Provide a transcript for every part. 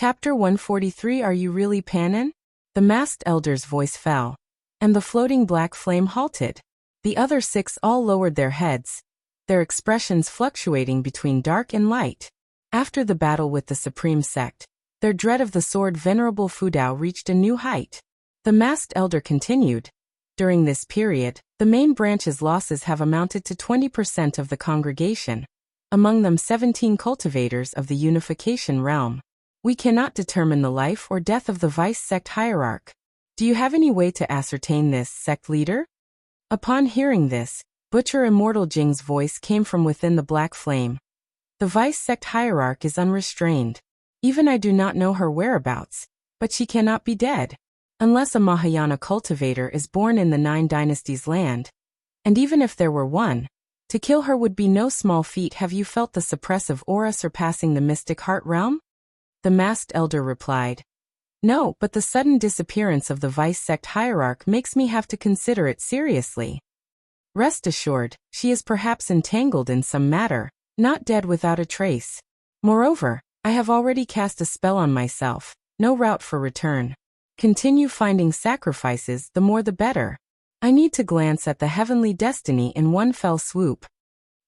Chapter 143. Are you really Panin? The masked elder's voice fell, and the floating black flame halted. The other 6 all lowered their heads, their expressions fluctuating between dark and light. After the battle with the supreme sect, their dread of the sword Venerable Fudao reached a new height. The masked elder continued. During this period, the main branch's losses have amounted to 20% of the congregation, among them 17 cultivators of the unification realm. We cannot determine the life or death of the vice sect hierarch. Do you have any way to ascertain this, sect leader? Upon hearing this, Butcher Immortal Jing's voice came from within the black flame. The vice sect hierarch is unrestrained. Even I do not know her whereabouts, but she cannot be dead. Unless a Mahayana cultivator is born in the 9 dynasties land. And even if there were one, to kill her would be no small feat. Have you felt the suppressive aura surpassing the mystic heart realm? The masked elder replied. No, but the sudden disappearance of the vice sect hierarch makes me have to consider it seriously. Rest assured, she is perhaps entangled in some matter, not dead without a trace. Moreover, I have already cast a spell on myself, no route for return. Continue finding sacrifices, the more the better. I need to glance at the heavenly destiny in one fell swoop.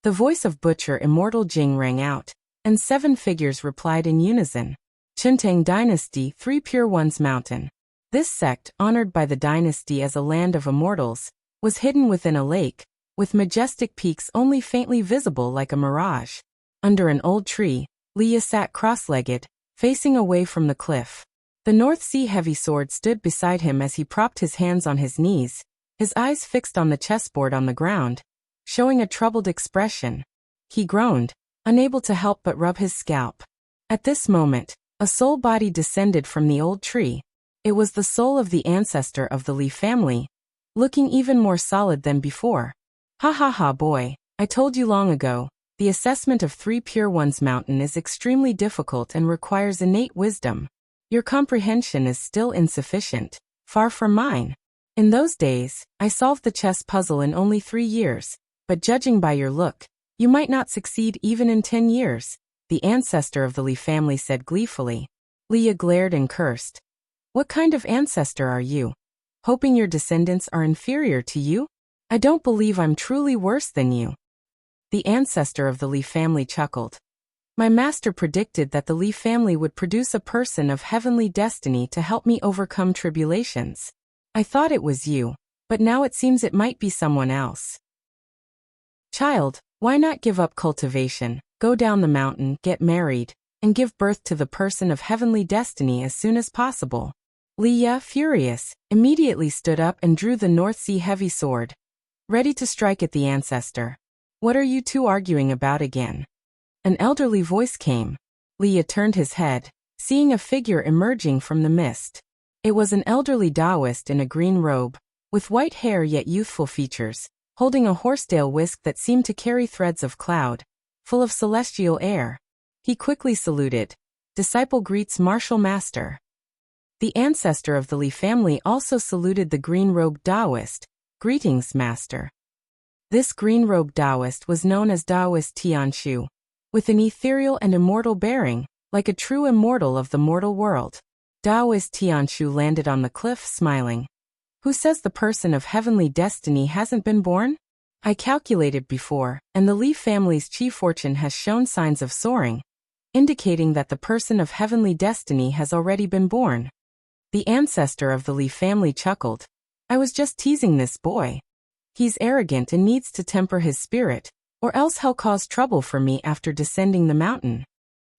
The voice of Butcher Immortal Jing rang out, and 7 figures replied in unison. Chintang Dynasty, 3 Pure Ones Mountain. This sect, honored by the dynasty as a land of immortals, was hidden within a lake, with majestic peaks only faintly visible like a mirage. Under an old tree, Leah sat cross-legged, facing away from the cliff. The North Sea heavy sword stood beside him as he propped his hands on his knees, his eyes fixed on the chessboard on the ground, showing a troubled expression. He groaned, unable to help but rub his scalp. At this moment, a soul body descended from the old tree. It was the soul of the ancestor of the Li family, looking even more solid than before. Ha ha ha boy, I told you long ago, the assessment of 3 Pure Ones Mountain is extremely difficult and requires innate wisdom. Your comprehension is still insufficient, far from mine. In those days, I solved the chess puzzle in only 3 years, but judging by your look, you might not succeed even in 10 years. The ancestor of the Li family said gleefully. Leah glared and cursed. What kind of ancestor are you? Hoping your descendants are inferior to you? I don't believe I'm truly worse than you. The ancestor of the Li family chuckled. My master predicted that the Li family would produce a person of heavenly destiny to help me overcome tribulations. I thought it was you, but now it seems it might be someone else. Child, why not give up cultivation? Go down the mountain, get married, and give birth to the person of heavenly destiny as soon as possible. Leah, furious, immediately stood up and drew the North Sea heavy sword, ready to strike at the ancestor. What are you two arguing about again? An elderly voice came. Leah turned his head, seeing a figure emerging from the mist. It was an elderly Taoist in a green robe, with white hair yet youthful features, holding a horsetail whisk that seemed to carry threads of cloud, full of celestial air. He quickly saluted. Disciple greets martial master. The ancestor of the Li family also saluted the green-robed Taoist. Greetings, master. This green-robed Taoist was known as Taoist Tianshu, with an ethereal and immortal bearing, like a true immortal of the mortal world. Taoist Tianshu landed on the cliff smiling. Who says the person of heavenly destiny hasn't been born? I calculated before, and the Li family's chi fortune has shown signs of soaring, indicating that the person of heavenly destiny has already been born. The ancestor of the Li family chuckled. I was just teasing this boy. He's arrogant and needs to temper his spirit, or else he'll cause trouble for me after descending the mountain.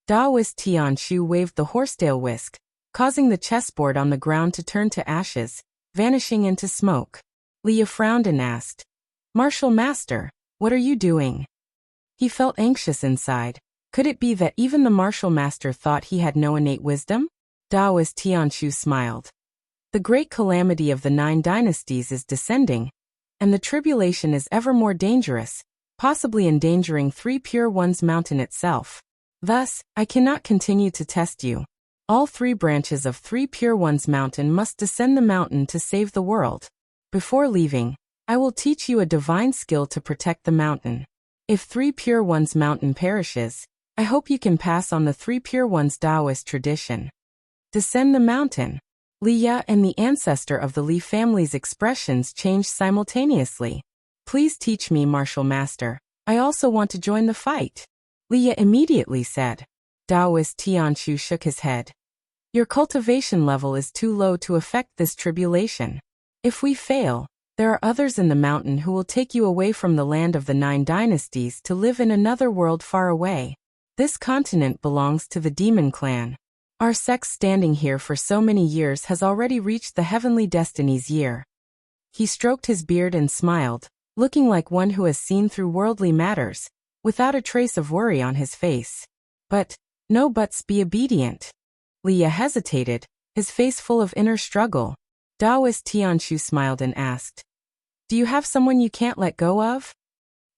Taoist Tianshu waved the horsetail whisk, causing the chessboard on the ground to turn to ashes, vanishing into smoke. Leah frowned and asked, Martial master, what are you doing? He felt anxious inside. Could it be that even the martial master thought he had no innate wisdom? Taoist Tianshu smiled. The great calamity of the 9 dynasties is descending, and the tribulation is ever more dangerous, possibly endangering 3 Pure Ones Mountain itself. Thus, I cannot continue to test you. All 3 branches of 3 Pure Ones Mountain must descend the mountain to save the world. Before leaving, I will teach you a divine skill to protect the mountain. If 3 Pure Ones Mountain perishes, I hope you can pass on the 3 Pure Ones Taoist tradition. Descend the mountain. Liya and the ancestor of the Li family's expressions changed simultaneously. Please teach me, martial master. I also want to join the fight. Liya immediately said. Taoist Tianshu shook his head. Your cultivation level is too low to affect this tribulation. If we fail, there are others in the mountain who will take you away from the land of the 9 dynasties to live in another world far away. This continent belongs to the demon clan. Our sex standing here for so many years has already reached the heavenly destiny's year. He stroked his beard and smiled, looking like one who has seen through worldly matters, without a trace of worry on his face. But, no buts, be obedient. Liya hesitated, his face full of inner struggle. Taoist Tianshu smiled and asked, Do you have someone you can't let go of?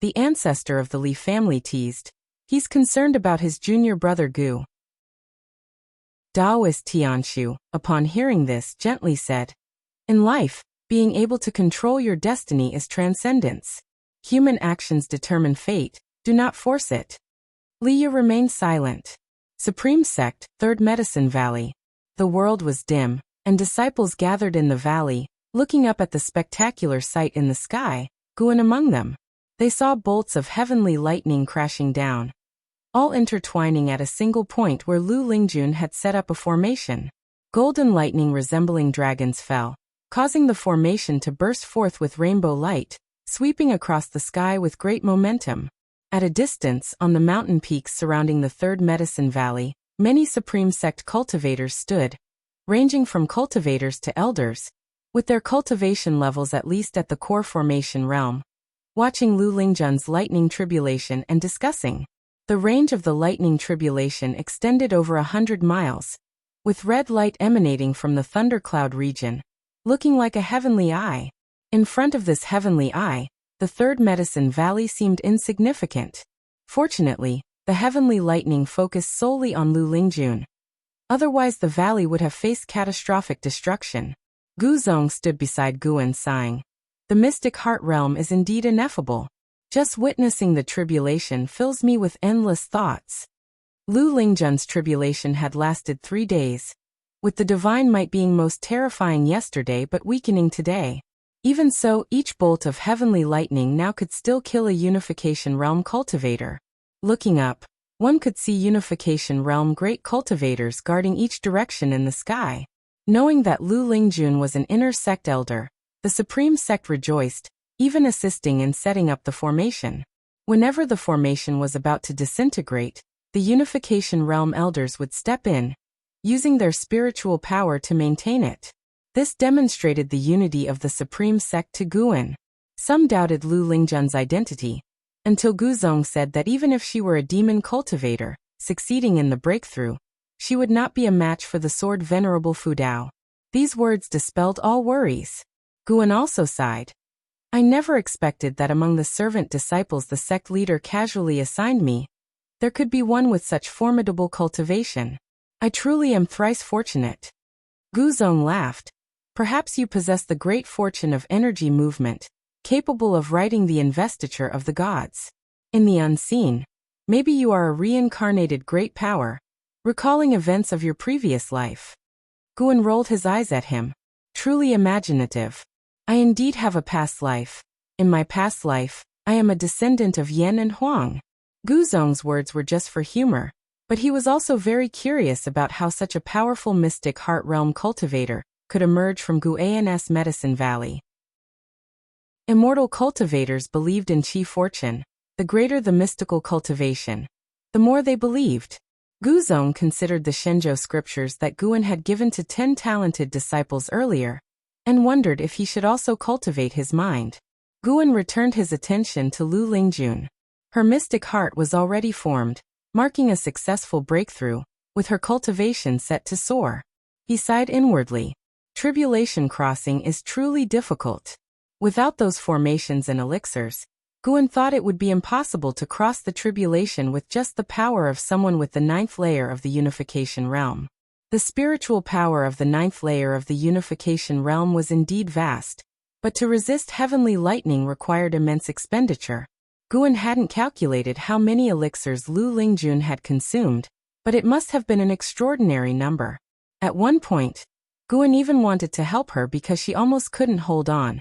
The ancestor of the Li family teased. He's concerned about his junior brother Gu. Taoist Tianshu, upon hearing this, gently said, In life, being able to control your destiny is transcendence. Human actions determine fate, do not force it. Liya remained silent. Supreme Sect, 3rd Medicine Valley. The world was dim, and disciples gathered in the valley, looking up at the spectacular sight in the sky, Guan among them. They saw bolts of heavenly lightning crashing down, all intertwining at a single point where Lu Lingjun had set up a formation. Golden lightning resembling dragons fell, causing the formation to burst forth with rainbow light, sweeping across the sky with great momentum. At a distance, on the mountain peaks surrounding the 3rd Medicine Valley, many Supreme Sect cultivators stood, ranging from cultivators to elders, with their cultivation levels at least at the core formation realm, watching Lu Lingjun's lightning tribulation and discussing. The range of the lightning tribulation extended over 100 miles, with red light emanating from the thundercloud region, looking like a heavenly eye. In front of this heavenly eye, the 3rd Medicine Valley seemed insignificant. Fortunately, the heavenly lightning focused solely on Lu Lingjun. Otherwise the valley would have faced catastrophic destruction. Gu Zong stood beside Guan sighing. The mystic heart realm is indeed ineffable. Just witnessing the tribulation fills me with endless thoughts. Lu Lingjun's tribulation had lasted 3 days, with the divine might being most terrifying yesterday but weakening today. Even so, each bolt of heavenly lightning now could still kill a Unification Realm cultivator. Looking up, one could see Unification Realm great cultivators guarding each direction in the sky. Knowing that Lu Lingjun was an inner sect elder, the Supreme Sect rejoiced, even assisting in setting up the formation. Whenever the formation was about to disintegrate, the Unification Realm elders would step in, using their spiritual power to maintain it. This demonstrated the unity of the Supreme Sect to Guan. Some doubted Lu Lingjun's identity, until Gu Zong said that even if she were a demon cultivator, succeeding in the breakthrough, she would not be a match for the sword Venerable Fu Dao. These words dispelled all worries. Guan also sighed. I never expected that among the servant disciples the sect leader casually assigned me, there could be one with such formidable cultivation. I truly am thrice fortunate. Gu Zong laughed. Perhaps you possess the great fortune of energy movement, capable of writing the investiture of the gods. In the unseen, maybe you are a reincarnated great power, recalling events of your previous life. Guan rolled his eyes at him. Truly imaginative. I indeed have a past life. In my past life, I am a descendant of Yan and Huang. Gu Zong's words were just for humor, but he was also very curious about how such a powerful mystic heart realm cultivator could emerge from Guan's Medicine Valley. Immortal cultivators believed in Qi fortune. The greater the mystical cultivation, the more they believed. Gu Zong considered the Shenzhou scriptures that Guan had given to 10 talented disciples earlier, and wondered if he should also cultivate his mind. Guan returned his attention to Lu Lingjun. Her mystic heart was already formed, marking a successful breakthrough, with her cultivation set to soar. He sighed inwardly. Tribulation crossing is truly difficult. Without those formations and elixirs, Guan thought it would be impossible to cross the tribulation with just the power of someone with the 9th layer of the Unification Realm. The spiritual power of the 9th layer of the Unification Realm was indeed vast, but to resist heavenly lightning required immense expenditure. Guan hadn't calculated how many elixirs Lu Lingjun had consumed, but it must have been an extraordinary number. At one point, Guan even wanted to help her because she almost couldn't hold on,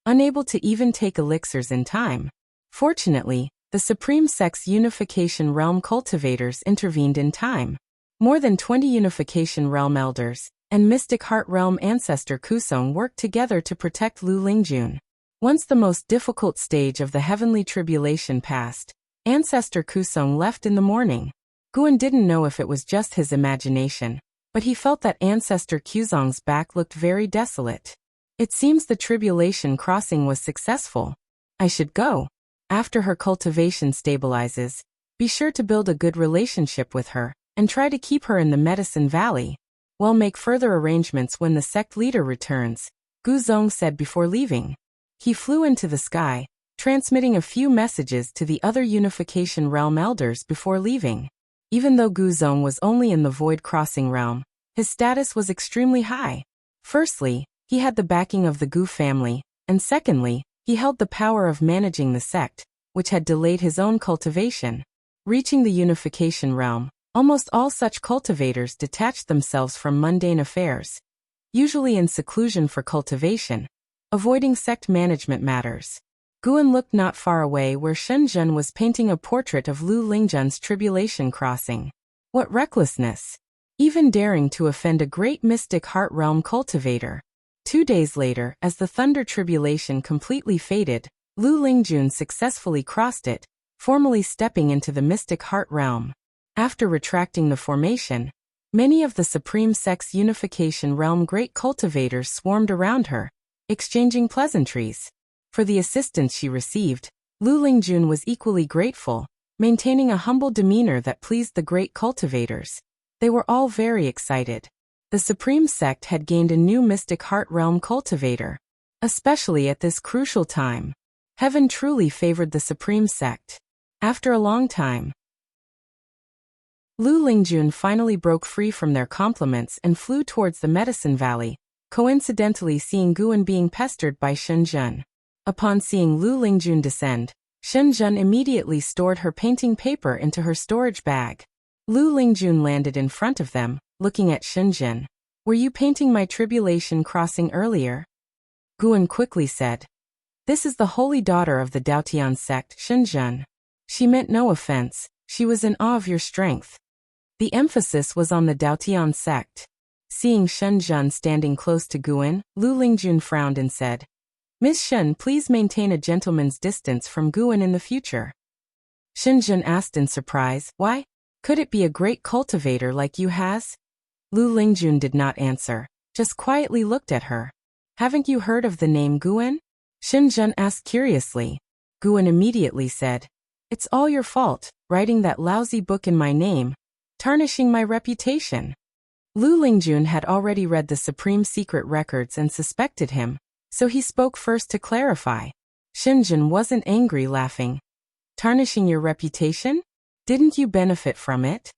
unable to even take elixirs in time. Fortunately, the Supreme Sex Unification Realm cultivators intervened in time. More than 20 Unification Realm elders and Mystic Heart Realm ancestor Kusong worked together to protect Lu Lingjun. Once the most difficult stage of the heavenly tribulation passed, Ancestor Kusong left in the morning. Guan didn't know if it was just his imagination, but he felt that Ancestor Kusong's back looked very desolate. It seems the tribulation crossing was successful. I should go. After her cultivation stabilizes, be sure to build a good relationship with her, and try to keep her in the Medicine Valley. We'll make further arrangements when the sect leader returns, Gu Zong said before leaving. He flew into the sky, transmitting a few messages to the other Unification Realm elders before leaving. Even though Gu Zong was only in the Void Crossing realm, his status was extremely high. Firstly, he had the backing of the Gu family, and secondly, he held the power of managing the sect, which had delayed his own cultivation. Reaching the Unification Realm, almost all such cultivators detached themselves from mundane affairs, usually in seclusion for cultivation, avoiding sect management matters. Guan looked not far away where Shenzhen was painting a portrait of Lu Lingjun's tribulation crossing. What recklessness! Even daring to offend a great Mystic Heart Realm cultivator. 2 days later, as the thunder tribulation completely faded, Lu Lingjun successfully crossed it, formally stepping into the Mystic Heart Realm. After retracting the formation, many of the Supreme Sex Unification Realm great cultivators swarmed around her, exchanging pleasantries. For the assistance she received, Lu Lingjun was equally grateful, maintaining a humble demeanor that pleased the great cultivators. They were all very excited. The Supreme Sect had gained a new Mystic Heart Realm cultivator. Especially at this crucial time, heaven truly favored the Supreme Sect. After a long time, Lu Lingjun finally broke free from their compliments and flew towards the Medicine Valley, coincidentally seeing Guan being pestered by Shenzhen. Upon seeing Lu Lingjun descend, Shenzhen immediately stored her painting paper into her storage bag. Lu Lingjun landed in front of them, looking at Shenzhen. Were you painting my tribulation crossing earlier? Guan quickly said. This is the holy daughter of the Daotian sect, Shenzhen. She meant no offense, she was in awe of your strength. The emphasis was on the Daotian sect. Seeing Shenzhen standing close to Guan, Lu Lingjun frowned and said, Miss Shen, please maintain a gentleman's distance from Guan in the future. Shenzhen asked in surprise, why? Could it be a great cultivator like you has? Lu Lingjun did not answer, just quietly looked at her. Haven't you heard of the name Guan? Shenzhen asked curiously. Guan immediately said, It's all your fault, writing that lousy book in my name, tarnishing my reputation. Lu Lingjun had already read the Supreme Secret records and suspected him, so he spoke first to clarify. Shenzhen wasn't angry, laughing. Tarnishing your reputation? Didn't you benefit from it?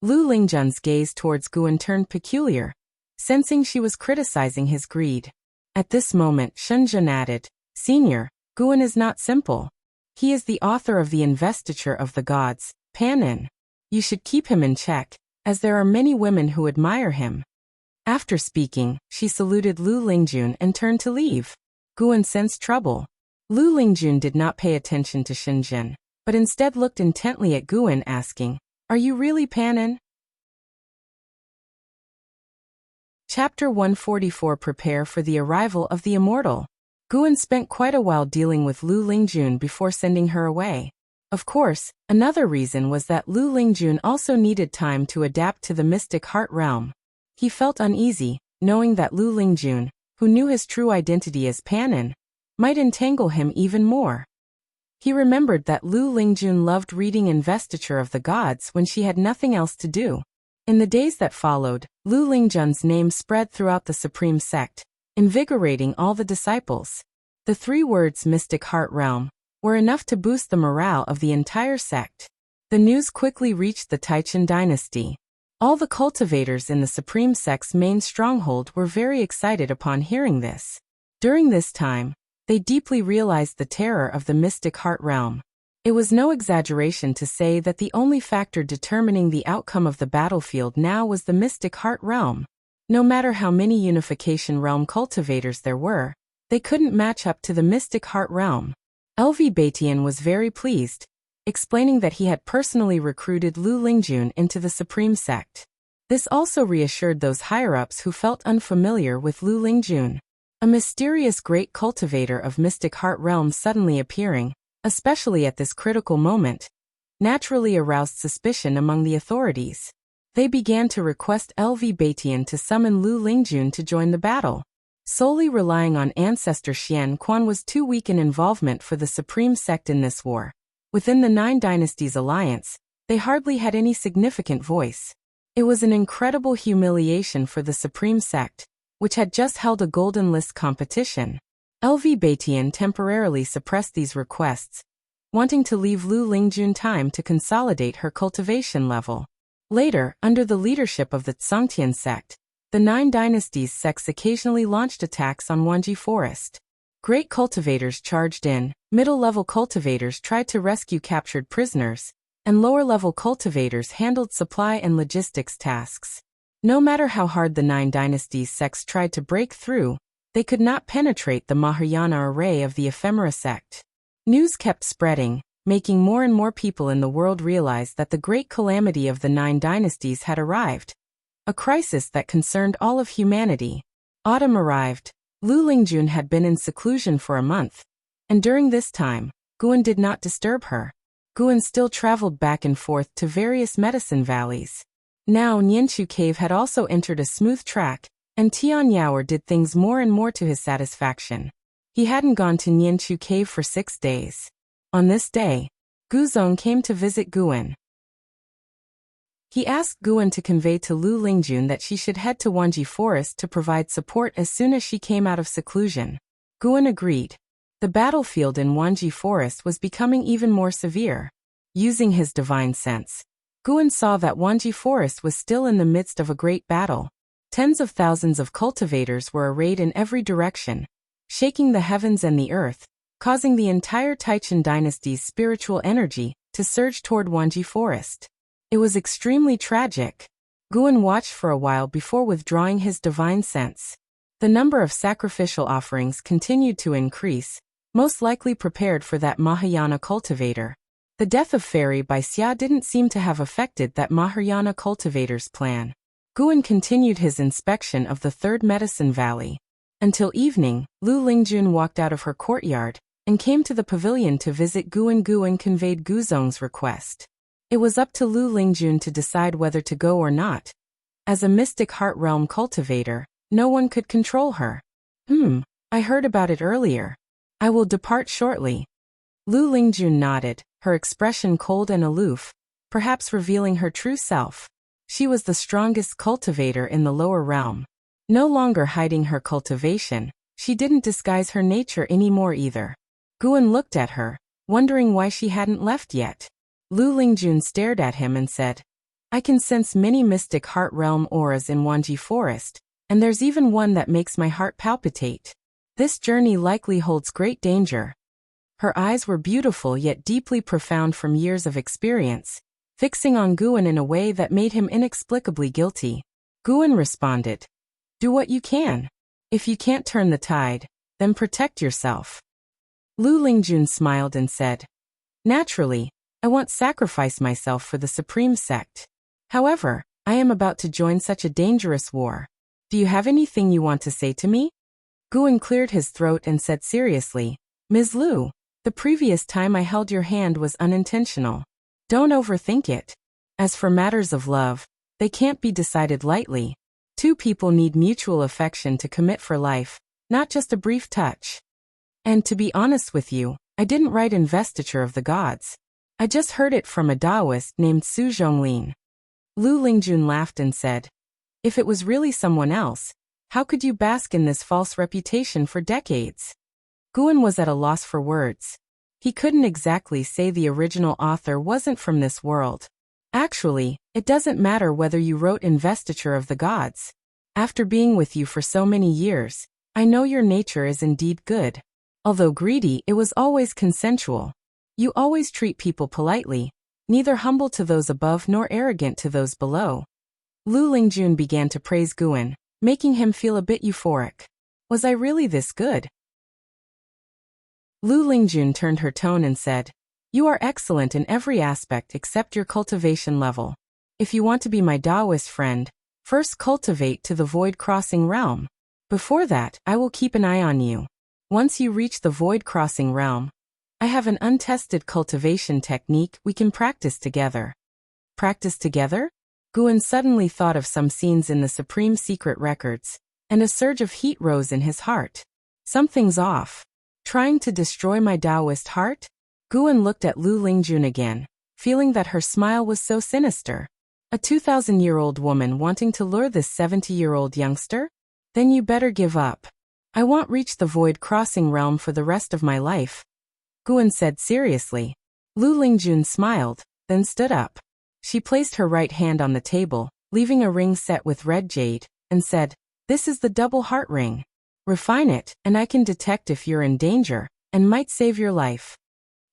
Lu Lingjun's gaze towards Guan turned peculiar, sensing she was criticizing his greed. At this moment, Shenzhen added, Senior, Guan is not simple. He is the author of the Investiture of the Gods, Panin. You should keep him in check, as there are many women who admire him. After speaking, she saluted Lu Lingjun and turned to leave. Guan sensed trouble. Lu Lingjun did not pay attention to Shenzhen, but instead looked intently at Guan, asking, Are you really Panin? Chapter 144 Prepare for the Arrival of the Immortal. Guan spent quite a while dealing with Lu Lingjun before sending her away. Of course, another reason was that Lu Lingjun also needed time to adapt to the Mystic Heart Realm. He felt uneasy, knowing that Lu Lingjun, who knew his true identity as Panin, might entangle him even more. He remembered that Lu Lingjun loved reading Investiture of the Gods when she had nothing else to do. In the days that followed, Lu Lingjun's name spread throughout the Supreme Sect, invigorating all the disciples. The 3 words Mystic Heart Realm were enough to boost the morale of the entire sect. The news quickly reached the Taichen dynasty. All the cultivators in the Supreme Sect's main stronghold were very excited upon hearing this. During this time, they deeply realized the terror of the Mystic Heart Realm. It was no exaggeration to say that the only factor determining the outcome of the battlefield now was the Mystic Heart Realm. No matter how many Unification Realm cultivators there were, they couldn't match up to the Mystic Heart Realm. LV Batian was very pleased, explaining that he had personally recruited Lu Lingjun into the Supreme Sect. This also reassured those higher-ups who felt unfamiliar with Lu Lingjun. A mysterious great cultivator of Mystic Heart Realm suddenly appearing, especially at this critical moment, naturally aroused suspicion among the authorities. They began to request LV Batian to summon Lu Lingjun to join the battle. Solely relying on ancestor Xian Quan was too weak an involvement for the Supreme Sect in this war. Within the Nine Dynasties alliance, they hardly had any significant voice. It was an incredible humiliation for the Supreme Sect, which had just held a Golden List competition. LV Batian temporarily suppressed these requests, wanting to leave Lu Lingjun time to consolidate her cultivation level. Later, under the leadership of the Tsangtian sect, the Nine Dynasties sects occasionally launched attacks on Wanji Forest. Great cultivators charged in, middle-level cultivators tried to rescue captured prisoners, and lower-level cultivators handled supply and logistics tasks. No matter how hard the Nine Dynasties sects tried to break through, they could not penetrate the Mahayana array of the Ephemera sect. News kept spreading, making more and more people in the world realize that the great calamity of the Nine Dynasties had arrived. A crisis that concerned all of humanity. Autumn arrived. Lu Lingjun had been in seclusion for a month, and during this time, Guan did not disturb her. Guan still traveled back and forth to various medicine valleys. Now Nianchu Cave had also entered a smooth track, and Tian Yaoer did things more and more to his satisfaction. He hadn't gone to Nianchu Cave for 6 days. On this day, Guzong came to visit Guan. He asked Guan to convey to Lu Lingjun that she should head to Wanji Forest to provide support as soon as she came out of seclusion. Guan agreed. The battlefield in Wanji Forest was becoming even more severe. Using his divine sense, Guan saw that Wanji Forest was still in the midst of a great battle. Tens of thousands of cultivators were arrayed in every direction, shaking the heavens and the earth, causing the entire Taichen dynasty's spiritual energy to surge toward Wanji Forest. It was extremely tragic. Guan watched for a while before withdrawing his divine sense. The number of sacrificial offerings continued to increase, most likely prepared for that Mahayana cultivator. The death of Fairy by Xia didn't seem to have affected that Mahayana cultivator's plan. Guan continued his inspection of the third medicine valley. Until evening, Lu Lingjun walked out of her courtyard and came to the pavilion to visit Guan. Guan conveyed Guzong's request. It was up to Lu Lingjun to decide whether to go or not. As a Mystic Heart Realm cultivator, no one could control her. I heard about it earlier. I will depart shortly. Lu Lingjun nodded, her expression cold and aloof, perhaps revealing her true self. She was the strongest cultivator in the lower realm. No longer hiding her cultivation, she didn't disguise her nature anymore either. Guan looked at her, wondering why she hadn't left yet. Lu Lingjun stared at him and said, I can sense many Mystic Heart Realm auras in Wanji Forest, and there's even one that makes my heart palpitate. This journey likely holds great danger. Her eyes were beautiful yet deeply profound from years of experience, fixing on Guan in a way that made him inexplicably guilty. Guan responded, Do what you can. If you can't turn the tide, then protect yourself. Lu Lingjun smiled and said, Naturally, I won't sacrifice myself for the Supreme Sect. However, I am about to join such a dangerous war. Do you have anything you want to say to me? Guan cleared his throat and said seriously, Ms. Lu, the previous time I held your hand was unintentional. Don't overthink it. As for matters of love, they can't be decided lightly. Two people need mutual affection to commit for life, not just a brief touch. And to be honest with you, I didn't write Investiture of the Gods. I just heard it from a Taoist named Su Zhonglin. Lu Lingjun laughed and said, If it was really someone else, how could you bask in this false reputation for decades? Guan was at a loss for words. He couldn't exactly say the original author wasn't from this world. Actually, it doesn't matter whether you wrote Investiture of the Gods. After being with you for so many years, I know your nature is indeed good. Although greedy, it was always consensual. You always treat people politely, neither humble to those above nor arrogant to those below. Lu Lingjun began to praise Guan, making him feel a bit euphoric. Was I really this good? Lu Lingjun turned her tone and said, "You are excellent in every aspect except your cultivation level. If you want to be my Taoist friend, first cultivate to the void-crossing realm. Before that, I will keep an eye on you. Once you reach the void-crossing realm, I have an untested cultivation technique we can practice together." Practice together? Guan suddenly thought of some scenes in the Supreme Secret Records, and a surge of heat rose in his heart. Something's off. Trying to destroy my Taoist heart? Guan looked at Lu Lingjun again, feeling that her smile was so sinister. A 2,000-year-old woman wanting to lure this 70-year-old youngster? Then you better give up. I won't reach the void-crossing realm for the rest of my life, Guan said seriously. Lu Lingjun smiled, then stood up. She placed her right hand on the table, leaving a ring set with red jade, and said, "This is the double heart ring. Refine it, and I can detect if you're in danger, and might save your life."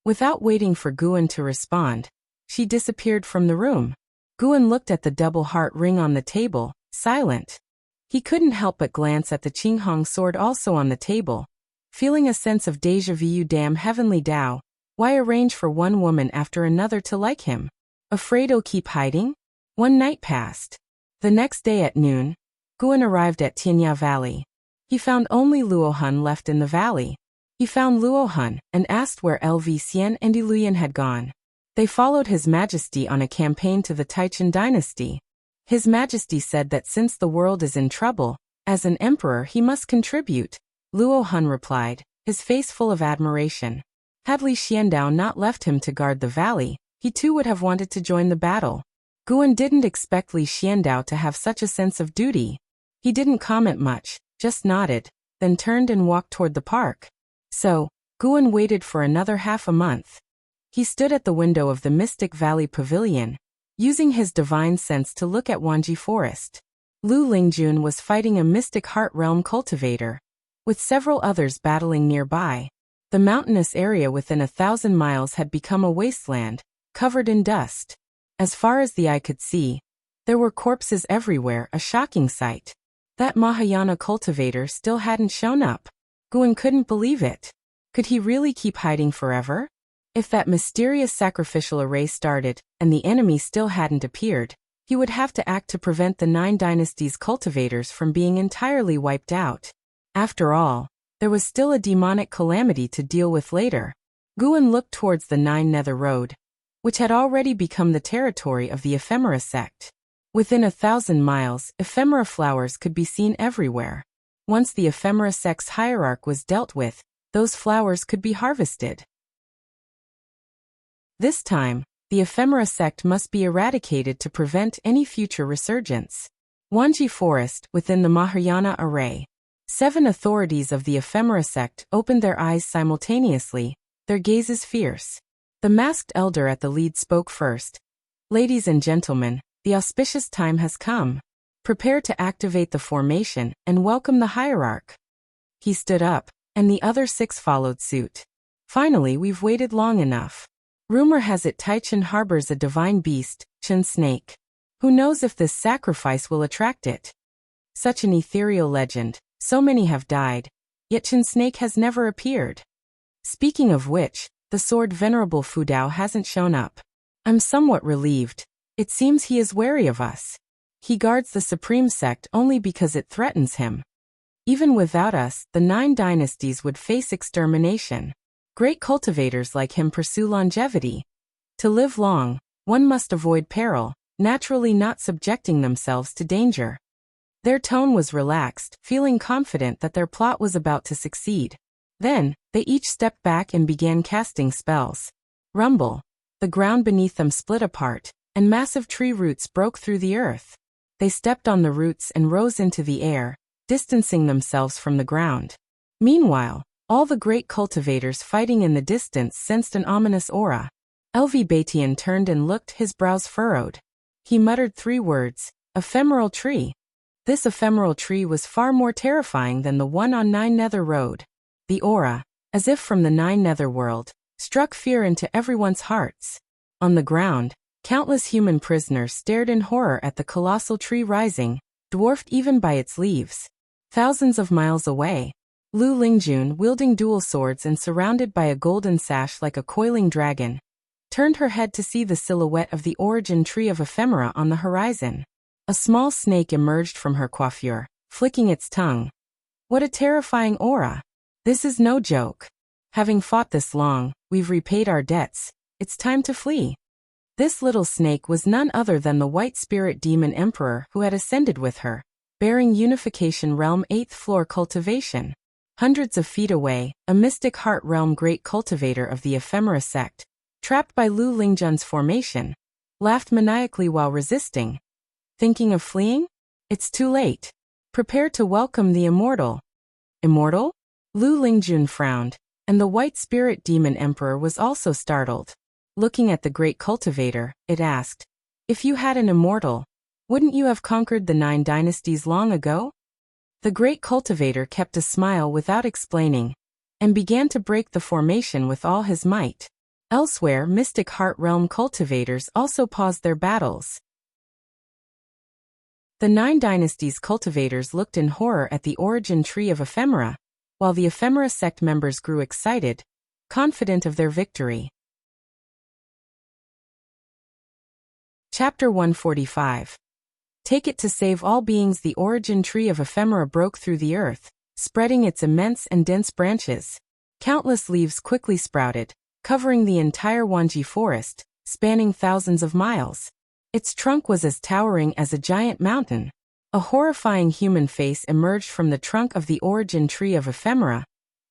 Without waiting for Guan to respond, she disappeared from the room. Guan looked at the double heart ring on the table, silent. He couldn't help but glance at the Qinghong sword also on the table, feeling a sense of déjà vu. Damn heavenly Tao, why arrange for one woman after another to like him? Afraid he'll keep hiding? One night passed. The next day at noon, Guan arrived at Tianya Valley. He found only Luohun left in the valley. He found Luohun and asked where Lv Xian and Iluyan had gone. They followed His Majesty on a campaign to the Taichen dynasty. His Majesty said that since the world is in trouble, as an emperor he must contribute. Luohun replied, his face full of admiration. Had Li Xiandao not left him to guard the valley, he too would have wanted to join the battle. Guan didn't expect Li Xiandao to have such a sense of duty. He didn't comment much, just nodded, then turned and walked toward the park. So, Guan waited for another half a month. He stood at the window of the Mystic Valley Pavilion, using his divine sense to look at Wanji Forest. Lu Lingjun was fighting a Mystic Heart Realm cultivator, with several others battling nearby. The mountainous area within 1,000 miles had become a wasteland, covered in dust. As far as the eye could see, there were corpses everywhere, a shocking sight. That Mahayana cultivator still hadn't shown up. Guan couldn't believe it. Could he really keep hiding forever? If that mysterious sacrificial array started, and the enemy still hadn't appeared, he would have to act to prevent the 9 dynasties' cultivators from being entirely wiped out. After all, there was still a demonic calamity to deal with later. Guan looked towards the 9 Nether Road, which had already become the territory of the Ephemera sect. Within 1,000 miles, ephemera flowers could be seen everywhere. Once the Ephemera sect's hierarch was dealt with, those flowers could be harvested. This time, the Ephemera sect must be eradicated to prevent any future resurgence. Wanji Forest, within the Mahayana array. 7 authorities of the Ephemera sect opened their eyes simultaneously, their gazes fierce. The masked elder at the lead spoke first. "Ladies and gentlemen, the auspicious time has come. Prepare to activate the formation and welcome the hierarch." He stood up, and the other 6 followed suit. "Finally, we've waited long enough. Rumor has it Taichen harbors a divine beast, Chen Snake. Who knows if this sacrifice will attract it? Such an ethereal legend, so many have died, yet Chen Snake has never appeared. Speaking of which, the sword Venerable Fudao hasn't shown up. I'm somewhat relieved. It seems he is wary of us. He guards the Supreme Sect only because it threatens him. Even without us, the 9 dynasties would face extermination. Great cultivators like him pursue longevity. To live long, one must avoid peril, naturally not subjecting themselves to danger." Their tone was relaxed, feeling confident that their plot was about to succeed. Then, they each stepped back and began casting spells. Rumble. The ground beneath them split apart, and massive tree roots broke through the earth. They stepped on the roots and rose into the air, distancing themselves from the ground. Meanwhile, all the great cultivators fighting in the distance sensed an ominous aura. Lv Batian turned and looked, his brows furrowed. He muttered 3 words, "Ephemeral tree." This ephemeral tree was far more terrifying than the one on 9 Nether Road. The aura, as if from the 9 Netherworld, struck fear into everyone's hearts. On the ground, countless human prisoners stared in horror at the colossal tree rising, dwarfed even by its leaves. Thousands of miles away, Lu Lingjun, wielding dual swords and surrounded by a golden sash like a coiling dragon, turned her head to see the silhouette of the origin tree of ephemera on the horizon. A small snake emerged from her coiffure, flicking its tongue. What a terrifying aura! This is no joke. Having fought this long, we've repaid our debts. It's time to flee. This little snake was none other than the white spirit demon emperor who had ascended with her, bearing Unification Realm 8th floor cultivation. Hundreds of feet away, a mystic heart realm great cultivator of the ephemera sect, trapped by Lu Lingjun's formation, laughed maniacally while resisting. Thinking of fleeing? It's too late. Prepare to welcome the immortal. Immortal? Lu Lingjun frowned, and the white spirit demon emperor was also startled. Looking at the great cultivator, it asked, if you had an immortal, wouldn't you have conquered the 9 dynasties long ago? The great cultivator kept a smile without explaining, and began to break the formation with all his might. Elsewhere, mystic heart realm cultivators also paused their battles. The 9 dynasties cultivators looked in horror at the origin tree of ephemera, while the ephemera sect members grew excited, confident of their victory. Chapter 145. Take it to save all beings. The origin tree of ephemera broke through the earth, spreading its immense and dense branches. Countless leaves quickly sprouted, covering the entire Wanji forest, spanning thousands of miles. Its trunk was as towering as a giant mountain. A horrifying human face emerged from the trunk of the origin tree of ephemera,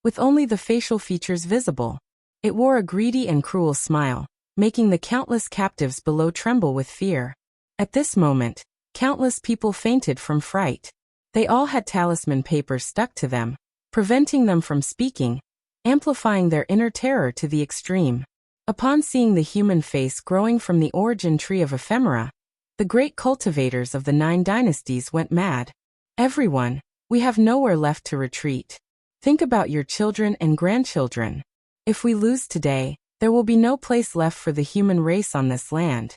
with only the facial features visible. It wore a greedy and cruel smile, making the countless captives below tremble with fear. At this moment, countless people fainted from fright. They all had talisman papers stuck to them, preventing them from speaking, amplifying their inner terror to the extreme. Upon seeing the human face growing from the origin tree of ephemera, the great cultivators of the 9 dynasties went mad. Everyone, we have nowhere left to retreat. Think about your children and grandchildren. If we lose today, there will be no place left for the human race on this land.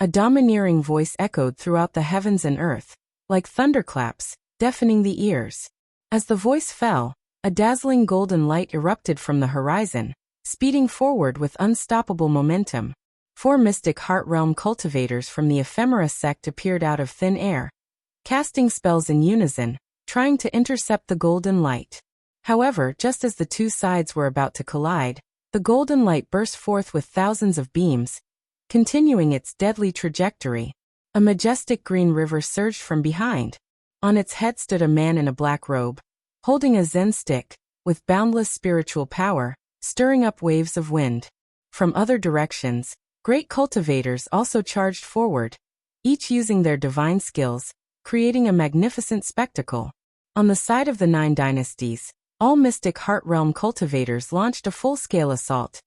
A domineering voice echoed throughout the heavens and earth, like thunderclaps, deafening the ears. As the voice fell, a dazzling golden light erupted from the horizon, speeding forward with unstoppable momentum. 4 mystic heart realm cultivators from the ephemera sect appeared out of thin air, casting spells in unison, trying to intercept the golden light. However, just as the 2 sides were about to collide, the golden light burst forth with thousands of beams, continuing its deadly trajectory. A majestic green river surged from behind. On its head stood a man in a black robe, holding a Zen stick, with boundless spiritual power, stirring up waves of wind. From other directions, great cultivators also charged forward, each using their divine skills, creating a magnificent spectacle. On the side of the 9 dynasties, all mystic heart realm cultivators launched a full-scale assault,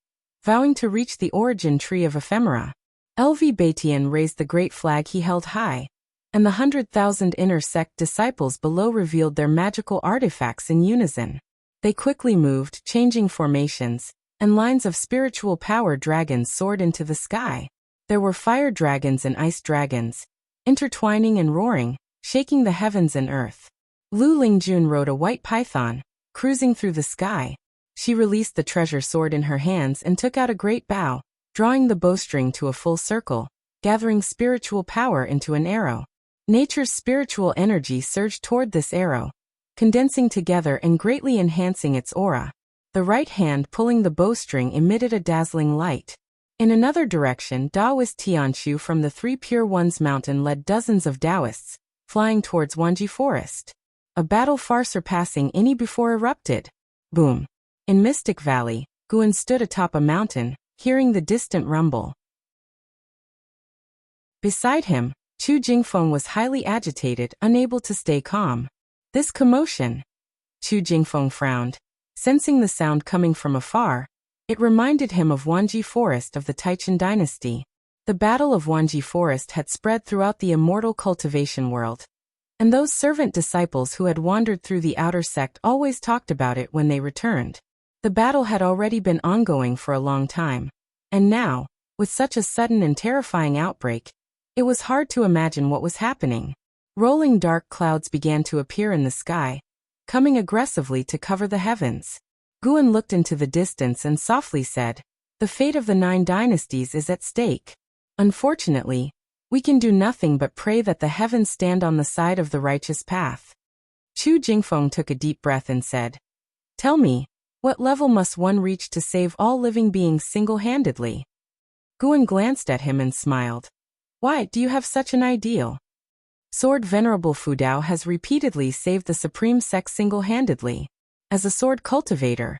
vowing to reach the origin tree of ephemera. LV Batian raised the great flag he held high, and the 100,000 inner sect disciples below revealed their magical artifacts in unison. They quickly moved, changing formations, and lines of spiritual power dragons soared into the sky. There were fire dragons and ice dragons, intertwining and roaring, shaking the heavens and earth. Lu Lingjun rode a white python, cruising through the sky. She released the treasure sword in her hands and took out a great bow, drawing the bowstring to a full circle, gathering spiritual power into an arrow. Nature's spiritual energy surged toward this arrow, condensing together and greatly enhancing its aura. The right hand pulling the bowstring emitted a dazzling light. In another direction, Taoist Tianshu from the 3 Pure Ones mountain led dozens of Taoists, flying towards Wanji Forest. A battle far surpassing any before erupted. Boom. In Mystic Valley, Guan stood atop a mountain, hearing the distant rumble. Beside him, Chu Jingfeng was highly agitated, unable to stay calm. This commotion. Chu Jingfeng frowned. Sensing the sound coming from afar, it reminded him of Wanji Forest of the Taichen dynasty. The Battle of Wanji Forest had spread throughout the immortal cultivation world, and those servant disciples who had wandered through the outer sect always talked about it when they returned. The battle had already been ongoing for a long time, and now, with such a sudden and terrifying outbreak, it was hard to imagine what was happening. Rolling dark clouds began to appear in the sky, coming aggressively to cover the heavens. Guan looked into the distance and softly said, "The fate of the 9 dynasties is at stake. Unfortunately, we can do nothing but pray that the heavens stand on the side of the righteous path." Chu Jingfeng took a deep breath and said, "Tell me, what level must one reach to save all living beings single-handedly?" Guan glanced at him and smiled. "Why do you have such an ideal?" Sword Venerable Fudao has repeatedly saved the Supreme Sect single-handedly. As a sword cultivator,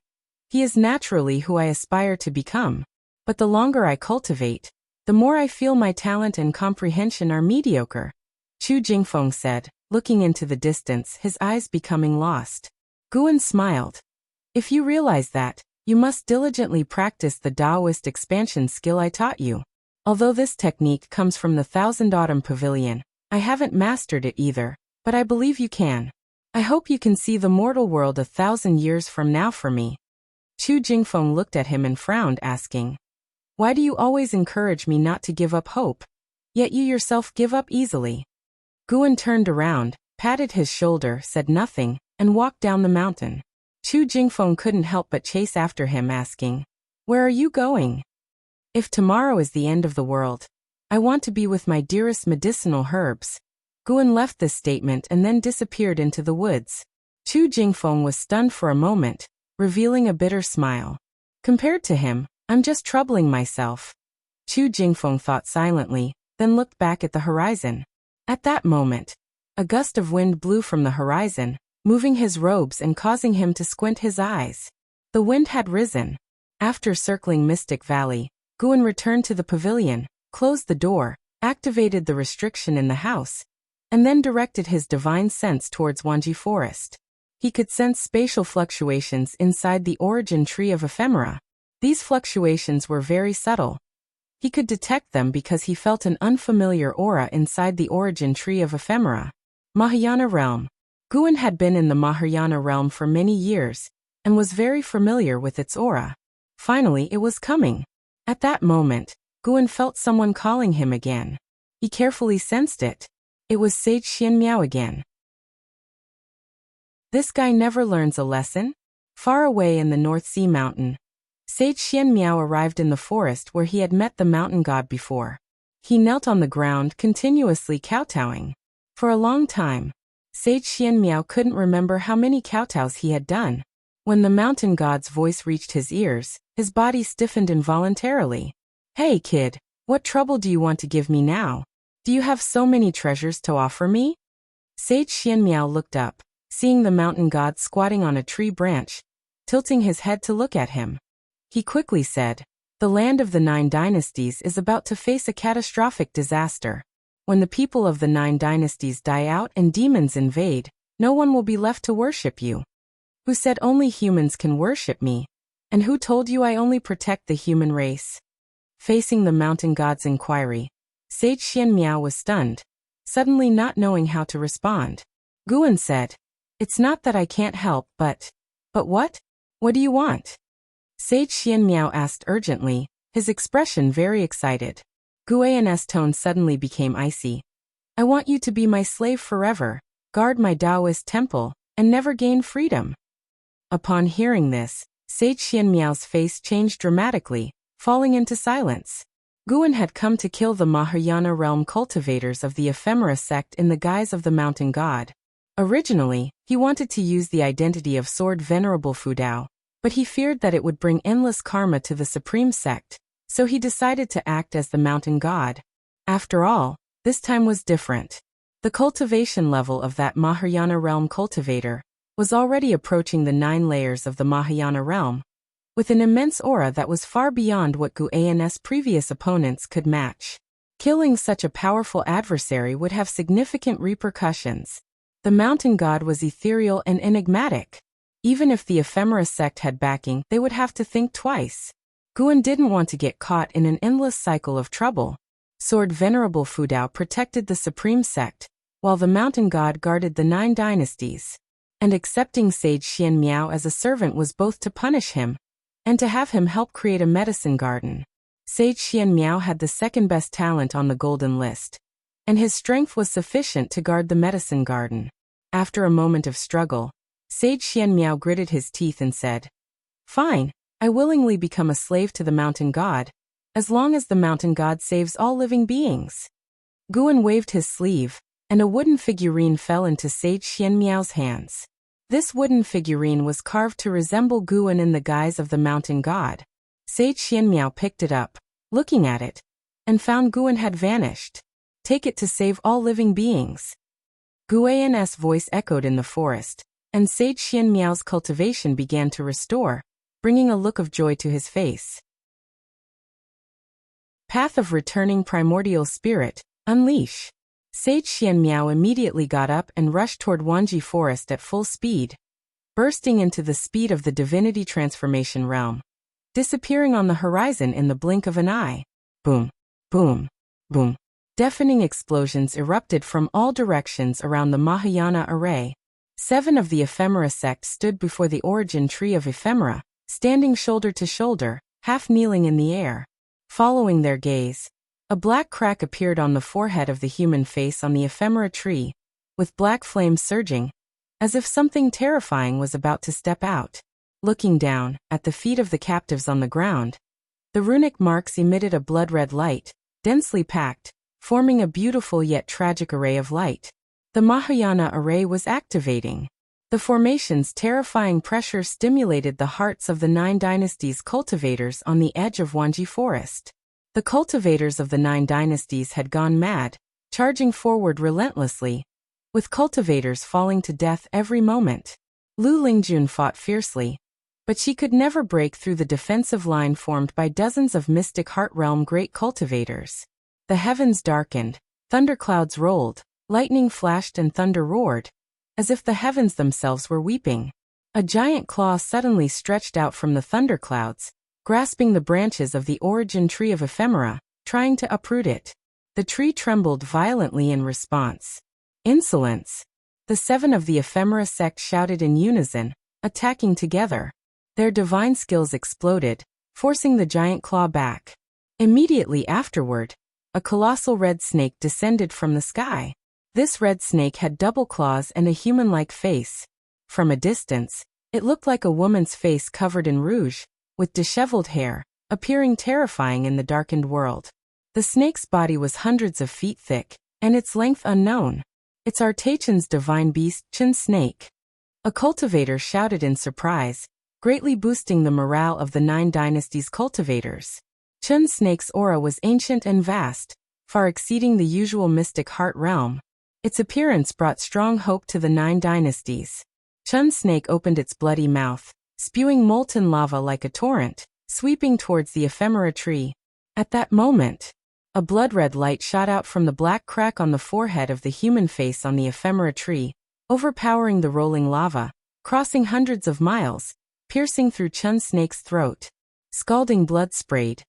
he is naturally who I aspire to become. But the longer I cultivate, the more I feel my talent and comprehension are mediocre. Chu Jingfeng said, looking into the distance, his eyes becoming lost. Guan smiled. "If you realize that, you must diligently practice the Taoist expansion skill I taught you. Although this technique comes from the Thousand Autumn Pavilion, I haven't mastered it either, but I believe you can. I hope you can see the mortal world 1,000 years from now for me." Chu Jingfeng looked at him and frowned, asking, "Why do you always encourage me not to give up hope? Yet you yourself give up easily." Guan turned around, patted his shoulder, said nothing, and walked down the mountain. Chu Jingfeng couldn't help but chase after him, asking, "Where are you going?" "If tomorrow is the end of the world, I want to be with my dearest medicinal herbs." Guan left this statement and then disappeared into the woods. Chu Jingfeng was stunned for a moment, revealing a bitter smile. Compared to him, I'm just troubling myself. Chu Jingfeng thought silently, then looked back at the horizon. At that moment, a gust of wind blew from the horizon, moving his robes and causing him to squint his eyes. The wind had risen. After circling Mystic Valley, Guan returned to the pavilion, closed the door, activated the restriction in the house, and then directed his divine sense towards Wanji Forest. He could sense spatial fluctuations inside the origin tree of ephemera. These fluctuations were very subtle. He could detect them because he felt an unfamiliar aura inside the origin tree of ephemera. Mahayana Realm. Guan had been in the Mahayana Realm for many years, and was very familiar with its aura. Finally, it was coming. At that moment, Guan felt someone calling him again. He carefully sensed it. It was Sage Xianmiao again. This guy never learns a lesson? Far away in the North Sea Mountain, Sage Xianmiao arrived in the forest where he had met the mountain god before. He knelt on the ground, continuously kowtowing. For a long time, Sage Xianmiao couldn't remember how many kowtows he had done. When the mountain god's voice reached his ears, his body stiffened involuntarily. "Hey kid, what trouble do you want to give me now? Do you have so many treasures to offer me?" Sage Xianmiao looked up, seeing the mountain god squatting on a tree branch, tilting his head to look at him. He quickly said, "The land of the 9 dynasties is about to face a catastrophic disaster. When the people of the 9 dynasties die out and demons invade, no one will be left to worship you." "Who said only humans can worship me? And who told you I only protect the human race?" Facing the mountain god's inquiry, Sage Xianmiao was stunned, suddenly not knowing how to respond. Guan said, "It's not that I can't help, but what? What do you want?" Sage Xianmiao asked urgently, his expression very excited. Guan's tone suddenly became icy. "I want you to be my slave forever, guard my Taoist temple, and never gain freedom." Upon hearing this, Sage Xianmiao's face changed dramatically, falling into silence. Guan had come to kill the Mahayana realm cultivators of the ephemera sect in the guise of the mountain god. Originally, he wanted to use the identity of Sword Venerable Fudao, but he feared that it would bring endless karma to the supreme sect, so he decided to act as the mountain god. After all, this time was different. The cultivation level of that Mahayana realm cultivator was already approaching the 9 layers of the Mahayana realm, with an immense aura that was far beyond what Guan's previous opponents could match. Killing such a powerful adversary would have significant repercussions. The mountain god was ethereal and enigmatic. Even if the ephemera sect had backing, they would have to think twice. Guan didn't want to get caught in an endless cycle of trouble. Sword Venerable Fudao protected the supreme sect, while the mountain god guarded the 9 dynasties. And accepting Sage Xianmiao as a servant was both to punish him and to have him help create a medicine garden. Sage Xianmiao had the second best talent on the golden list, and his strength was sufficient to guard the medicine garden. After a moment of struggle, Sage Xianmiao gritted his teeth and said, "Fine, I willingly become a slave to the mountain god, as long as the mountain god saves all living beings." Guan waved his sleeve, and a wooden figurine fell into Sage Xianmiao's hands. This wooden figurine was carved to resemble Guan in the guise of the mountain god. Sage Xianmiao picked it up, looking at it, and found Guan had vanished. "Take it to save all living beings." Guan's voice echoed in the forest, and Sage Xianmiao's cultivation began to restore, bringing a look of joy to his face. Path of Returning Primordial Spirit, Unleash. Sage Xianmiao immediately got up and rushed toward Wanji Forest at full speed, bursting into the speed of the divinity transformation realm, disappearing on the horizon in the blink of an eye. Boom, boom, boom. Deafening explosions erupted from all directions around the Mahayana array. 7 of the ephemera sect stood before the origin tree of ephemera, standing shoulder to shoulder, half kneeling in the air. Following their gaze, a black crack appeared on the forehead of the human face on the ephemera tree, with black flames surging, as if something terrifying was about to step out. Looking down, at the feet of the captives on the ground, the runic marks emitted a blood-red light, densely packed, forming a beautiful yet tragic array of light. The Mahayana array was activating. The formation's terrifying pressure stimulated the hearts of the 9 dynasties' cultivators on the edge of Wanji Forest. The cultivators of the 9 dynasties had gone mad, charging forward relentlessly, with cultivators falling to death every moment. Lu Lingjun fought fiercely, but she could never break through the defensive line formed by dozens of mystic heart realm great cultivators. The heavens darkened, thunderclouds rolled, lightning flashed and thunder roared, as if the heavens themselves were weeping. A giant claw suddenly stretched out from the thunderclouds, grasping the branches of the origin tree of ephemera, trying to uproot it. The tree trembled violently in response. "Insolence!" The 7 of the ephemera sect shouted in unison, attacking together. Their divine skills exploded, forcing the giant claw back. Immediately afterward, a colossal red snake descended from the sky. This red snake had double claws and a human-like face. From a distance, it looked like a woman's face covered in rouge, with disheveled hair, appearing terrifying in the darkened world. The snake's body was hundreds of feet thick, and its length unknown. "It's Artachan's divine beast, Chun Snake." A cultivator shouted in surprise, greatly boosting the morale of the 9 dynasties' cultivators. Chun Snake's aura was ancient and vast, far exceeding the usual mystic heart realm. Its appearance brought strong hope to the 9 dynasties. Chun Snake opened its bloody mouth, spewing molten lava like a torrent, sweeping towards the ephemera tree. At that moment, a blood-red light shot out from the black crack on the forehead of the human face on the ephemera tree, overpowering the rolling lava, crossing hundreds of miles, piercing through Chun Snake's throat. Scalding blood sprayed,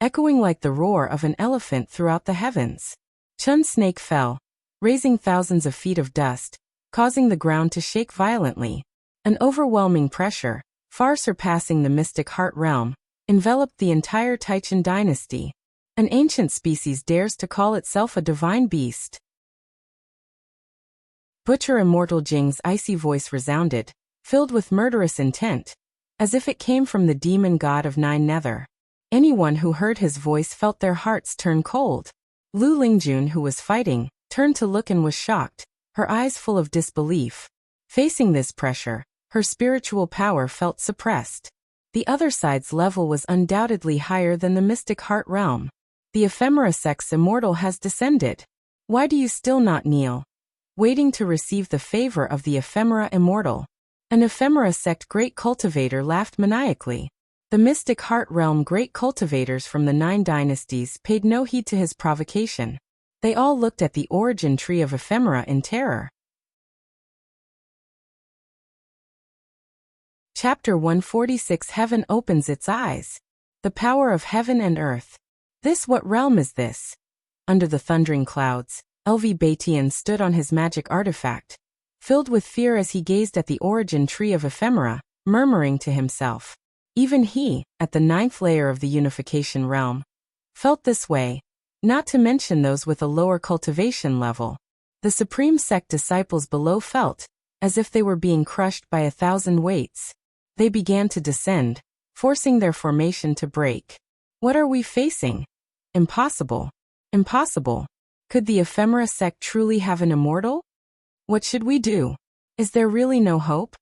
echoing like the roar of an elephant throughout the heavens. Chun Snake fell, raising thousands of feet of dust, causing the ground to shake violently. An overwhelming pressure, far surpassing the mystic heart realm, enveloped the entire Taichan dynasty. An ancient species dares to call itself a divine beast. Butcher Immortal Jing's icy voice resounded, filled with murderous intent, as if it came from the demon god of 9 Nether. Anyone who heard his voice felt their hearts turn cold. Lu Lingjun, who was fighting, turned to look and was shocked, her eyes full of disbelief. Facing this pressure, her spiritual power felt suppressed. The other side's level was undoubtedly higher than the mystic heart realm. The ephemera sect's immortal has descended. Why do you still not kneel, waiting to receive the favor of the ephemera immortal? An ephemera sect great cultivator laughed maniacally. The mystic heart realm great cultivators from the 9 dynasties paid no heed to his provocation. They all looked at the origin tree of ephemera in terror. Chapter 146 Heaven opens its eyes. The power of heaven and earth. What realm is this? Under the thundering clouds, LV Baitian stood on his magic artifact, filled with fear as he gazed at the origin tree of ephemera, murmuring to himself. Even he, at the 9th layer of the unification realm, felt this way. not to mention those with a lower cultivation level. The supreme sect disciples below felt as if they were being crushed by 1,000 weights. They began to descend, forcing their formation to break. What are we facing? Impossible. Impossible. Could the ephemera sect truly have an immortal? What should we do? Is there really no hope?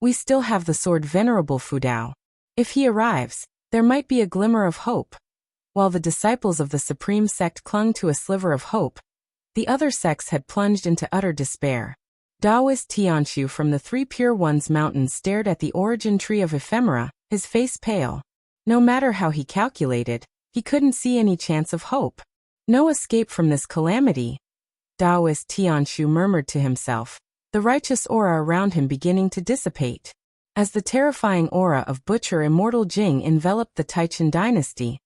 We still have the sword Venerable Fudao. If he arrives, there might be a glimmer of hope. While the disciples of the supreme sect clung to a sliver of hope, the other sects had plunged into utter despair. Taoist Tianshu from the Three Pure Ones mountains stared at the origin tree of ephemera, his face pale. No matter how he calculated, he couldn't see any chance of hope. No escape from this calamity. Taoist Tianshu murmured to himself, the righteous aura around him beginning to dissipate. As the terrifying aura of Butcher Immortal Jing enveloped the Taichen dynasty,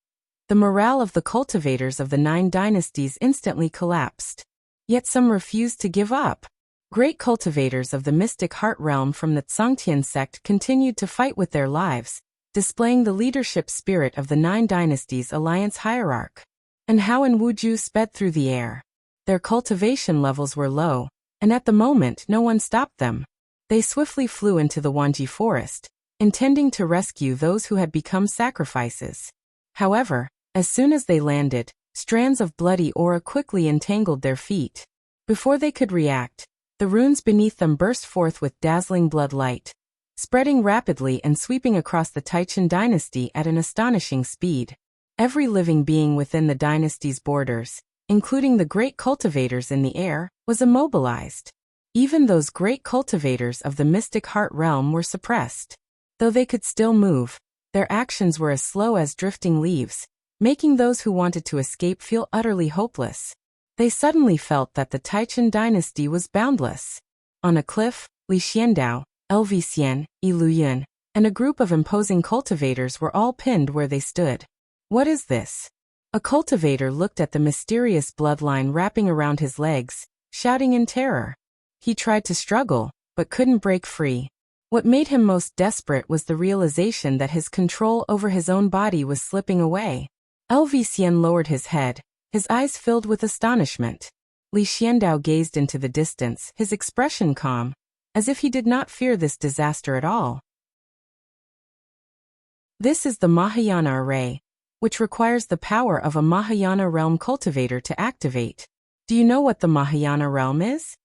the morale of the cultivators of the 9 dynasties instantly collapsed. Yet some refused to give up. Great cultivators of the mystic heart realm from the Tsangtian sect continued to fight with their lives, displaying the leadership spirit of the 9 dynasties alliance hierarch. And Hao and Wuju sped through the air. Their cultivation levels were low, and at the moment no one stopped them. They swiftly flew into the Wanji forest, intending to rescue those who had become sacrifices. However, as soon as they landed, strands of bloody aura quickly entangled their feet. Before they could react, the runes beneath them burst forth with dazzling blood light, spreading rapidly and sweeping across the Taichen dynasty at an astonishing speed. Every living being within the dynasty's borders, including the great cultivators in the air, was immobilized. Even those great cultivators of the mystic heart realm were suppressed. Though they could still move, their actions were as slow as drifting leaves, making those who wanted to escape feel utterly hopeless. They suddenly felt that the Taichen dynasty was boundless. On a cliff, Li Xiandao, Lv Yi Luyun, and a group of imposing cultivators were all pinned where they stood. What is this? A cultivator looked at the mysterious bloodline wrapping around his legs, shouting in terror. He tried to struggle, but couldn't break free. What made him most desperate was the realization that his control over his own body was slipping away. Lv lowered his head, his eyes filled with astonishment. Li Xiandao gazed into the distance, his expression calm, as if he did not fear this disaster at all. This is the Mahayana array, which requires the power of a Mahayana realm cultivator to activate. Do you know what the Mahayana realm is?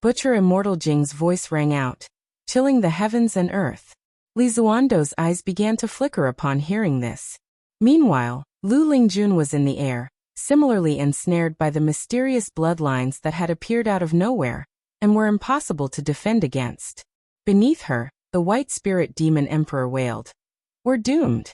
Butcher Immortal Jing's voice rang out, chilling the heavens and earth. Li Zuando's eyes began to flicker upon hearing this. Meanwhile, Lu Lingjun was in the air, similarly ensnared by the mysterious bloodlines that had appeared out of nowhere, and were impossible to defend against. Beneath her, the white spirit demon emperor wailed. We're doomed.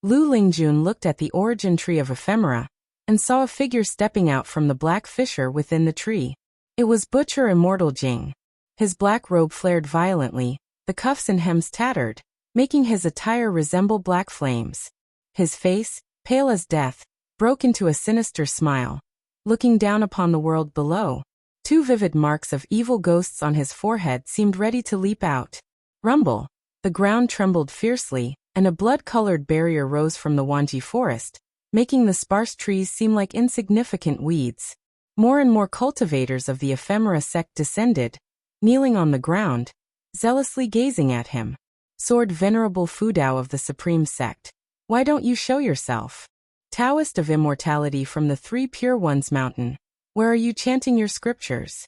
Lu Lingjun looked at the origin tree of ephemera, and saw a figure stepping out from the black fissure within the tree. It was Butcher Immortal Jing. His black robe flared violently, the cuffs and hems tattered, making his attire resemble black flames. His face, pale as death, broke into a sinister smile. Looking down upon the world below, 2 vivid marks of evil ghosts on his forehead seemed ready to leap out. Rumble! The ground trembled fiercely, and a blood-colored barrier rose from the Wanji forest, making the sparse trees seem like insignificant weeds. More and more cultivators of the ephemera sect descended, kneeling on the ground, zealously gazing at him. Sword Venerable Fudao of the Supreme Sect, why don't you show yourself? Taoist of Immortality from the Three Pure Ones mountain, where are you chanting your scriptures?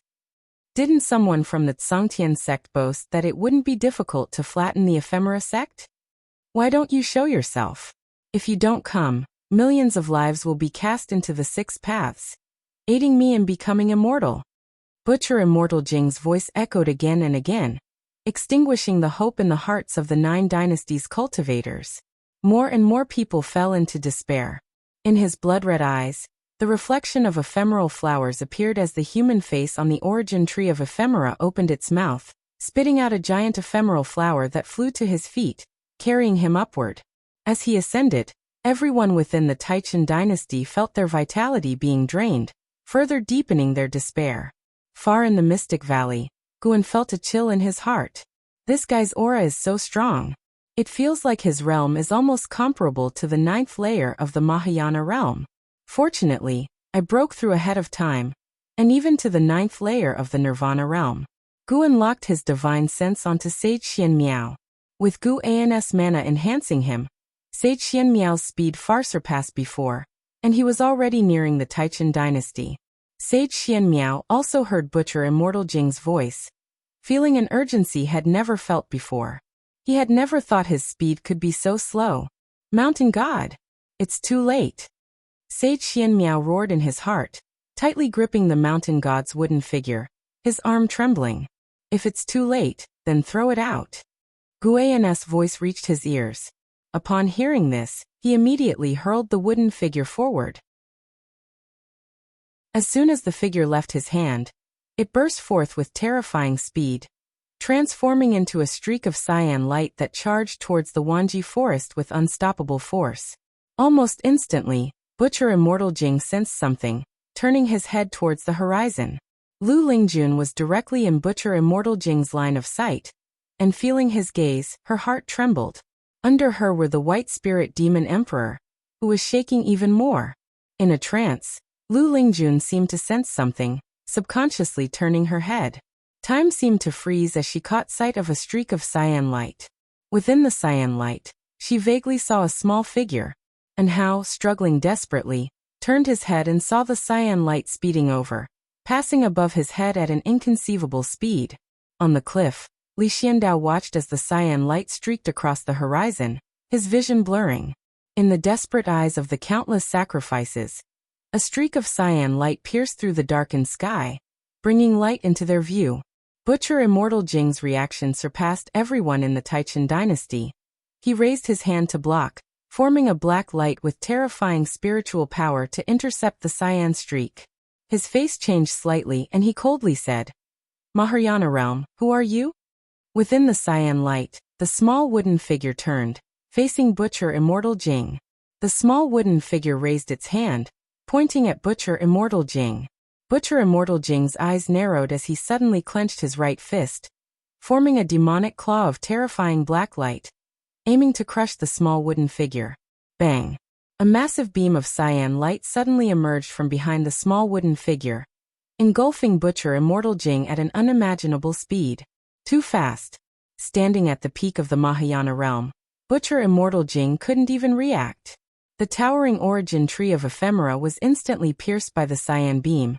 Didn't someone from the Tsangtian sect boast that it wouldn't be difficult to flatten the ephemera sect? Why don't you show yourself? If you don't come, millions of lives will be cast into the 6 paths, aiding me in becoming immortal. Butcher Immortal Jing's voice echoed again and again, extinguishing the hope in the hearts of the 9 dynasties' cultivators. More and more people fell into despair. In his blood-red eyes, the reflection of ephemeral flowers appeared as the human face on the origin tree of ephemera opened its mouth, spitting out a giant ephemeral flower that flew to his feet, carrying him upward. As he ascended, everyone within the Taichen dynasty felt their vitality being drained, further deepening their despair. Far in the Mystic Valley, Guan felt a chill in his heart. This guy's aura is so strong. It feels like his realm is almost comparable to the 9th layer of the Mahayana realm. Fortunately, I broke through ahead of time, and even to the 9th layer of the Nirvana realm. Gu unlocked his divine sense onto Sage Xian Miao. With Gu An's mana enhancing him, Sage Xian Miao's speed far surpassed before, and he was already nearing the Taichen dynasty. Sage Xian Miao also heard Butcher Immortal Jing's voice, feeling an urgency had never felt before. He had never thought his speed could be so slow. Mountain God! It's too late. Sage Xian Miao roared in his heart, tightly gripping the mountain god's wooden figure, his arm trembling. If it's too late, then throw it out. Guan's voice reached his ears. Upon hearing this, he immediately hurled the wooden figure forward. As soon as the figure left his hand, it burst forth with terrifying speed, transforming into a streak of cyan light that charged towards the Wanji forest with unstoppable force. Almost instantly, Butcher Immortal Jing sensed something, turning his head towards the horizon. Lu Lingjun was directly in Butcher Immortal Jing's line of sight, and feeling his gaze, her heart trembled. Under her were the White Spirit Demon Emperor, who was shaking even more. In a trance, Lu Lingjun seemed to sense something, subconsciously turning her head. Time seemed to freeze as she caught sight of a streak of cyan light. Within the cyan light, she vaguely saw a small figure, and Hao, struggling desperately, turned his head and saw the cyan light speeding over, passing above his head at an inconceivable speed. On the cliff, Li Xiandao watched as the cyan light streaked across the horizon, his vision blurring. In the desperate eyes of the countless sacrifices, a streak of cyan light pierced through the darkened sky, bringing light into their view. Butcher Immortal Jing's reaction surpassed everyone in the Taichen dynasty. He raised his hand to block, forming a black light with terrifying spiritual power to intercept the cyan streak. His face changed slightly and he coldly said, "Mahayana Realm, who are you?" Within the cyan light, the small wooden figure turned, facing Butcher Immortal Jing. The small wooden figure raised its hand, pointing at Butcher Immortal Jing. Butcher Immortal Jing's eyes narrowed as he suddenly clenched his right fist, forming a demonic claw of terrifying black light, aiming to crush the small wooden figure. Bang! A massive beam of cyan light suddenly emerged from behind the small wooden figure, engulfing Butcher Immortal Jing at an unimaginable speed. Too fast. Standing at the peak of the Mahayana realm, Butcher Immortal Jing couldn't even react. The towering origin tree of ephemera was instantly pierced by the cyan beam,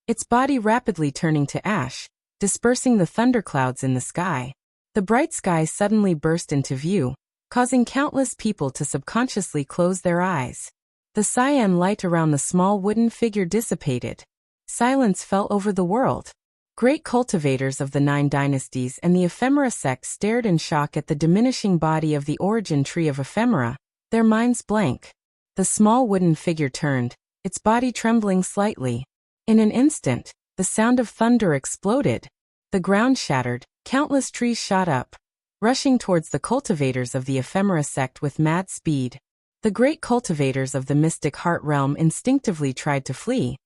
its body rapidly turning to ash, dispersing the thunderclouds in the sky. The bright sky suddenly burst into view, causing countless people to subconsciously close their eyes. The cyan light around the small wooden figure dissipated. Silence fell over the world. Great cultivators of the 9 dynasties and the ephemera sect stared in shock at the diminishing body of the origin tree of ephemera, their minds blank. The small wooden figure turned, its body trembling slightly. In an instant, the sound of thunder exploded. The ground shattered, countless trees shot up, rushing towards the cultivators of the ephemera sect with mad speed. The great cultivators of the mystic heart realm instinctively tried to flee,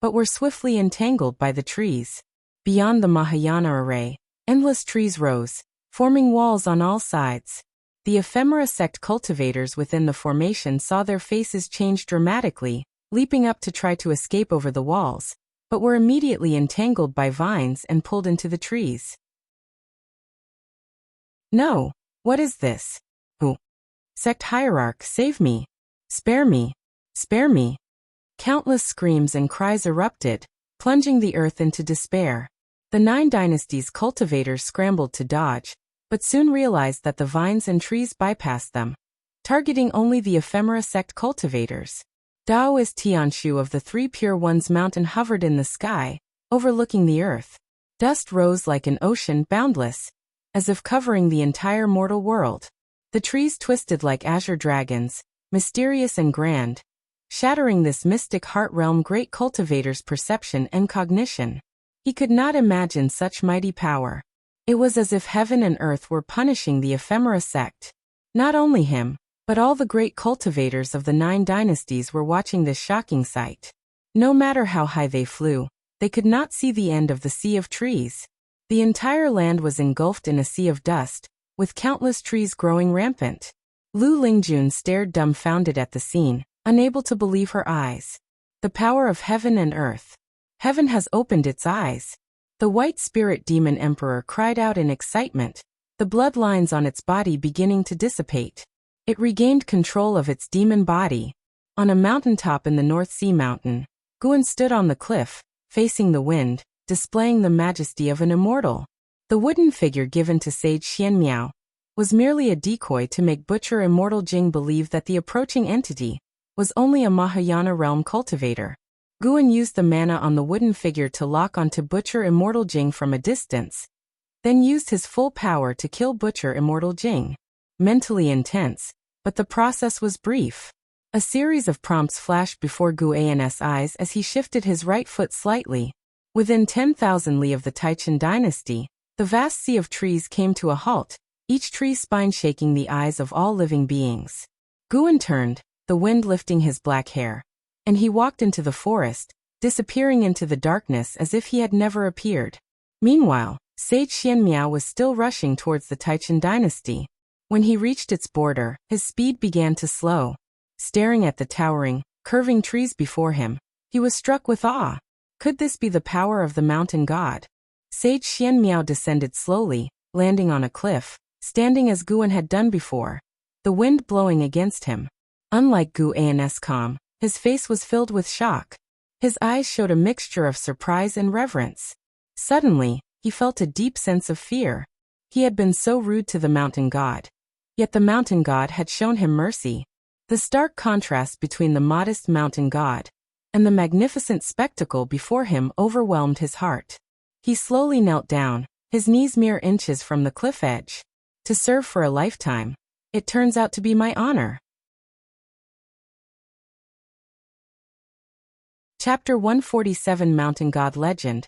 but were swiftly entangled by the trees. Beyond the Mahayana array, endless trees rose, forming walls on all sides. The ephemera sect cultivators within the formation saw their faces change dramatically, leaping up to try to escape over the walls, but were immediately entangled by vines and pulled into the trees. "No, what is this? Who? Sect Hierarch, save me! Spare me! Spare me!" Countless screams and cries erupted, plunging the earth into despair. The 9 dynasties cultivators scrambled to dodge, but soon realized that the vines and trees bypassed them, targeting only the ephemera sect cultivators. Daoist Tianshu of the 3 Pure Ones mountain hovered in the sky, overlooking the earth. Dust rose like an ocean boundless, as if covering the entire mortal world. The trees twisted like azure dragons, mysterious and grand, shattering this mystic heart realm great cultivator's perception and cognition. He could not imagine such mighty power. It was as if heaven and earth were punishing the ephemera sect. Not only him, but all the great cultivators of the 9 dynasties were watching this shocking sight. No matter how high they flew, they could not see the end of the sea of trees. The entire land was engulfed in a sea of dust, with countless trees growing rampant. Lu Lingjun stared dumbfounded at the scene, unable to believe her eyes. The power of heaven and earth. Heaven has opened its eyes. The white spirit demon emperor cried out in excitement, the bloodlines on its body beginning to dissipate. It regained control of its demon body. On a mountaintop in the North Sea mountain, Guan stood on the cliff, facing the wind, displaying the majesty of an immortal. The wooden figure given to sage Xianmiao was merely a decoy to make Butcher Immortal Jing believe that the approaching entity was only a Mahayana realm cultivator. Guan used the mana on the wooden figure to lock onto Butcher Immortal Jing from a distance, then used his full power to kill Butcher Immortal Jing. Mentally intense, but the process was brief. A series of prompts flashed before Guan's eyes as he shifted his right foot slightly. Within 10,000 li of the Taichen dynasty, the vast sea of trees came to a halt, each tree's spine shaking the eyes of all living beings. Guan turned, the wind lifting his black hair, and he walked into the forest, disappearing into the darkness as if he had never appeared. Meanwhile, Sage Xianmiao was still rushing towards the Taichen dynasty. When he reached its border, his speed began to slow. Staring at the towering, curving trees before him, he was struck with awe. Could this be the power of the mountain god? Sage Xianmiao descended slowly, landing on a cliff, standing as Guan had done before, the wind blowing against him. Unlike Guan's calm, his face was filled with shock. His eyes showed a mixture of surprise and reverence. Suddenly, he felt a deep sense of fear. He had been so rude to the mountain god. Yet the mountain god had shown him mercy. The stark contrast between the modest mountain god and the magnificent spectacle before him overwhelmed his heart. He slowly knelt down, his knees mere inches from the cliff edge. To serve for a lifetime, it turns out to be my honor. Chapter 147 Mountain God Legend.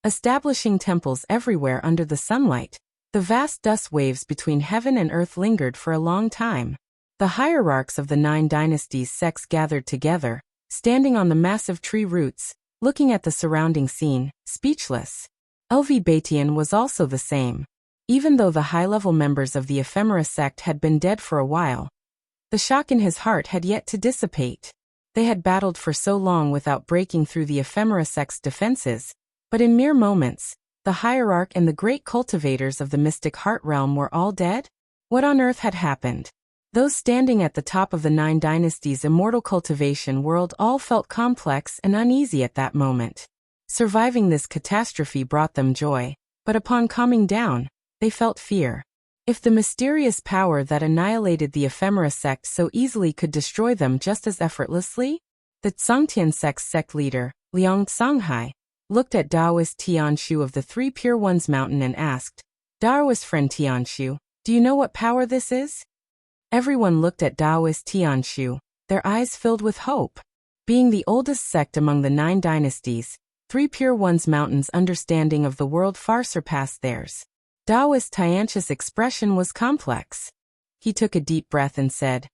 Establishing temples everywhere under the sunlight, the vast dust waves between heaven and earth lingered for a long time. The hierarchs of the 9 dynasties sects gathered together, standing on the massive tree roots, looking at the surrounding scene, speechless. LV Batian was also the same. Even though the high-level members of the ephemera sect had been dead for a while, the shock in his heart had yet to dissipate. They had battled for so long without breaking through the ephemera sect's defenses, but in mere moments, the hierarch and the great cultivators of the mystic heart realm were all dead? What on earth had happened? Those standing at the top of the 9 dynasties' immortal cultivation world all felt complex and uneasy at that moment. Surviving this catastrophe brought them joy, but upon calming down, they felt fear. If the mysterious power that annihilated the ephemera sect so easily could destroy them just as effortlessly? The Tsangtian sect's sect leader, Liang Tsanghai, looked at Taoist Tianshu of the 3 Pure Ones mountain and asked, Taoist friend Tianshu, do you know what power this is? Everyone looked at Taoist Tianshu, their eyes filled with hope. Being the oldest sect among the 9 dynasties, 3 Pure Ones mountain's understanding of the world far surpassed theirs. Taoist Tianchu's expression was complex. He took a deep breath and said,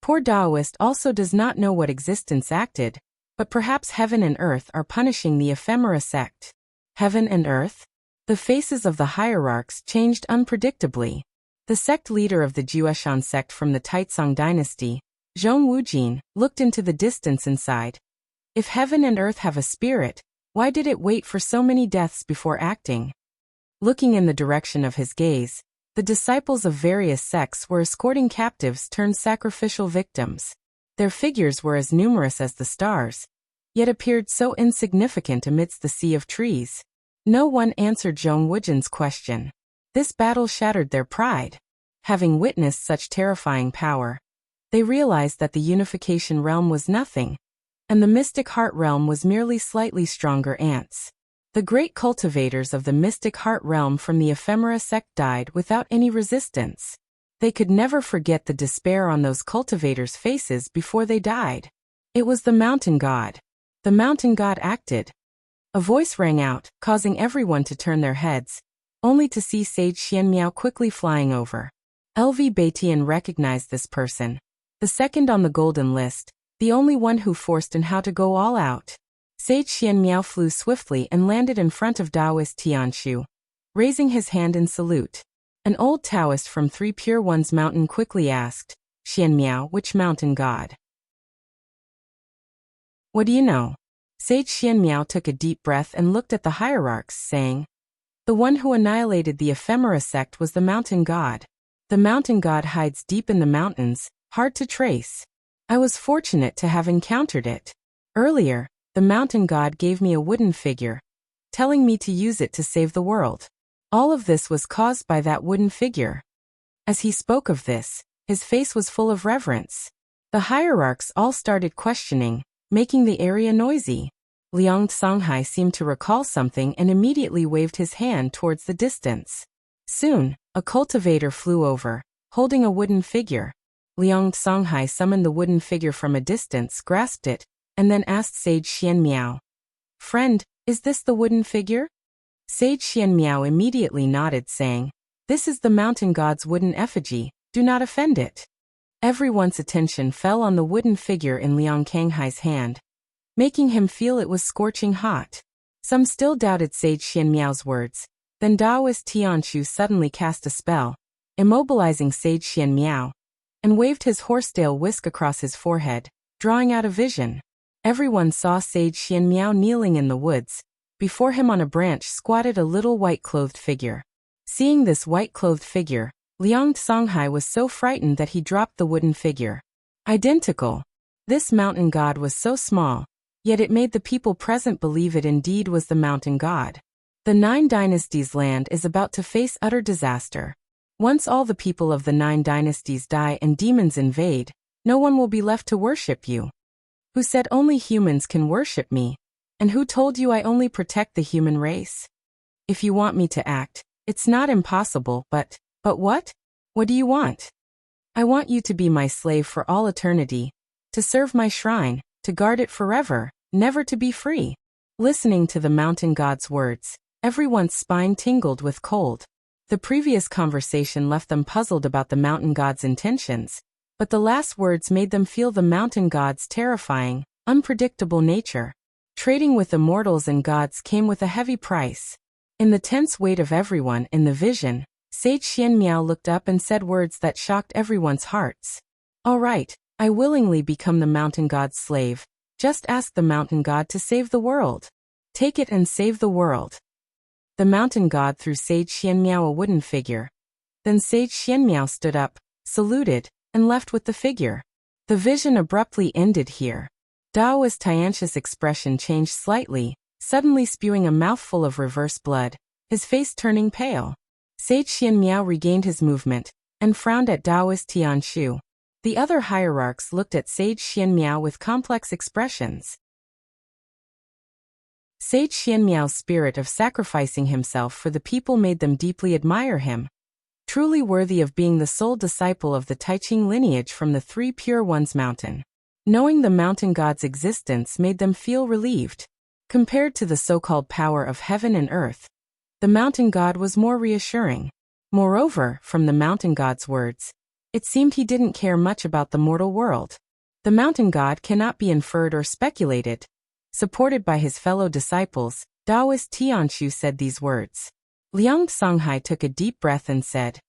Poor Taoist also does not know what existence acted, but perhaps heaven and earth are punishing the ephemera sect. Heaven and earth? The faces of the hierarchs changed unpredictably. The sect leader of the Jueshan sect from the Taitsong dynasty, Zhong Wujin, looked into the distance and sighed. If heaven and earth have a spirit, why did it wait for so many deaths before acting? Looking in the direction of his gaze, the disciples of various sects were escorting captives turned sacrificial victims. Their figures were as numerous as the stars, yet appeared so insignificant amidst the sea of trees. No one answered Zhong Wujin's question. This battle shattered their pride. Having witnessed such terrifying power, they realized that the unification realm was nothing, and the mystic heart realm was merely slightly stronger ants. The great cultivators of the mystic heart realm from the ephemera sect died without any resistance. They could never forget the despair on those cultivators' faces before they died. It was the mountain god. The mountain god acted. A voice rang out, causing everyone to turn their heads, only to see Sage Xianmiao quickly flying over. LV Batian recognized this person. The second on the golden list, the only one who forced and how to go all out. Sage Xianmiao flew swiftly and landed in front of Taoist Tianshu, raising his hand in salute. An old Taoist from 3 Pure Ones mountain quickly asked, Xianmiao, which mountain god? What do you know? Sage Xian Miao took a deep breath and looked at the hierarchs, saying, the one who annihilated the ephemera sect was the mountain god. The mountain god hides deep in the mountains, hard to trace. I was fortunate to have encountered it. Earlier, the mountain god gave me a wooden figure, telling me to use it to save the world. All of this was caused by that wooden figure. As he spoke of this, his face was full of reverence. The hierarchs all started questioning, making the area noisy. Liang Songhai seemed to recall something and immediately waved his hand towards the distance. Soon, a cultivator flew over, holding a wooden figure. Liang Songhai summoned the wooden figure from a distance, grasped it, and then asked Sage Xian Miao, friend, is this the wooden figure? Sage Xian Miao immediately nodded, saying, this is the mountain god's wooden effigy, do not offend it. Everyone's attention fell on the wooden figure in Liang Kanghai's hand, making him feel it was scorching hot. Some still doubted Sage Xian Miao's words. Then Taoist Tianshu suddenly cast a spell, immobilizing Sage Xian Miao, and waved his horsetail whisk across his forehead, drawing out a vision. Everyone saw Sage Xian Miao kneeling in the woods. Before him on a branch squatted a little white-clothed figure. Seeing this white-clothed figure, Liang Songhai was so frightened that he dropped the wooden figure. Identical. This mountain god was so small, yet it made the people present believe it indeed was the mountain god. The 9 dynasties land is about to face utter disaster. Once all the people of the 9 dynasties die and demons invade, no one will be left to worship you. Who said only humans can worship me? And who told you I only protect the human race? If you want me to act, it's not impossible, but what? What do you want? I want you to be my slave for all eternity, to serve my shrine, to guard it forever, never to be free. Listening to the mountain god's words, everyone's spine tingled with cold. The previous conversation left them puzzled about the mountain god's intentions, but the last words made them feel the mountain god's terrifying, unpredictable nature. Trading with immortals and gods came with a heavy price. In the tense weight of everyone in the vision, Sage Xian Miao looked up and said words that shocked everyone's hearts. All right, I willingly become the mountain god's slave. Just ask the mountain god to save the world. Take it and save the world. The mountain god threw Sage Xian Miao a wooden figure. Then Sage Xian Miao stood up, saluted, and left with the figure. The vision abruptly ended here. Taoist Tianxi's expression changed slightly, suddenly spewing a mouthful of reverse blood, his face turning pale. Sage Xian Miao regained his movement, and frowned at Taoist Tianshu. The other hierarchs looked at Sage Xian Miao with complex expressions. Sage Xian Miao's spirit of sacrificing himself for the people made them deeply admire him. Truly worthy of being the sole disciple of the Taiqing lineage from the 3 Pure Ones mountain. Knowing the mountain god's existence made them feel relieved. Compared to the so-called power of heaven and earth, the mountain god was more reassuring. Moreover, from the mountain god's words, it seemed he didn't care much about the mortal world. The mountain god cannot be inferred or speculated. Supported by his fellow disciples, Taoist Tianshu said these words. Liang Songhai took a deep breath and said,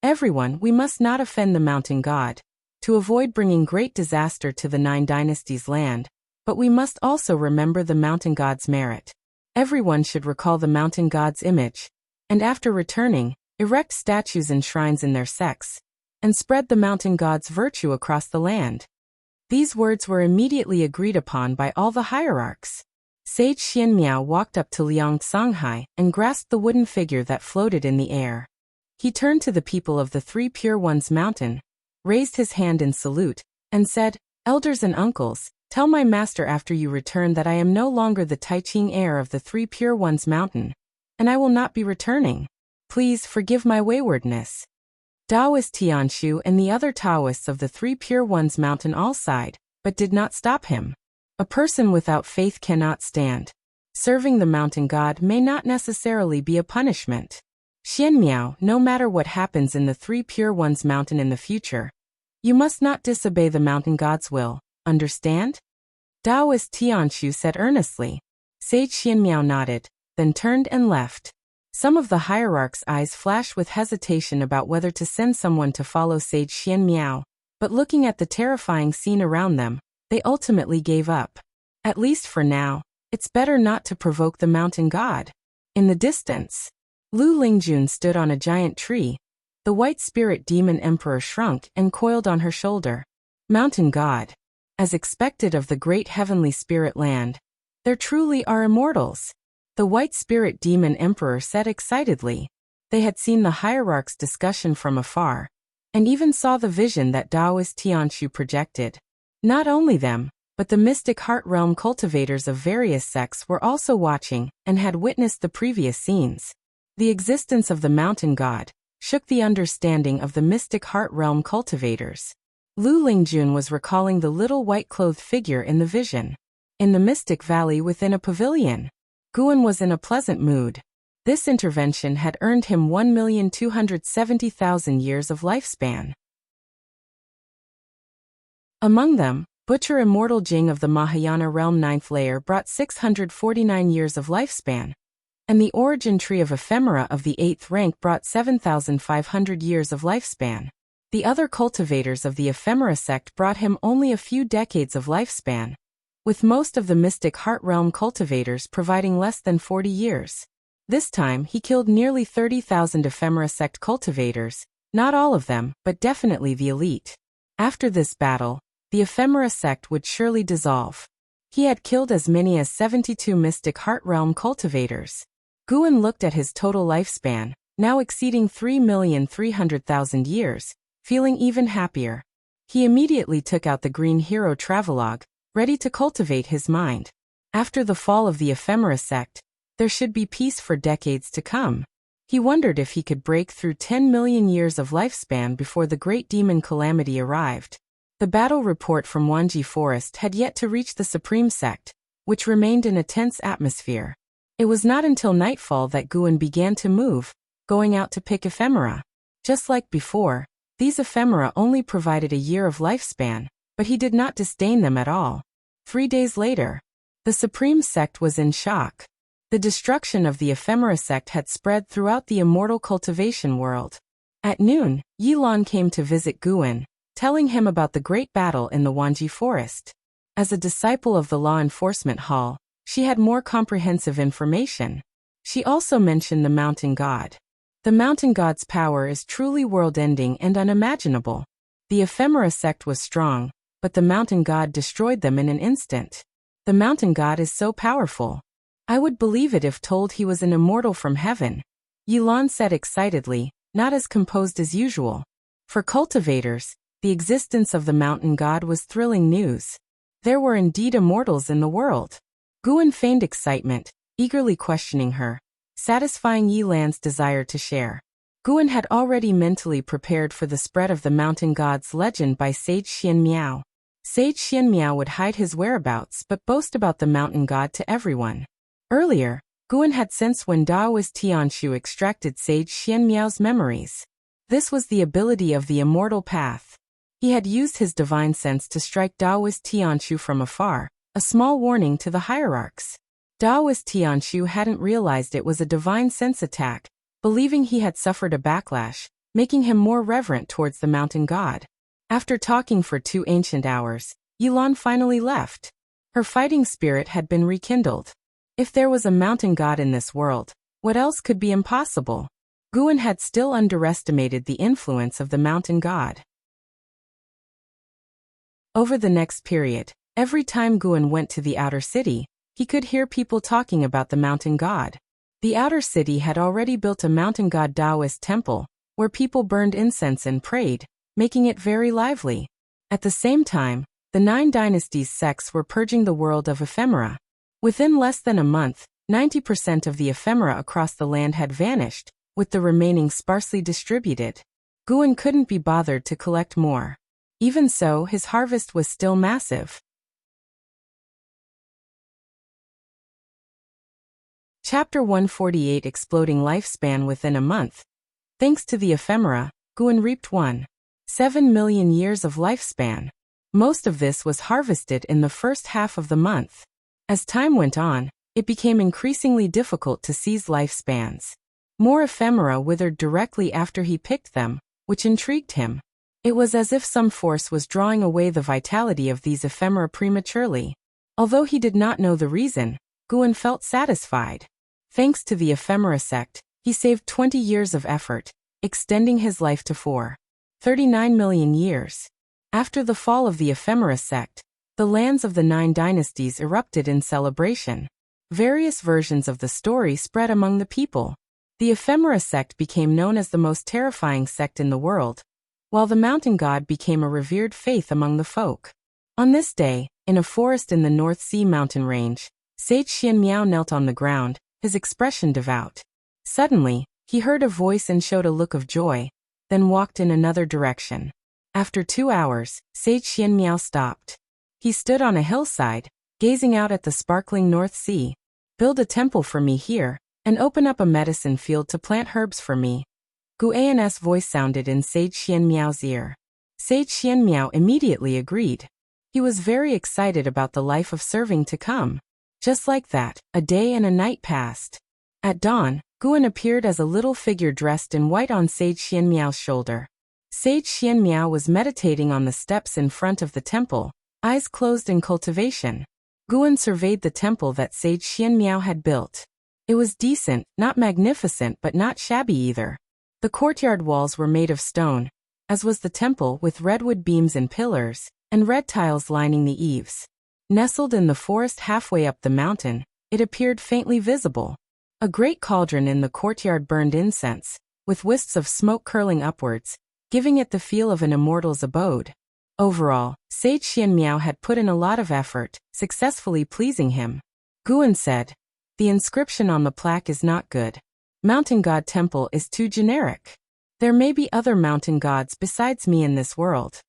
everyone, we must not offend the mountain god, to avoid bringing great disaster to the 9 dynasties land, but we must also remember the mountain god's merit. Everyone should recall the mountain god's image, and after returning, erect statues and shrines in their sects, and spread the mountain god's virtue across the land. These words were immediately agreed upon by all the hierarchs. Sage Xian Miao walked up to Liang Songhai and grasped the wooden figure that floated in the air. He turned to the people of the 3 Pure Ones mountain, raised his hand in salute, and said, elders and uncles, tell my master after you return that I am no longer the Taiqing heir of the 3 Pure Ones mountain, and I will not be returning. Please forgive my waywardness. Taoist Tianshu and the other Taoists of the 3 Pure Ones mountain all sighed, but did not stop him. A person without faith cannot stand. Serving the mountain god may not necessarily be a punishment. Xian Miao, no matter what happens in the 3 Pure Ones mountain in the future, you must not disobey the mountain god's will, understand? Taoist Tianshu said earnestly. Sage Xian Miao nodded, then turned and left. Some of the hierarchs' eyes flashed with hesitation about whether to send someone to follow Sage Xian Miao, but looking at the terrifying scene around them, they ultimately gave up. At least for now, it's better not to provoke the mountain god. In the distance, Lu Lingjun stood on a giant tree. The white spirit demon emperor shrunk and coiled on her shoulder. Mountain god. As expected of the great heavenly spirit land, there truly are immortals. The white spirit demon emperor said excitedly. They had seen the hierarch's discussion from afar, and even saw the vision that Taoist Tianshu projected. Not only them, but the mystic heart realm cultivators of various sects were also watching and had witnessed the previous scenes. The existence of the mountain god shook the understanding of the mystic heart realm cultivators. Lu Lingjun was recalling the little white-clothed figure in the vision. In the mystic valley within a pavilion, Guan was in a pleasant mood. This intervention had earned him 1,270,000 years of lifespan. Among them, Butcher Immortal Jing of the Mahayana realm 9th layer brought 649 years of lifespan, and the origin tree of ephemera of the 8th rank brought 7,500 years of lifespan. The other cultivators of the ephemera sect brought him only a few decades of lifespan, with most of the mystic heart realm cultivators providing less than 40 years. This time he killed nearly 30,000 ephemera sect cultivators, not all of them, but definitely the elite. After this battle, the ephemera sect would surely dissolve. He had killed as many as 72 mystic heart realm cultivators. Guan looked at his total lifespan, now exceeding 3,300,000 years, feeling even happier. He immediately took out the green hero travelogue, ready to cultivate his mind. After the fall of the ephemera sect, there should be peace for decades to come. He wondered if he could break through 10 million years of lifespan before the great demon calamity arrived. The battle report from Wanji Forest had yet to reach the Supreme Sect, which remained in a tense atmosphere. It was not until nightfall that Guan began to move, going out to pick ephemera. Just like before, these ephemera only provided a year of lifespan, but he did not disdain them at all. 3 days later, the Supreme Sect was in shock. The destruction of the ephemera sect had spread throughout the immortal cultivation world. At noon, Yilan came to visit Guan, telling him about the great battle in the Wanji Forest. As a disciple of the Law Enforcement Hall, she had more comprehensive information. She also mentioned the mountain god. The mountain god's power is truly world-ending and unimaginable. The ephemera sect was strong, but the mountain god destroyed them in an instant. The mountain god is so powerful. I would believe it if told he was an immortal from heaven, Yilan said excitedly, not as composed as usual. For cultivators, the existence of the mountain god was thrilling news. There were indeed immortals in the world. Guan feigned excitement, eagerly questioning her, satisfying Yilan's desire to share. Guan had already mentally prepared for the spread of the mountain god's legend by Sage Xian Miao. Sage Xian Miao would hide his whereabouts but boast about the mountain god to everyone. Earlier, Guan had sensed when Taoist Tianshu extracted Sage Xian Miao's memories. This was the ability of the immortal path. He had used his divine sense to strike Taoist Tianshu from afar, a small warning to the hierarchs. Taoist Tianshu hadn't realized it was a divine sense attack, believing he had suffered a backlash, making him more reverent towards the mountain god. After talking for 2 ancient hours, Yilan finally left. Her fighting spirit had been rekindled. If there was a mountain god in this world, what else could be impossible? Guan had still underestimated the influence of the mountain god. Over the next period, every time Guan went to the outer city, he could hear people talking about the mountain god. The outer city had already built a mountain god Taoist temple, where people burned incense and prayed, making it very lively. At the same time, the 9 dynasties sects were purging the world of ephemera. Within less than a month, 90% of the ephemera across the land had vanished, with the remaining sparsely distributed. Guan couldn't be bothered to collect more. Even so, his harvest was still massive. Chapter 148 Exploding Lifespan Within a Month. Thanks to the ephemera, Guan reaped 1.7 million years of lifespan. Most of this was harvested in the first half of the month. As time went on, it became increasingly difficult to seize lifespans. More ephemera withered directly after he picked them, which intrigued him. It was as if some force was drawing away the vitality of these ephemera prematurely. Although he did not know the reason, Guan felt satisfied. Thanks to the ephemera sect, he saved 20 years of effort, extending his life to 39 million years. After the fall of the ephemera sect, the lands of the 9 dynasties erupted in celebration. Various versions of the story spread among the people. The ephemera sect became known as the most terrifying sect in the world, while the mountain god became a revered faith among the folk. On this day, in a forest in the North Sea mountain range, Sage Xianmiao knelt on the ground, his expression devout. Suddenly, he heard a voice and showed a look of joy, then walked in another direction. After 2 hours, Sage Xianmiao stopped. He stood on a hillside, gazing out at the sparkling North Sea. Build a temple for me here, and open up a medicine field to plant herbs for me. Guan's voice sounded in Sage Xianmiao's ear. Sage Xianmiao immediately agreed. He was very excited about the life of serving to come. Just like that, a day and a night passed. At dawn, Guan appeared as a little figure dressed in white on Sage Xianmiao's shoulder. Sage Xianmiao was meditating on the steps in front of the temple, eyes closed in cultivation. Guan surveyed the temple that Sage Xianmiao had built. It was decent, not magnificent but not shabby either. The courtyard walls were made of stone, as was the temple, with redwood beams and pillars, and red tiles lining the eaves. Nestled in the forest halfway up the mountain, it appeared faintly visible. A great cauldron in the courtyard burned incense, with wisps of smoke curling upwards, giving it the feel of an immortal's abode. Overall, Sage Xianmiao had put in a lot of effort, successfully pleasing him. Guan said, "The inscription on the plaque is not good. Mountain God Temple is too generic. There may be other mountain gods besides me in this world."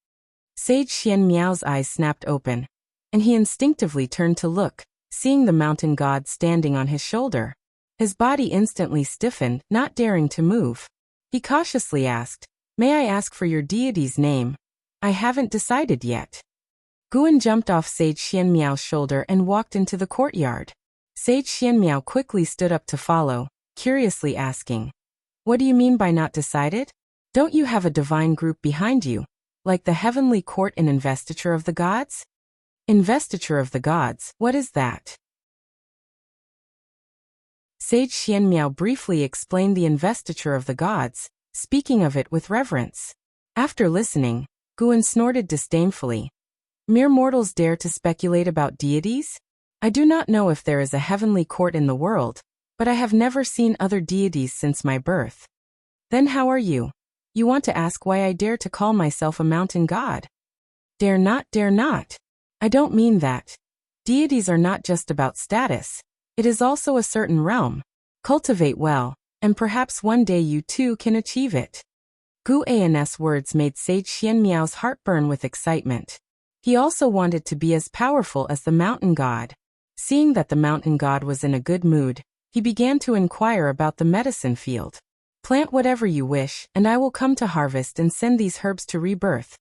Sage Xianmiao's eyes snapped open, and he instinctively turned to look, seeing the mountain god standing on his shoulder. His body instantly stiffened, not daring to move. He cautiously asked, "May I ask for your deity's name? I haven't decided yet." Guan jumped off Sage Xianmiao's shoulder and walked into the courtyard. Sage Xianmiao quickly stood up to follow, curiously asking, "What do you mean by not decided? Don't you have a divine group behind you, like the heavenly court and investiture of the gods?" "Investiture of the gods, what is that?" Sage Xianmiao briefly explained the investiture of the gods, speaking of it with reverence. After listening, Guan snorted disdainfully. "Mere mortals dare to speculate about deities? I do not know if there is a heavenly court in the world, but I have never seen other deities since my birth." "Then how are you? You want to ask why I dare to call myself a mountain god?" Dare not, dare not. I don't mean that. Deities are not just about status. It is also a certain realm. Cultivate well, and perhaps one day you too can achieve it." Guan's words made Sage Xianmiao's heart burn with excitement. He also wanted to be as powerful as the mountain god. Seeing that the mountain god was in a good mood, he began to inquire about the medicine field. "Plant whatever you wish, and I will come to harvest and send these herbs to rebirth."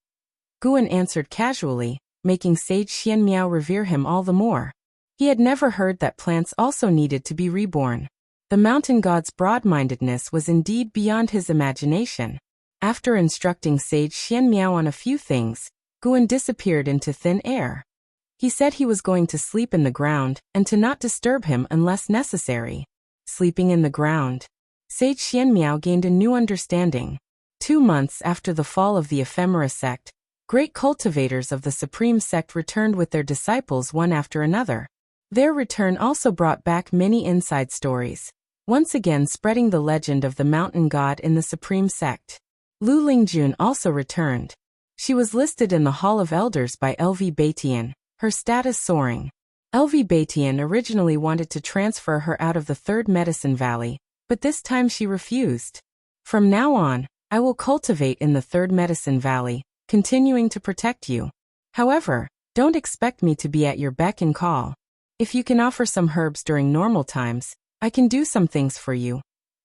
Guan answered casually, making Sage Xianmiao revere him all the more. He had never heard that plants also needed to be reborn. The mountain god's broad-mindedness was indeed beyond his imagination. After instructing Sage Xianmiao on a few things, Guan disappeared into thin air. He said he was going to sleep in the ground and to not disturb him unless necessary. Sleeping in the ground. Sage Xianmiao gained a new understanding. 2 months after the fall of the ephemera sect, great cultivators of the supreme sect returned with their disciples one after another. Their return also brought back many inside stories, once again spreading the legend of the mountain god in the supreme sect. Lu Lingjun also returned. She was listed in the Hall of Elders by LV Baitian, her status soaring. LV Baitian originally wanted to transfer her out of the Third Medicine Valley, but this time she refused. "From now on, I will cultivate in the Third Medicine Valley, continuing to protect you. However, don't expect me to be at your beck and call. If you can offer some herbs during normal times, I can do some things for you,"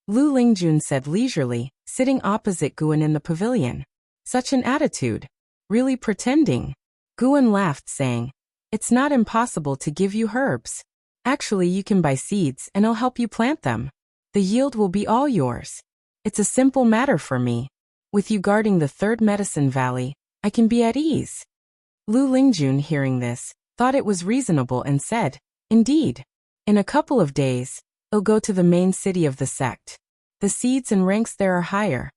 Lu Lingjun said leisurely, sitting opposite Guan in the pavilion. "Such an attitude. Really pretending." Guan laughed, saying, "It's not impossible to give you herbs. Actually, you can buy seeds and I'll help you plant them. The yield will be all yours. It's a simple matter for me. With you guarding the Third Medicine Valley, I can be at ease." Lu Lingjun, hearing this, thought it was reasonable and said, "Indeed. In a couple of days, I'll go to the main city of the sect. The seats and ranks there are higher."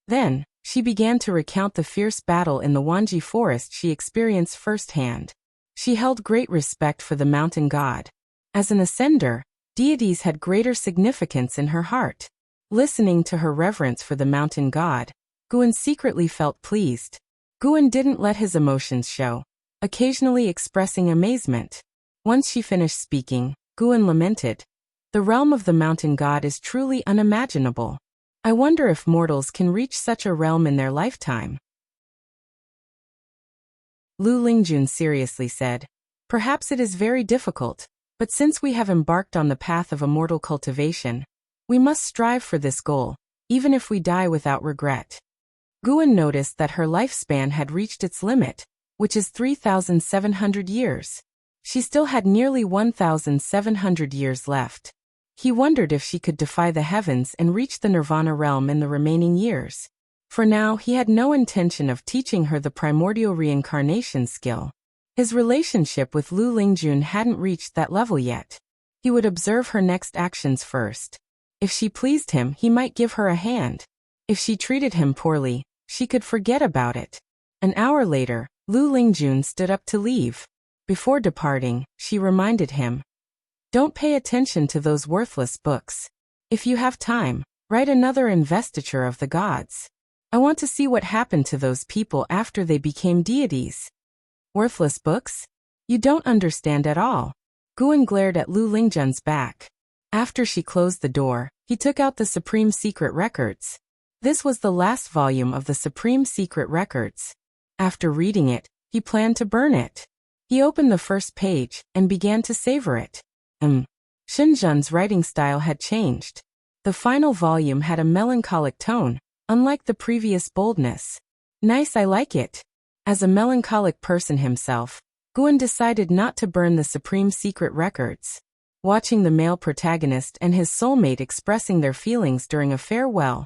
Then, she began to recount the fierce battle in the Wanji forest she experienced firsthand. She held great respect for the mountain god. As an ascender, deities had greater significance in her heart. Listening to her reverence for the mountain god, Guan secretly felt pleased. Guan didn't let his emotions show, occasionally expressing amazement. Once she finished speaking, Guan lamented, "The realm of the mountain god is truly unimaginable. I wonder if mortals can reach such a realm in their lifetime." Lu Lingjun seriously said, "Perhaps it is very difficult, but since we have embarked on the path of immortal cultivation, we must strive for this goal, even if we die without regret." Guan noticed that her lifespan had reached its limit, which is 3,700 years. She still had nearly 1,700 years left. He wondered if she could defy the heavens and reach the nirvana realm in the remaining years. For now, he had no intention of teaching her the primordial reincarnation skill. His relationship with Lu Lingjun hadn't reached that level yet. He would observe her next actions first. If she pleased him, he might give her a hand. If she treated him poorly, she could forget about it. An hour later, Lu Lingjun stood up to leave. Before departing, she reminded him, "Don't pay attention to those worthless books. If you have time, write another investiture of the gods. I want to see what happened to those people after they became deities." "Worthless books? You don't understand at all." Guan glared at Lu Lingjun's back. After she closed the door, he took out the Supreme Secret Records. This was the last volume of the Supreme Secret Records. After reading it, he planned to burn it. He opened the first page and began to savor it. Shenzhen's writing style had changed. The final volume had a melancholic tone, unlike the previous boldness. "Nice, I like it." As a melancholic person himself, Guan decided not to burn the Supreme Secret Records. Watching the male protagonist and his soulmate expressing their feelings during a farewell,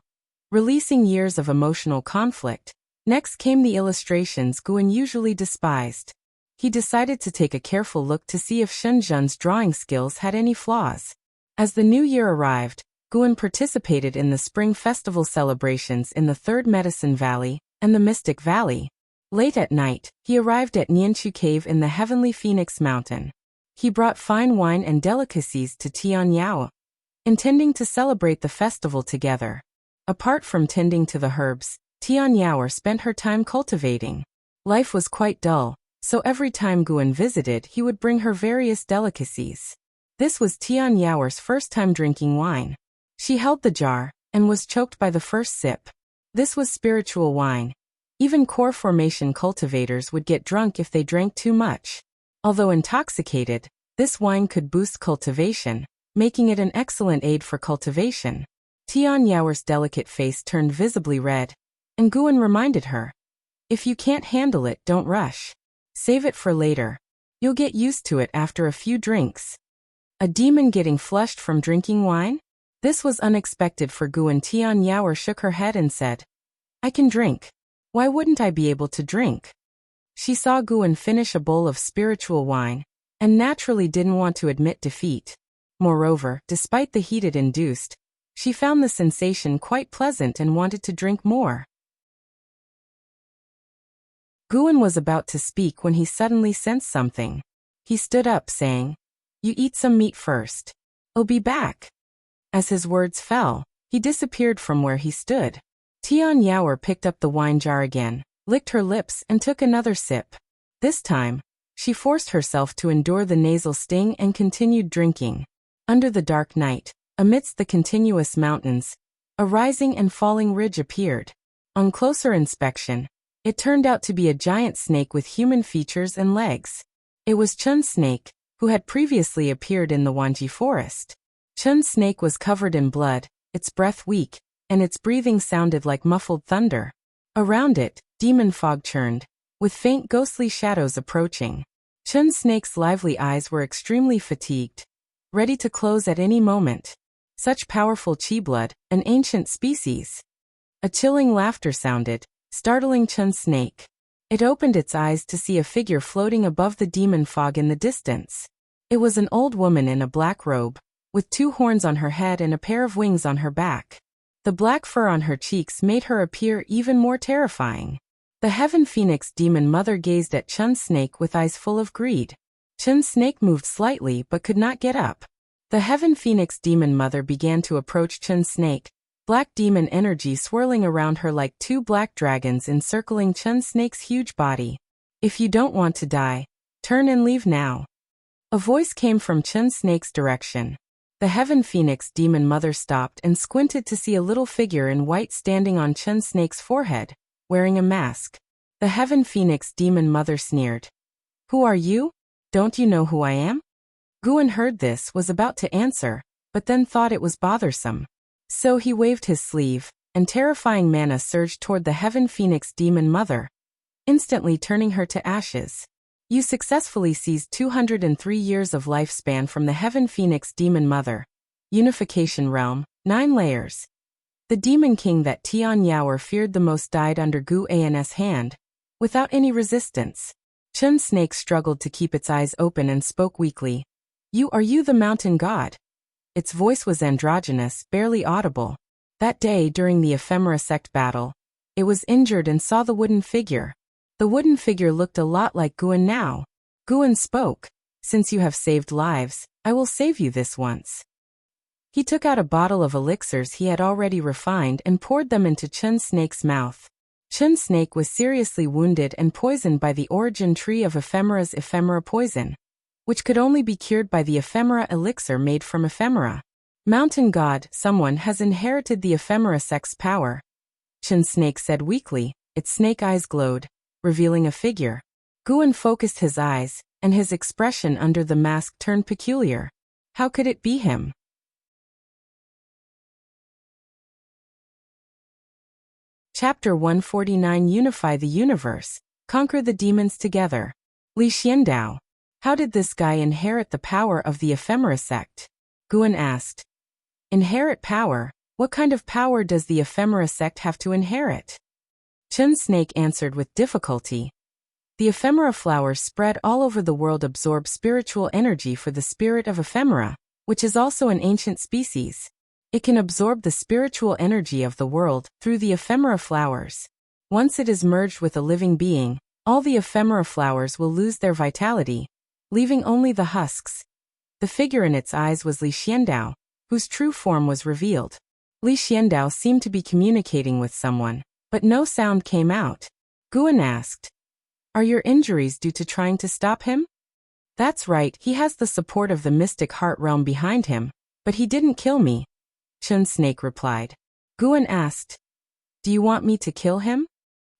releasing years of emotional conflict, next came the illustrations Guan usually despised. He decided to take a careful look to see if Shenzhen's drawing skills had any flaws. As the new year arrived, Guan participated in the Spring Festival celebrations in the Third Medicine Valley and the Mystic Valley. Late at night, he arrived at Nianchu Cave in the Heavenly Phoenix Mountain. He brought fine wine and delicacies to Tianyao, intending to celebrate the festival together. Apart from tending to the herbs, Tianyao spent her time cultivating. Life was quite dull, so every time Guan visited, he would bring her various delicacies. This was Tianyao's first time drinking wine. She held the jar and was choked by the first sip. This was spiritual wine. Even core formation cultivators would get drunk if they drank too much. Although intoxicated, this wine could boost cultivation, making it an excellent aid for cultivation. Tianyao's delicate face turned visibly red, and Guan reminded her, "If you can't handle it, don't rush. Save it for later. You'll get used to it after a few drinks." A demon getting flushed from drinking wine? This was unexpected for Guan. Tianyao shook her head and said, "I can drink. Why wouldn't I be able to drink?" She saw Guan finish a bowl of spiritual wine, and naturally didn't want to admit defeat. Moreover, despite the heat it induced, she found the sensation quite pleasant and wanted to drink more. Guan was about to speak when he suddenly sensed something. He stood up saying, "You eat some meat first. I'll be back." As his words fell, he disappeared from where he stood. Tianyao picked up the wine jar again, licked her lips and took another sip. This time, she forced herself to endure the nasal sting and continued drinking. Under the dark night, amidst the continuous mountains, a rising and falling ridge appeared. On closer inspection, it turned out to be a giant snake with human features and legs. It was Chun's snake, who had previously appeared in the Wanji forest. Chun's snake was covered in blood, its breath weak, and its breathing sounded like muffled thunder. Around it, demon fog churned, with faint ghostly shadows approaching. Chun's snake's lively eyes were extremely fatigued, ready to close at any moment. Such powerful chi blood, an ancient species. A chilling laughter sounded, startling Chun's snake. It opened its eyes to see a figure floating above the demon fog in the distance. It was an old woman in a black robe, with 2 horns on her head and a pair of wings on her back. The black fur on her cheeks made her appear even more terrifying. The Heaven Phoenix Demon Mother gazed at Chun Snake with eyes full of greed. Chun Snake moved slightly but could not get up. The Heaven Phoenix Demon Mother began to approach Chun Snake, black demon energy swirling around her like 2 black dragons encircling Chun Snake's huge body. "If you don't want to die, turn and leave now." A voice came from Chun Snake's direction. The Heaven Phoenix Demon Mother stopped and squinted to see a little figure in white standing on Chun Snake's forehead, wearing a mask. The Heaven Phoenix Demon Mother sneered. "Who are you? Don't you know who I am?" Guan heard this, was about to answer, but then thought it was bothersome. So he waved his sleeve, and terrifying mana surged toward the Heaven Phoenix Demon Mother, instantly turning her to ashes. You successfully seized 203 years of lifespan from the Heaven Phoenix Demon Mother. Unification Realm, 9 layers. The Demon King that Tian Yaoer feared the most died under Gu An's hand, without any resistance. Chun Snake struggled to keep its eyes open and spoke weakly. Are you the mountain god?" Its voice was androgynous, barely audible. That day during the Ephemera sect battle, it was injured and saw the wooden figure. The wooden figure looked a lot like Guan now. Guan spoke. "Since you have saved lives, I will save you this once." He took out a bottle of elixirs he had already refined and poured them into Chun Snake's mouth. Chun Snake was seriously wounded and poisoned by the origin tree of Ephemera's ephemera poison, which could only be cured by the ephemera elixir made from ephemera. "Mountain God, someone has inherited the ephemera sect's power," Chun Snake said weakly. Its snake eyes glowed, revealing a figure. Guan focused his eyes, and his expression under the mask turned peculiar. How could it be him? Chapter 149 Unify the Universe, Conquer the Demons Together. Li Xiandao. How did this guy inherit the power of the ephemera sect? Guan asked. Inherit power? What kind of power does the ephemera sect have to inherit? Chun Snake answered with difficulty. The ephemera flowers spread all over the world absorb spiritual energy for the spirit of ephemera, which is also an ancient species. It can absorb the spiritual energy of the world through the ephemera flowers. Once it is merged with a living being, all the ephemera flowers will lose their vitality, leaving only the husks. The figure in its eyes was Li Xiandao, whose true form was revealed. Li Xiandao seemed to be communicating with someone, but no sound came out. Guan asked, "Are your injuries due to trying to stop him?" "That's right, he has the support of the mystic heart realm behind him, but he didn't kill me," Chun Snake replied. Guan asked, "Do you want me to kill him?"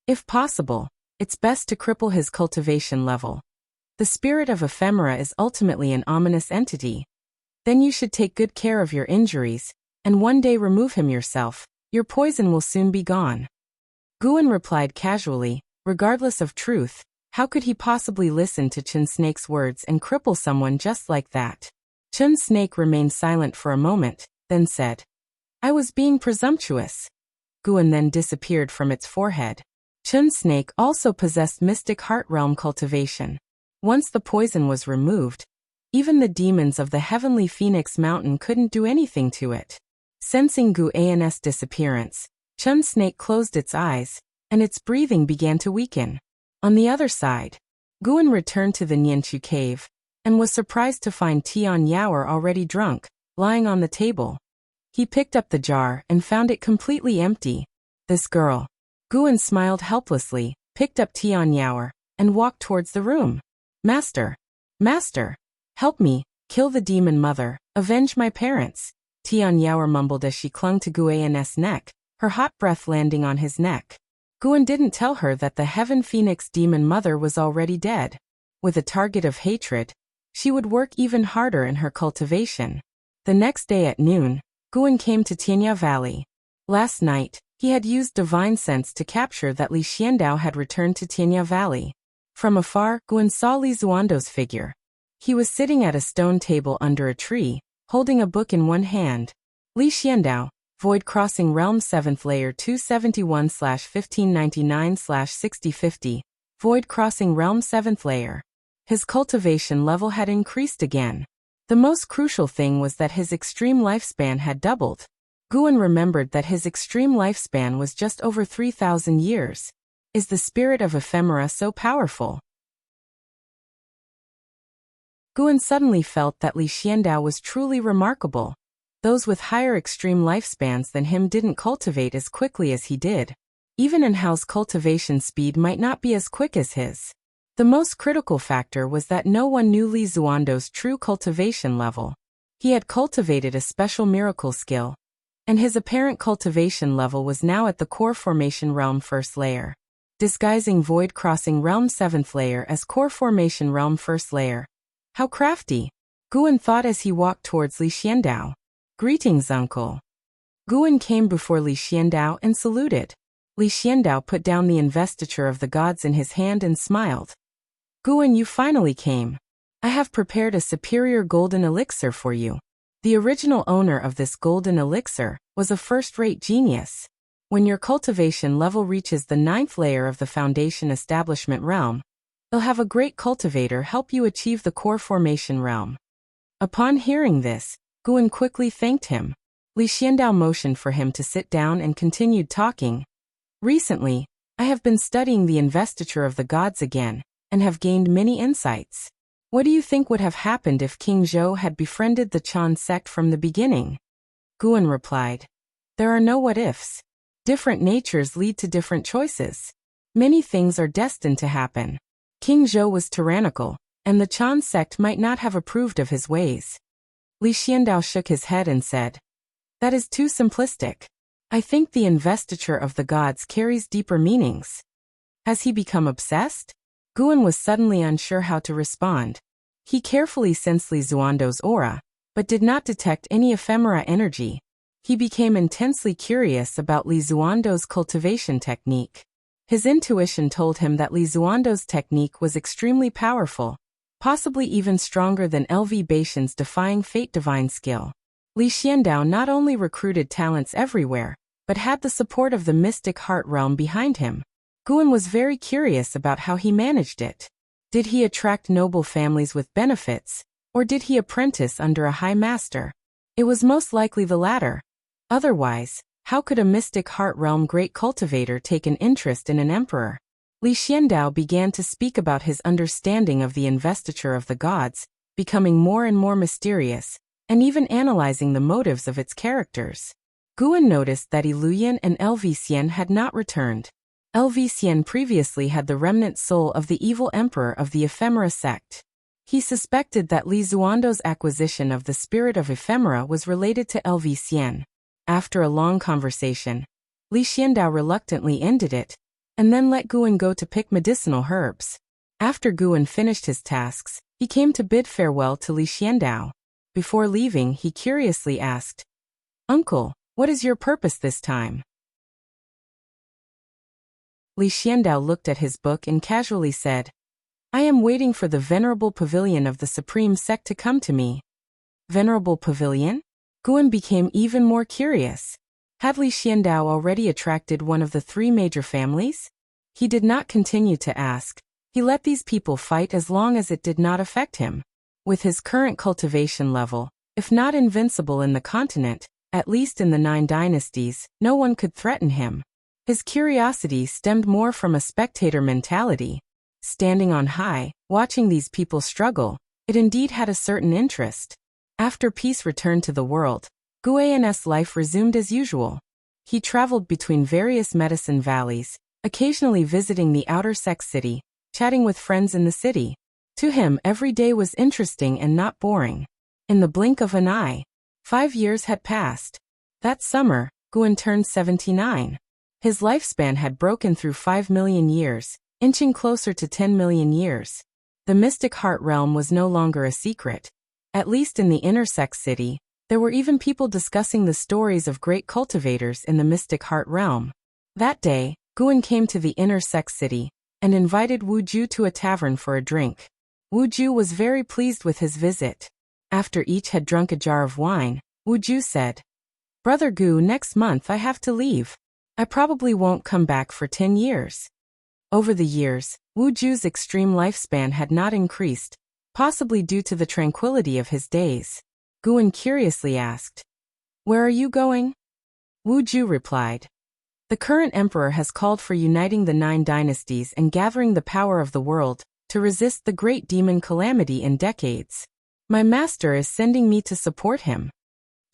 "If possible, it's best to cripple his cultivation level. The spirit of ephemera is ultimately an ominous entity. Then you should take good care of your injuries, and one day remove him yourself. Your poison will soon be gone." Guan replied casually, regardless of truth. How could he possibly listen to Chun Snake's words and cripple someone just like that? Chun Snake remained silent for a moment, then said, "I was being presumptuous." Guan then disappeared from its forehead. Chun Snake also possessed mystic heart realm cultivation. Once the poison was removed, even the demons of the heavenly Phoenix Mountain couldn't do anything to it. Sensing Gu An's disappearance, Chun Snake closed its eyes, and its breathing began to weaken. On the other side, Guan returned to the Nianchu cave, and was surprised to find Tian Yaoer already drunk, lying on the table. He picked up the jar and found it completely empty. This girl. Guan smiled helplessly, picked up Tian Yaoer, and walked towards the room. Master, help me, kill the demon mother, avenge my parents," Tian Yaoer mumbled as she clung to Guan's neck, her hot breath landing on his neck. Guan didn't tell her that the Heaven Phoenix demon mother was already dead. With a target of hatred, she would work even harder in her cultivation. The next day at noon, Guan came to Tianya Valley. Last night, he had used divine sense to capture that Li Xiandao had returned to Tianya Valley. From afar, Guan saw Li Zuando's figure. He was sitting at a stone table under a tree, holding a book in one hand. Li Xiandao, Void Crossing Realm 7th Layer 271/1599/6050. Void crossing realm 7th layer. His cultivation level had increased again. The most crucial thing was that his extreme lifespan had doubled. Guan remembered that his extreme lifespan was just over 3,000 years. Is the spirit of ephemera so powerful? Guan suddenly felt that Li Xiandao was truly remarkable. Those with higher extreme lifespans than him didn't cultivate as quickly as he did. Even in Hao's cultivation speed might not be as quick as his. The most critical factor was that no one knew Li Zuando's true cultivation level. He had cultivated a special miracle skill, and his apparent cultivation level was now at the core formation realm 1st layer. Disguising void crossing realm 7th layer as core formation realm 1st layer. How crafty! Guan thought as he walked towards Li Xiandao. Greetings, uncle. Guan came before Li Xiandao and saluted. Li Xiandao put down the investiture of the gods in his hand and smiled. Guan, you finally came. I have prepared a superior golden elixir for you. The original owner of this golden elixir was a first-rate genius. When your cultivation level reaches the 9th layer of the foundation establishment realm, they'll have a great cultivator help you achieve the core formation realm. Upon hearing this, Guan quickly thanked him. Li Xiandao motioned for him to sit down and continued talking. Recently, I have been studying the investiture of the gods again, and have gained many insights. What do you think would have happened if King Zhou had befriended the Chan sect from the beginning? Guan replied. There are no what-ifs. Different natures lead to different choices. Many things are destined to happen. King Zhou was tyrannical, and the Chan sect might not have approved of his ways. Li Xiandao shook his head and said, that is too simplistic. I think the investiture of the gods carries deeper meanings. Has he become obsessed? Guan was suddenly unsure how to respond. He carefully sensed Li Zuando's aura, but did not detect any ephemera energy. He became intensely curious about Li Zuando's cultivation technique. His intuition told him that Li Zuando's technique was extremely powerful, possibly even stronger than LV Baishan's defying fate divine skill. Li Xiandao not only recruited talents everywhere, but had the support of the mystic heart realm behind him. Guan was very curious about how he managed it. Did he attract noble families with benefits, or did he apprentice under a high master? It was most likely the latter. Otherwise, how could a mystic heart realm great cultivator take an interest in an emperor? Li Xiandao began to speak about his understanding of the investiture of the gods, becoming more and more mysterious, and even analyzing the motives of its characters. Guan noticed that Iluyan and Lv had not returned. Lv previously had the remnant soul of the evil emperor of the ephemera sect. He suspected that Li Zuando's acquisition of the spirit of ephemera was related to Lv. After a long conversation, Li Xiandao reluctantly ended it, and then let Guan go to pick medicinal herbs. After Guan finished his tasks, he came to bid farewell to Li Xiandao. Before leaving, he curiously asked, Uncle, what is your purpose this time? Li Xiandao looked at his book and casually said, I am waiting for the Venerable Pavilion of the Supreme Sect to come to me. Venerable Pavilion? Guan became even more curious. Had Li Xiandao already attracted one of the 3 major families? He did not continue to ask. He let these people fight as long as it did not affect him. With his current cultivation level, if not invincible in the continent, at least in the 9 dynasties, no one could threaten him. His curiosity stemmed more from a spectator mentality. Standing on high, watching these people struggle, it indeed had a certain interest. After peace returned to the world, Guan's life resumed as usual. He traveled between various medicine valleys, occasionally visiting the outer sect city, chatting with friends in the city. To him, every day was interesting and not boring. In the blink of an eye, 5 years had passed. That summer, Guan turned 79. His lifespan had broken through 5 million years, inching closer to 10 million years. The mystic heart realm was no longer a secret. At least in the inner sect city, there were even people discussing the stories of great cultivators in the mystic heart realm. That day, Guan came to the inner sect city, and invited Wu Ju to a tavern for a drink. Wu Ju was very pleased with his visit. After each had drunk a jar of wine, Wu Ju said, Brother Gu, next month I have to leave. I probably won't come back for 10 years. Over the years, Wu Ju's extreme lifespan had not increased, possibly due to the tranquility of his days. Guan curiously asked, "Where are you going?" Wu Ju replied, "The current emperor has called for uniting the 9 dynasties and gathering the power of the world to resist the great demon calamity in decades. My master is sending me to support him."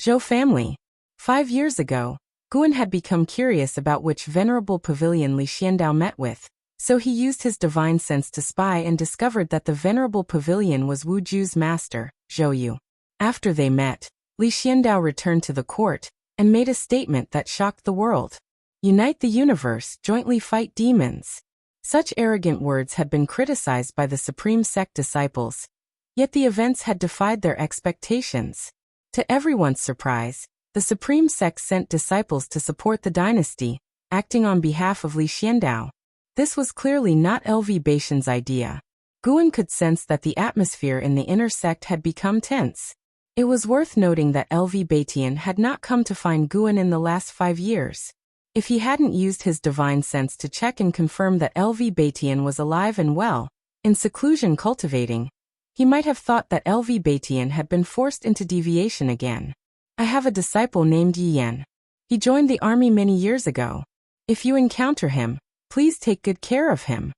Zhou family. 5 years ago, Guan had become curious about which venerable pavilion Li Xiandao met with, so he used his divine sense to spy and discovered that the venerable pavilion was Wu Ju's master, Zhou Yu. After they met, Li Xiandao returned to the court and made a statement that shocked the world. "Unite the universe, jointly fight demons." Such arrogant words had been criticized by the Supreme Sect disciples, yet the events had defied their expectations. To everyone's surprise, the Supreme Sect sent disciples to support the dynasty, acting on behalf of Li Xiandao. This was clearly not LV Baitian's idea. Guan could sense that the atmosphere in the inner sect had become tense. It was worth noting that LV Baitian had not come to find Guan in the last 5 years. If he hadn't used his divine sense to check and confirm that LV Baitian was alive and well, in seclusion cultivating, he might have thought that LV Baitian had been forced into deviation again. "I have a disciple named Yi Yan. He joined the army many years ago. If you encounter him, please take good care of him."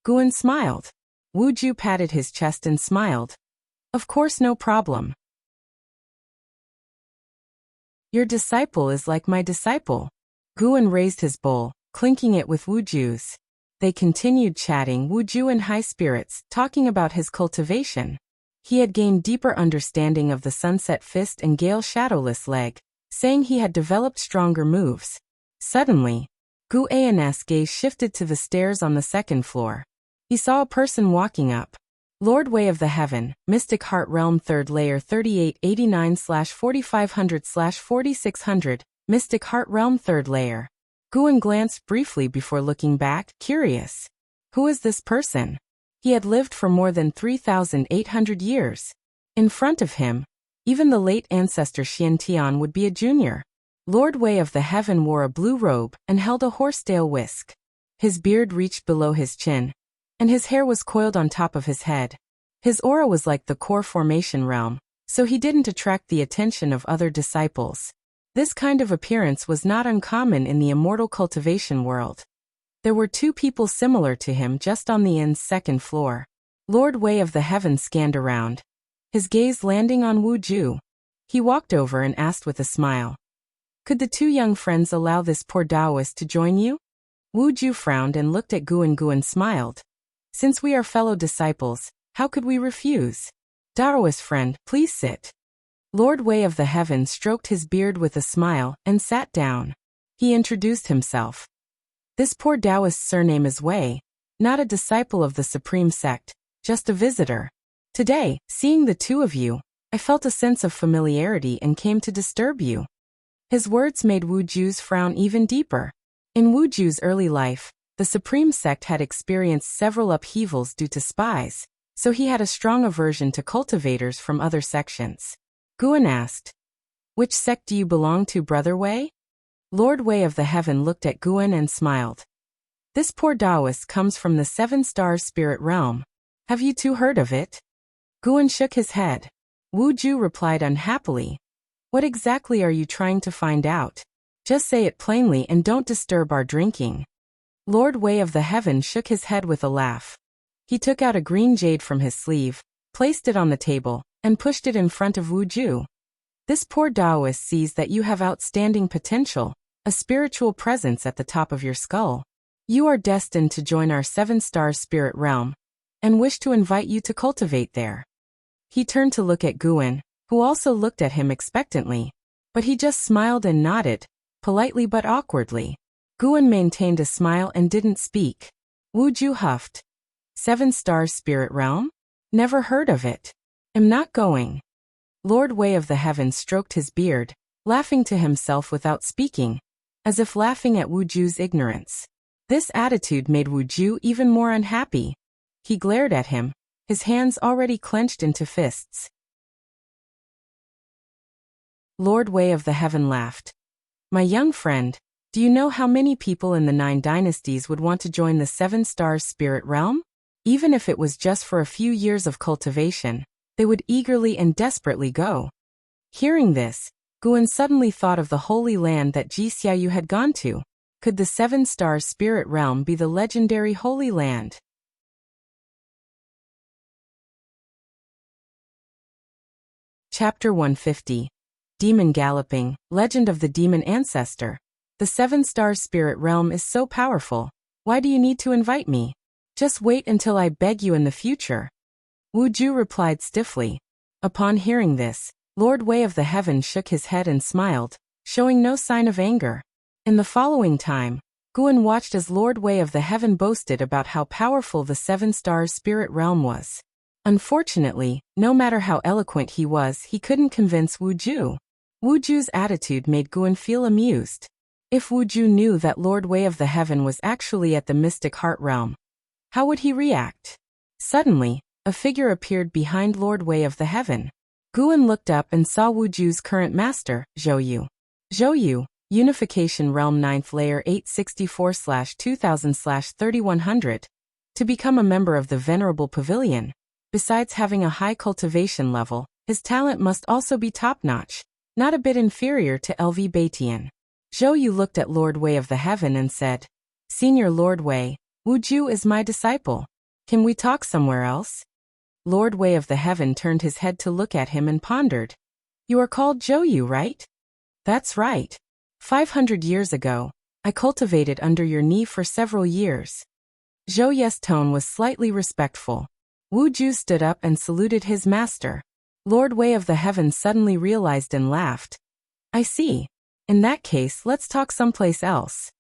Guan smiled. Wu Ju patted his chest and smiled. "Of course, no problem. Your disciple is like my disciple." Guan raised his bowl, clinking it with Wu Ju's. They continued chatting, Wu Ju in high spirits, talking about his cultivation. He had gained deeper understanding of the Sunset Fist and Gale Shadowless Leg, saying he had developed stronger moves. Suddenly, Gu An's gaze shifted to the stairs on the 2nd floor. He saw a person walking up. Lord Way of the Heaven, Mystic Heart Realm 3rd Layer 3889/4500/4600, Mystic Heart Realm 3rd Layer. Guan glanced briefly before looking back, curious. Who is this person? He had lived for more than 3,800 years. In front of him, even the late ancestor Xian Tian would be a junior. Lord Way of the Heaven wore a blue robe and held a horsetail whisk. His beard reached below his chin, and his hair was coiled on top of his head. His aura was like the core formation realm, so he didn't attract the attention of other disciples. This kind of appearance was not uncommon in the immortal cultivation world. There were 2 people similar to him just on the inn's 2nd floor. Lord Way of the Heaven scanned around, his gaze landing on Wu Ju. He walked over and asked with a smile, "Could the 2 young friends allow this poor Taoist to join you?" Wu Ju frowned and looked at Guan. Guan smiled. "Since we are fellow disciples, how could we refuse? Taoist friend, please sit." Lord Way of the Heaven stroked his beard with a smile and sat down. He introduced himself. "This poor Taoist's surname is Wei, not a disciple of the Supreme Sect, just a visitor. Today, seeing the 2 of you, I felt a sense of familiarity and came to disturb you." His words made Wu Ju's frown even deeper. In Wu Ju's early life, the Supreme Sect had experienced several upheavals due to spies, so he had a strong aversion to cultivators from other sections. Guan asked, "Which sect do you belong to, Brother Wei?" Lord Way of the Heaven looked at Guan and smiled. "This poor Taoist comes from the 7-star spirit realm. Have you 2 heard of it?" Guan shook his head. Wu Ju replied unhappily, "What exactly are you trying to find out? Just say it plainly and don't disturb our drinking." Lord Way of the Heaven shook his head with a laugh. He took out a green jade from his sleeve, placed it on the table, and pushed it in front of Wu Ju. "This poor Taoist sees that you have outstanding potential, a spiritual presence at the top of your skull. You are destined to join our 7-star spirit realm, and wish to invite you to cultivate there." He turned to look at Guan, who also looked at him expectantly, but he just smiled and nodded, politely but awkwardly. Guan maintained a smile and didn't speak. Wu Ju huffed. 7-star spirit realm? Never heard of it. Am not going. Lord Way of the Heaven stroked his beard, laughing to himself without speaking, as if laughing at Wu Ju's ignorance. This attitude made Wu Ju even more unhappy. He glared at him, his hands already clenched into fists. Lord Way of the Heaven laughed. "My young friend, Do you know how many people in the 9 dynasties would want to join the 7 stars spirit realm? Even if it was just for a few years of cultivation, they would eagerly and desperately go. Hearing this, Guan suddenly thought of the holy land that Ji Xiaoyu had gone to. Could the 7 stars spirit realm be the legendary Holy Land? Chapter 150. Demon Galloping, Legend of the Demon Ancestor. The 7 stars spirit realm is so powerful. Why do you need to invite me? Just wait until I beg you in the future. Wu Ju replied stiffly. Upon hearing this, Lord Wei of the Heaven shook his head and smiled, showing no sign of anger. In the following time, Guan watched as Lord Wei of the Heaven boasted about how powerful the 7 stars spirit realm was. Unfortunately, no matter how eloquent he was, he couldn't convince Wu Ju. Wu Ju's attitude made Guan feel amused. If Wu Ju knew that Lord Wei of the Heaven was actually at the mystic heart realm, how would he react? Suddenly, a figure appeared behind Lord Wei of the Heaven. Guan looked up and saw Wu Ju's current master, Zhou Yu. Zhou Yu, Unification Realm 9th Layer 864/2000/3100. To become a member of the Venerable Pavilion, besides having a high cultivation level, his talent must also be top-notch, not a bit inferior to LV Baitian. Zhou Yu looked at Lord Wei of the Heaven and said, Senior Lord Wei, Wu Ju is my disciple. Can we talk somewhere else? Lord Wei of the Heaven turned his head to look at him and pondered. You are called Zhou Yu, right? That's right. 500 years ago, I cultivated under your knee for several years. Zhou Yu's tone was slightly respectful. Wu Ju stood up and saluted his master. Lord Wei of the Heaven suddenly realized and laughed. I see. In that case, let's talk someplace else.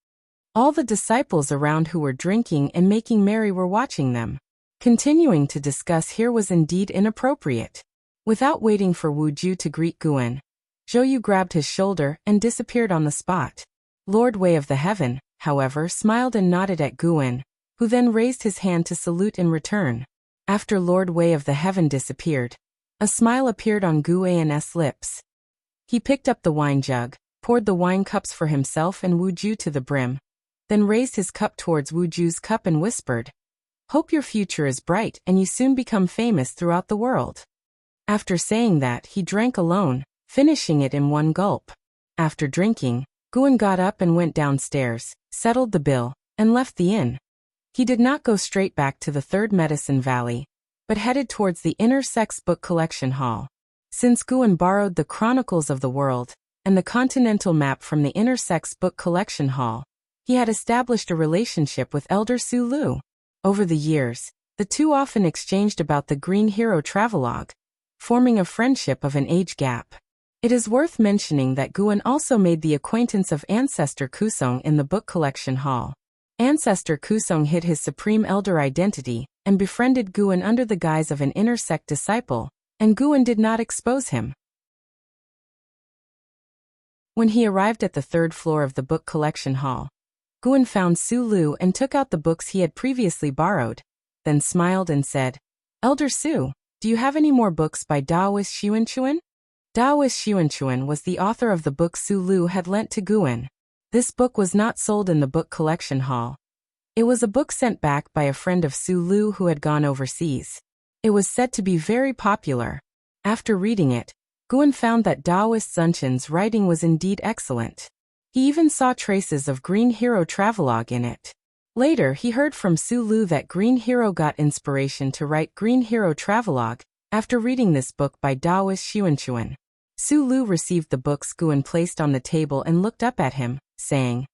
All the disciples around who were drinking and making merry were watching them. Continuing to discuss here was indeed inappropriate. Without waiting for Wu Ju to greet Guan, Zhou Yu grabbed his shoulder and disappeared on the spot. Lord Wei of the Heaven, however, smiled and nodded at Guan, who then raised his hand to salute in return. After Lord Wei of the Heaven disappeared, a smile appeared on Guan's lips. He picked up the wine jug, poured the wine cups for himself and Wu Ju to the brim, then raised his cup towards Wu Ju's cup and whispered, Hope your future is bright and you soon become famous throughout the world. After saying that, he drank alone, finishing it in one gulp. After drinking, Guan got up and went downstairs, settled the bill, and left the inn. He did not go straight back to the Third Medicine Valley, but headed towards the Inner Sex Book Collection Hall. Since Guan borrowed the Chronicles of the World and the Continental Map from the Inner Sex Book Collection Hall, he had established a relationship with Elder Su Lu. Over the years, the two often exchanged about the Green Hero Travelogue, forming a friendship of an age gap. It is worth mentioning that Guan also made the acquaintance of Ancestor Kusong in the book collection hall. Ancestor Kusong hid his supreme elder identity and befriended Guan under the guise of an inner sect disciple, and Guan did not expose him. When he arrived at the 3rd floor of the book collection hall, Guan found Su Lu and took out the books he had previously borrowed, then smiled and said, Elder Su, do you have any more books by Daoist Xuanchuan? Daoist Xuanchuan was the author of the book Su Lu had lent to Guan. This book was not sold in the book collection hall. It was a book sent back by a friend of Su Lu who had gone overseas. It was said to be very popular. After reading it, Guan found that Daoist Zunshan's writing was indeed excellent. He even saw traces of Green Hero Travelogue in it. Later, he heard from Su Lu that Green Hero got inspiration to write Green Hero Travelogue after reading this book by Daoist Xuanchuan. Su Lu received the books Guan placed on the table and looked up at him, saying,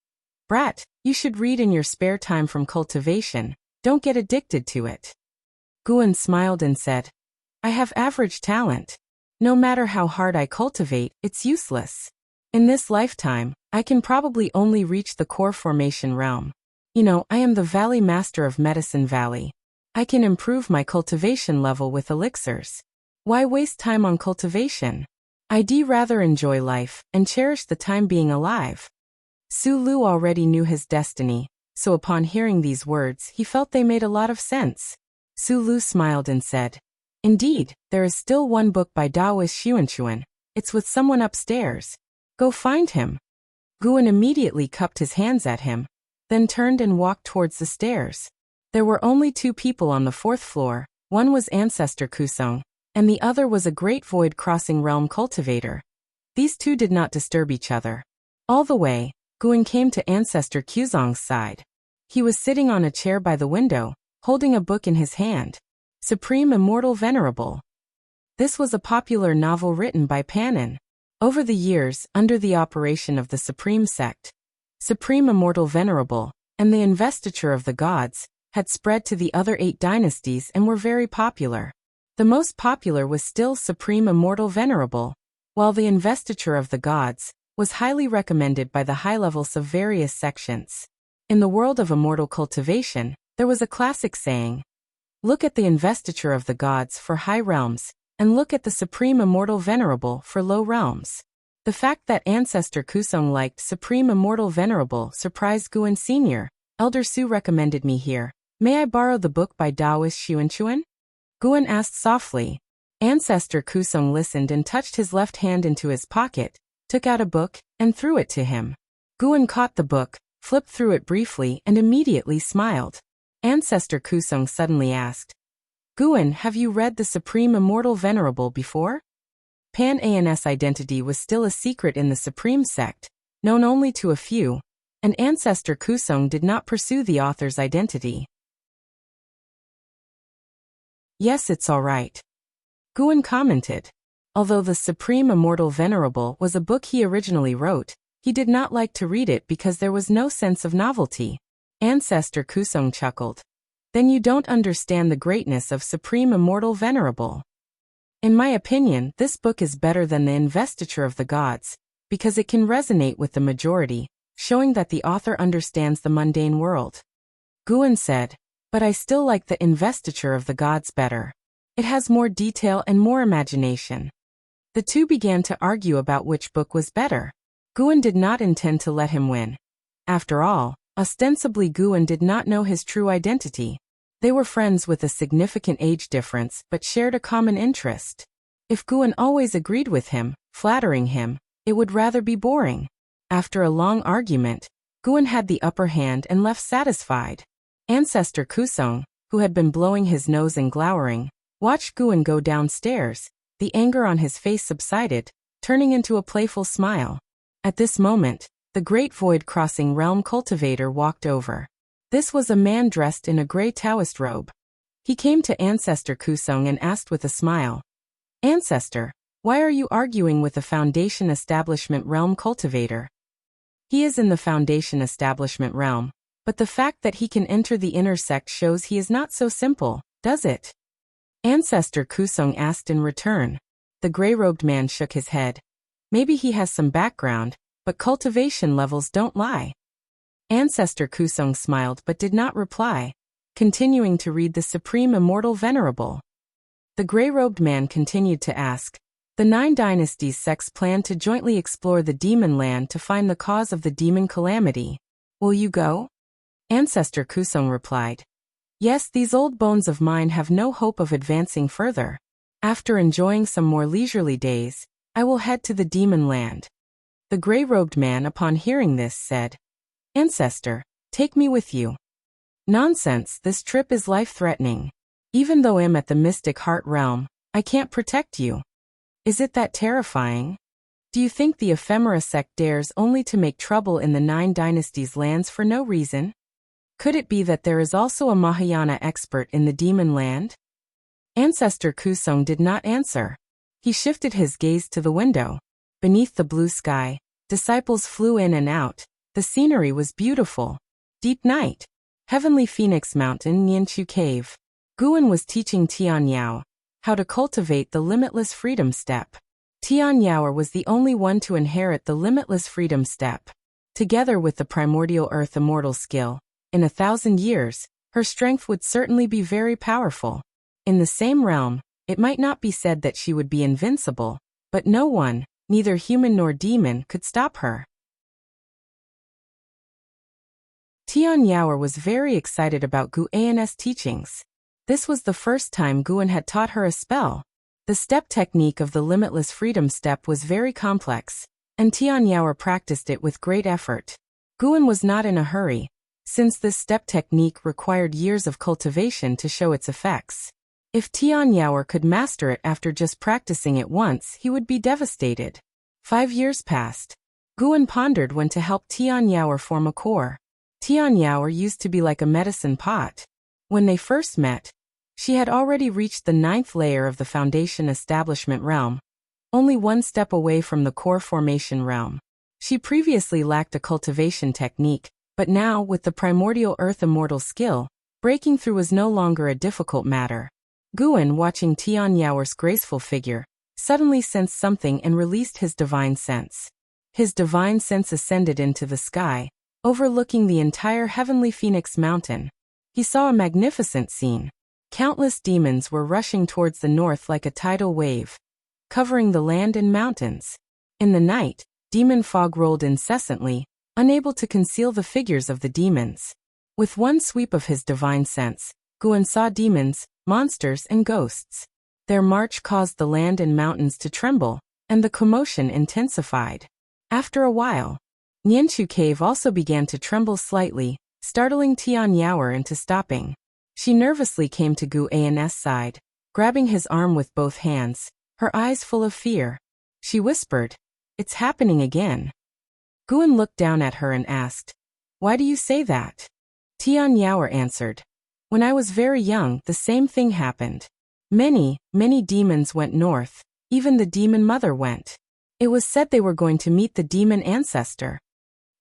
Brat, you should read in your spare time from cultivation, don't get addicted to it. Guan smiled and said, I have average talent. No matter how hard I cultivate, it's useless. In this lifetime, I can probably only reach the core formation realm. I am the Valley Master of Medicine Valley. I can improve my cultivation level with elixirs. Why waste time on cultivation? I'd rather enjoy life and cherish the time being alive. Su Lu already knew his destiny, so upon hearing these words, he felt they made a lot of sense. Su Lu smiled and said, Indeed, there is still one book by Daoist Xuanchuan. It's with someone upstairs. Go find him. Guan immediately cupped his hands at him, then turned and walked towards the stairs. There were only 2 people on the 4th floor, one was Ancestor Kusong, and the other was a great void-crossing realm cultivator. These 2 did not disturb each other. All the way, Guan came to Ancestor Kusong's side. He was sitting on a chair by the window, holding a book in his hand. Supreme Immortal Venerable. This was a popular novel written by Pannin. Over the years, under the operation of the Supreme Sect, Supreme Immortal Venerable, and the investiture of the gods, had spread to the other 8 dynasties and were very popular. The most popular was still Supreme Immortal Venerable, while the investiture of the gods was highly recommended by the high levels of various sections. In the world of immortal cultivation, there was a classic saying, "Look at the investiture of the gods for high realms, and look at the Supreme Immortal Venerable for low realms." The fact that Ancestor Kusong liked Supreme Immortal Venerable surprised Guan Sr. Elder Su recommended me here. May I borrow the book by Taoist Xuanchuan? Guan asked softly. Ancestor Kusong listened and touched his left hand into his pocket, took out a book, and threw it to him. Guan caught the book, flipped through it briefly and immediately smiled. Ancestor Kusong suddenly asked, "Guan, have you read the Supreme Immortal Venerable before?" Pan-An's identity was still a secret in the Supreme Sect, known only to a few, and Ancestor Kusong did not pursue the author's identity. "Yes, it's all right," Guan commented. Although the Supreme Immortal Venerable was a book he originally wrote, he did not like to read it because there was no sense of novelty. Ancestor Kusong chuckled. "Then you don't understand the greatness of Supreme Immortal Venerable. In my opinion, this book is better than the investiture of the gods, because it can resonate with the majority, showing that the author understands the mundane world." Guan said, "But I still like the investiture of the gods better. It has more detail and more imagination." The 2 began to argue about which book was better. Guan did not intend to let him win. After all, ostensibly Guan did not know his true identity. They were friends with a significant age difference but shared a common interest. If Guan always agreed with him, flattering him, it would rather be boring. After a long argument, Guan had the upper hand and left satisfied. Ancestor Kusong, who had been blowing his nose and glowering, watched Guan go downstairs. The anger on his face subsided, turning into a playful smile. At this moment, the great void-crossing realm cultivator walked over. This was a man dressed in a gray Taoist robe. He came to Ancestor Kusong and asked with a smile, "Ancestor, why are you arguing with the Foundation Establishment Realm cultivator?" He is in the Foundation Establishment Realm, but the fact that he can enter the inner sect shows he is not so simple, does it? Ancestor Kusong asked in return. The gray-robed man shook his head. Maybe he has some background, but cultivation levels don't lie. Ancestor Kusong smiled but did not reply, continuing to read the Supreme Immortal Venerable. The gray-robed man continued to ask, "The 9 dynasties sects plan to jointly explore the demon land to find the cause of the demon calamity. Will you go?" Ancestor Kusong replied, "Yes, these old bones of mine have no hope of advancing further. After enjoying some more leisurely days, I will head to the demon land." The gray-robed man, upon hearing this, said, "Ancestor, take me with you." "Nonsense, this trip is life-threatening. Even though I'm at the mystic heart realm, I can't protect you." "Is it that terrifying? Do you think the ephemera sect dares only to make trouble in the 9 dynasties lands for no reason? Could it be that there is also a Mahayana expert in the demon land?" Ancestor Kusong did not answer. He shifted his gaze to the window. Beneath the blue sky, disciples flew in and out. The scenery was beautiful. Deep night. Heavenly Phoenix Mountain, Nianchu Cave. Guan was teaching Tian Yao how to cultivate the limitless freedom step. Tian Yao was the only one to inherit the limitless freedom step. Together with the primordial earth immortal skill, in 1,000 years, her strength would certainly be very powerful. In the same realm, it might not be said that she would be invincible, but no one, neither human nor demon, could stop her. Tian Yao was very excited about Guan's teachings. This was the first time Guan had taught her a spell. The step technique of the limitless freedom step was very complex. and Tianyao practiced it with great effort. Guan was not in a hurry, since this step technique required years of cultivation to show its effects. If Tianyao could master it after just practicing it once, he would be devastated. 5 years passed. Guan pondered when to help Tianyao form a core. Tianyao used to be like a medicine pot. When they first met, she had already reached the 9th layer of the foundation establishment realm, only one step away from the core formation realm. She previously lacked a cultivation technique, but now, with the primordial earth immortal skill, breaking through was no longer a difficult matter. Guan, watching Tianyao's graceful figure, suddenly sensed something and released his divine sense. His divine sense ascended into the sky, overlooking the entire heavenly Phoenix Mountain. He saw a magnificent scene. Countless demons were rushing towards the north like a tidal wave, covering the land and mountains. In the night, demon fog rolled incessantly, unable to conceal the figures of the demons. With one sweep of his divine sense, Guan saw demons, monsters, and ghosts. Their march caused the land and mountains to tremble, and the commotion intensified. After a while, Nianchu Cave also began to tremble slightly, startling Tianyao into stopping. She nervously came to Guan's side, grabbing his arm with both hands, her eyes full of fear. She whispered, "It's happening again." Guan looked down at her and asked, "Why do you say that?" Tianyao answered, "When I was very young, the same thing happened. Many demons went north, even the demon mother went. It was said they were going to meet the demon ancestor."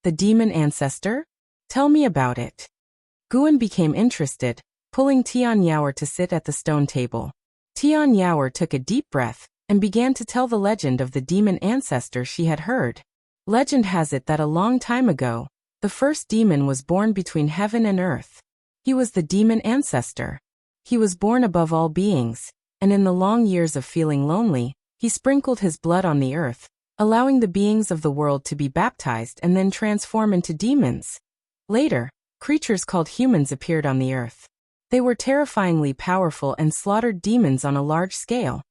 "The demon ancestor? Tell me about it." Guan became interested, pulling Tianyao to sit at the stone table. Tianyao took a deep breath and began to tell the legend of the demon ancestor she had heard. Legend has it that a long time ago, the first demon was born between heaven and earth. He was the demon ancestor. He was born above all beings, and in the long years of feeling lonely, he sprinkled his blood on the earth, allowing the beings of the world to be baptized and then transform into demons. Later, creatures called humans appeared on the earth. They were terrifyingly powerful and slaughtered demons on a large scale.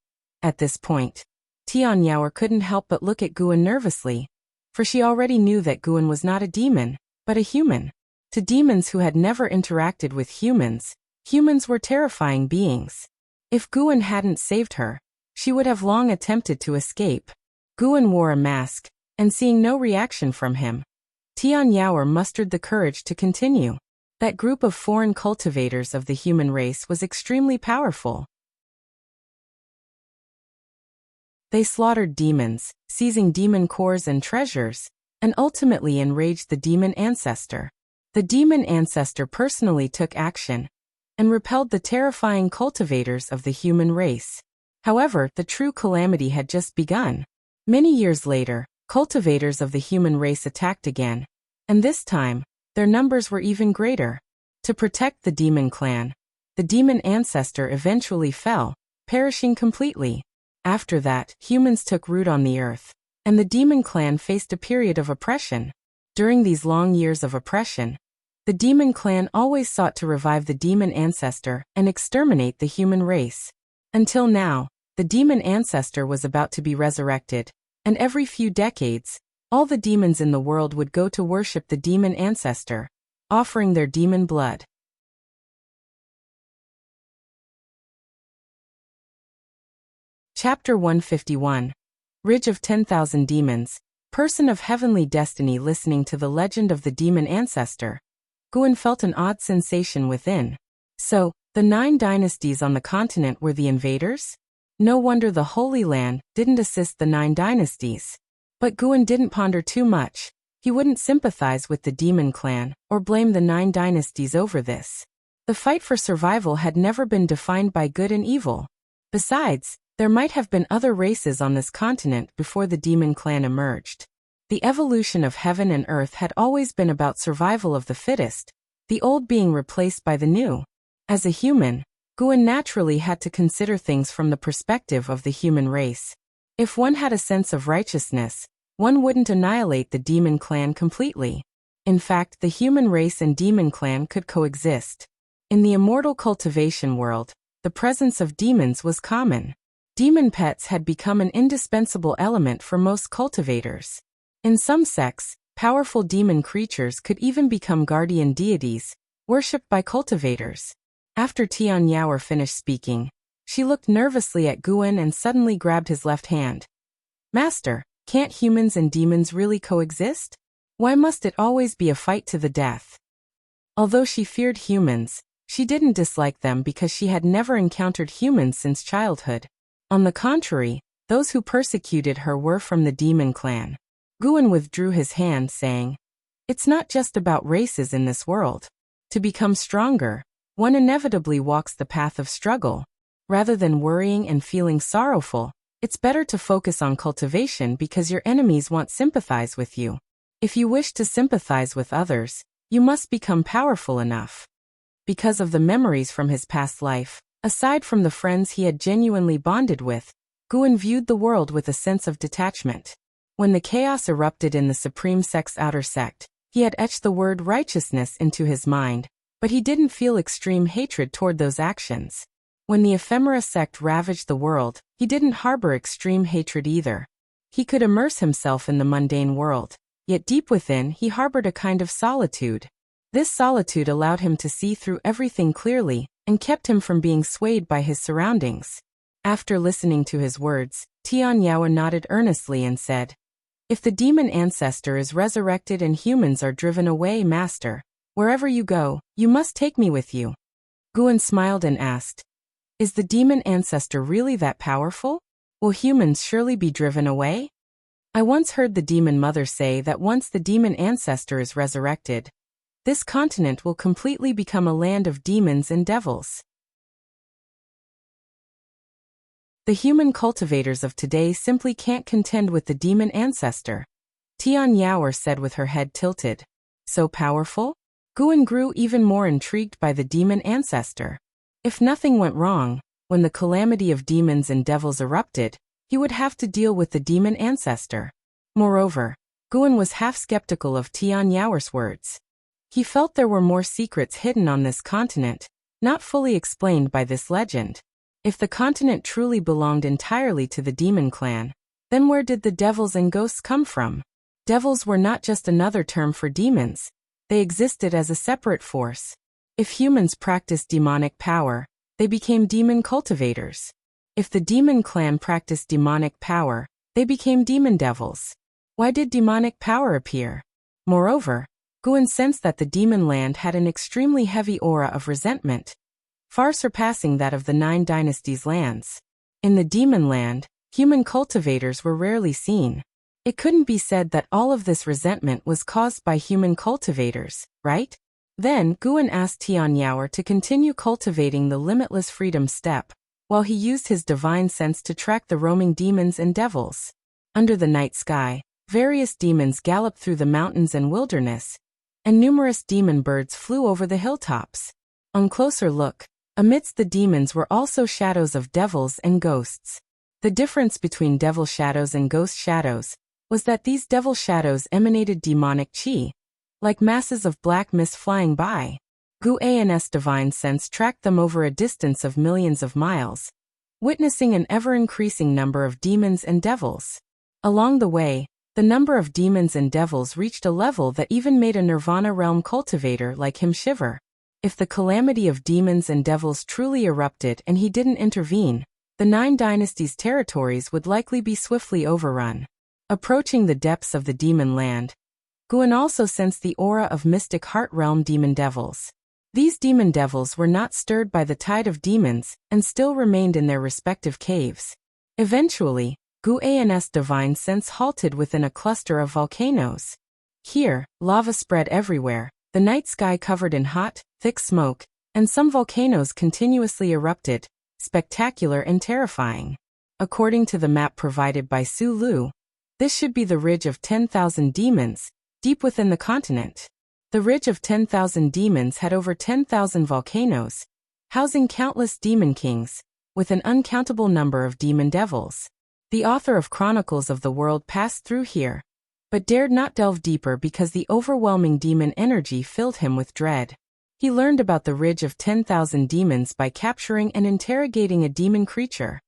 At this point, Tianyao couldn't help but look at Guan nervously, for she already knew that Guan was not a demon, but a human. To demons who had never interacted with humans, humans were terrifying beings. If Guan hadn't saved her, she would have long attempted to escape. Guan wore a mask, and seeing no reaction from him, Tianyao mustered the courage to continue. That group of foreign cultivators of the human race was extremely powerful. They slaughtered demons, seizing demon cores and treasures, and ultimately enraged the demon ancestor. The demon ancestor personally took action and repelled the terrifying cultivators of the human race. However, the true calamity had just begun. Many years later, cultivators of the human race attacked again, and this time, their numbers were even greater. To protect the demon clan, the demon ancestor eventually fell, perishing completely. After that, humans took root on the earth, and the demon clan faced a period of oppression. During these long years of oppression, the demon clan always sought to revive the demon ancestor and exterminate the human race. Until now, the demon ancestor was about to be resurrected, and every few decades, all the demons in the world would go to worship the demon ancestor, offering their demon blood. Chapter 151. Ridge of 10,000 Demons. Person of heavenly destiny listening to the legend of the demon ancestor. Guan felt an odd sensation within. So, the 9 dynasties on the continent were the invaders? No wonder the Holy Land didn't assist the 9 dynasties. But Guan didn't ponder too much. He wouldn't sympathize with the demon clan or blame the 9 dynasties over this. The fight for survival had never been defined by good and evil. Besides, there might have been other races on this continent before the demon clan emerged. The evolution of heaven and earth had always been about survival of the fittest, the old being replaced by the new. As a human, Guan naturally had to consider things from the perspective of the human race. If one had a sense of righteousness, one wouldn't annihilate the demon clan completely. In fact, the human race and demon clan could coexist. In the immortal cultivation world, the presence of demons was common. Demon pets had become an indispensable element for most cultivators. In some sects, powerful demon creatures could even become guardian deities, worshipped by cultivators. After Tian Yaoer finished speaking, she looked nervously at Guan and suddenly grabbed his left hand. Master, can't humans and demons really coexist? Why must it always be a fight to the death? Although she feared humans, she didn't dislike them because she had never encountered humans since childhood. On the contrary, those who persecuted her were from the demon clan. Guan withdrew his hand, saying, "It's not just about races in this world. To become stronger, one inevitably walks the path of struggle. Rather than worrying and feeling sorrowful, it's better to focus on cultivation because your enemies won't sympathize with you. If you wish to sympathize with others, you must become powerful enough." Because of the memories from his past life, aside from the friends he had genuinely bonded with, Guan viewed the world with a sense of detachment. When the chaos erupted in the Supreme Sect's outer sect, he had etched the word righteousness into his mind, but he didn't feel extreme hatred toward those actions. When the ephemera sect ravaged the world, he didn't harbor extreme hatred either. He could immerse himself in the mundane world, yet deep within he harbored a kind of solitude. This solitude allowed him to see through everything clearly and kept him from being swayed by his surroundings. After listening to his words, Tian Yaoer nodded earnestly and said, "If the demon ancestor is resurrected and humans are driven away, Master, wherever you go, you must take me with you." Guan smiled and asked, "Is the demon ancestor really that powerful? Will humans surely be driven away? I once heard the demon mother say that once the demon ancestor is resurrected, this continent will completely become a land of demons and devils." The human cultivators of today simply can't contend with the demon ancestor, Tian Yaoer said with her head tilted. So powerful? Guan grew even more intrigued by the demon ancestor. If nothing went wrong, when the calamity of demons and devils erupted, he would have to deal with the demon ancestor. Moreover, Guan was half skeptical of Tian Yaoer's words. He felt there were more secrets hidden on this continent, not fully explained by this legend. If the continent truly belonged entirely to the demon clan, then where did the devils and ghosts come from? Devils were not just another term for demons. They existed as a separate force. If humans practiced demonic power, they became demon cultivators. If the demon clan practiced demonic power, they became demon devils. Why did demonic power appear? Moreover, Guan sensed that the demon land had an extremely heavy aura of resentment, far surpassing that of the 9 dynasties' lands. In the demon land, human cultivators were rarely seen. It couldn't be said that all of this resentment was caused by human cultivators, right? Then, Guan asked Tian Yaoer to continue cultivating the limitless freedom step, while he used his divine sense to track the roaming demons and devils. Under the night sky, various demons galloped through the mountains and wilderness, and numerous demon birds flew over the hilltops. On closer look, amidst the demons were also shadows of devils and ghosts. The difference between devil shadows and ghost shadows was that these devil shadows emanated demonic chi, like masses of black mist flying by. Guan's divine sense tracked them over a distance of millions of miles, witnessing an ever-increasing number of demons and devils. Along the way, the number of demons and devils reached a level that even made a Nirvana realm cultivator like him shiver. If the calamity of demons and devils truly erupted and he didn't intervene, the 9 dynasties' territories would likely be swiftly overrun. Approaching the depths of the demon land, Guan also sensed the aura of mystic heart realm demon devils. These demon devils were not stirred by the tide of demons and still remained in their respective caves. Eventually, Guan's divine sense halted within a cluster of volcanoes. Here, lava spread everywhere, the night sky covered in hot, thick smoke, and some volcanoes continuously erupted, spectacular and terrifying. According to the map provided by Su Lu, this should be the Ridge of 10,000 Demons, deep within the continent. The Ridge of 10,000 Demons had over 10,000 volcanoes, housing countless demon kings, with an uncountable number of demon devils. The author of Chronicles of the World passed through here, but dared not delve deeper because the overwhelming demon energy filled him with dread. He learned about the Ridge of 10,000 Demons by capturing and interrogating a demon creature.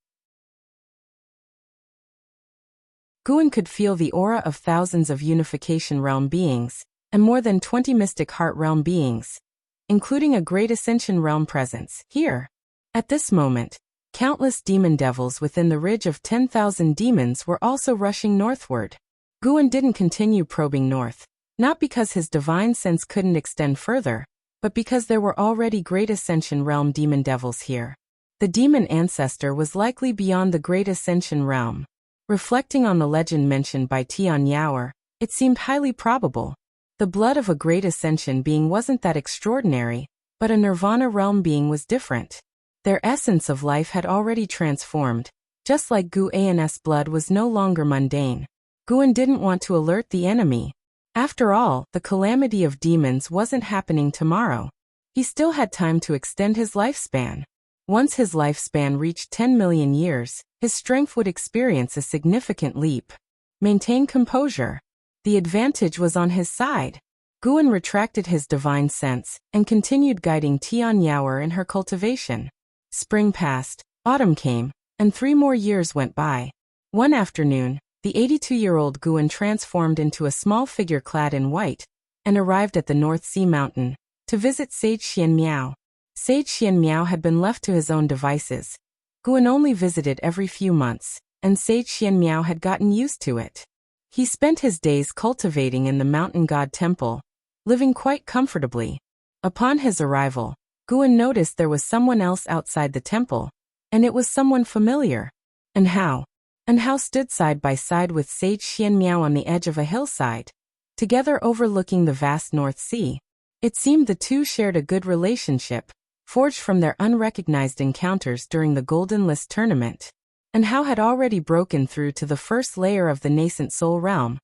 Guan could feel the aura of thousands of Unification Realm beings, and more than 20 Mystic Heart Realm beings, including a Great Ascension Realm presence here. At this moment, countless demon devils within the ridge of 10,000 demons were also rushing northward. Guan didn't continue probing north, not because his divine sense couldn't extend further, but because there were already Great Ascension Realm demon devils here. The demon ancestor was likely beyond the Great Ascension Realm. Reflecting on the legend mentioned by Tian Yaoer, it seemed highly probable. The blood of a Great Ascension being wasn't that extraordinary, but a Nirvana Realm being was different. Their essence of life had already transformed, just like Guan's blood was no longer mundane. Guan didn't want to alert the enemy. After all, the calamity of demons wasn't happening tomorrow. He still had time to extend his lifespan. Once his lifespan reached 10 million years, his strength would experience a significant leap. Maintain composure. The advantage was on his side. Guan retracted his divine sense and continued guiding Tian Yaoer in her cultivation. Spring passed, autumn came, and 3 more years went by. One afternoon, the 82-year-old Guan transformed into a small figure clad in white and arrived at the North Sea Mountain to visit Sage Xian Miao. Sage Xian Miao had been left to his own devices. Guan only visited every few months, and Sage Xian Miao had gotten used to it. He spent his days cultivating in the mountain god temple, living quite comfortably. Upon his arrival, Guan noticed there was someone else outside the temple, and it was someone familiar. And Hao stood side by side with Sage Xian Miao on the edge of a hillside, together overlooking the vast North Sea. It seemed the two shared a good relationship, forged from their unrecognized encounters during the Golden List tournament. And Hao had already broken through to the first layer of the nascent soul realm.